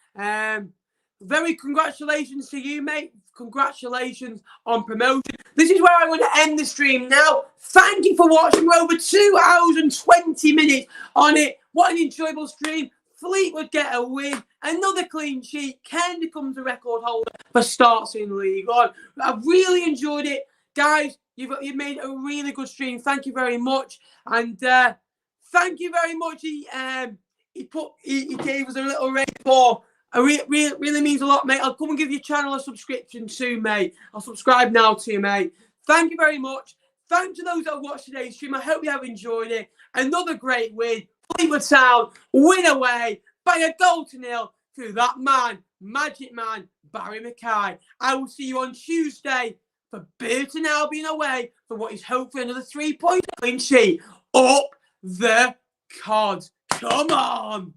Very congratulations to you, mate. Congratulations on promotion. This is where I'm going to end the stream now. Thank you for watching. We're over 2 hours and 20 minutes on it. What an enjoyable stream. Fleetwood get a win. Another clean sheet. Ken becomes a record holder for starts in League One. I've really enjoyed it. Guys, you've made a really good stream. Thank you very much. And thank you very much. He gave us a little rate for. Really means a lot, mate. I'll come and give your channel a subscription soon, mate. I'll subscribe now to you, mate. Thank you very much. Thanks to those that have watched today's stream. I hope you have enjoyed it. Another great win. Fleetwood Town win away by a 0-0 through that man, Magic Man, Barry Mackay. I will see you on Tuesday for Burton Albion away for what is hopefully another 3-point clean sheet. Up the cards. Come on.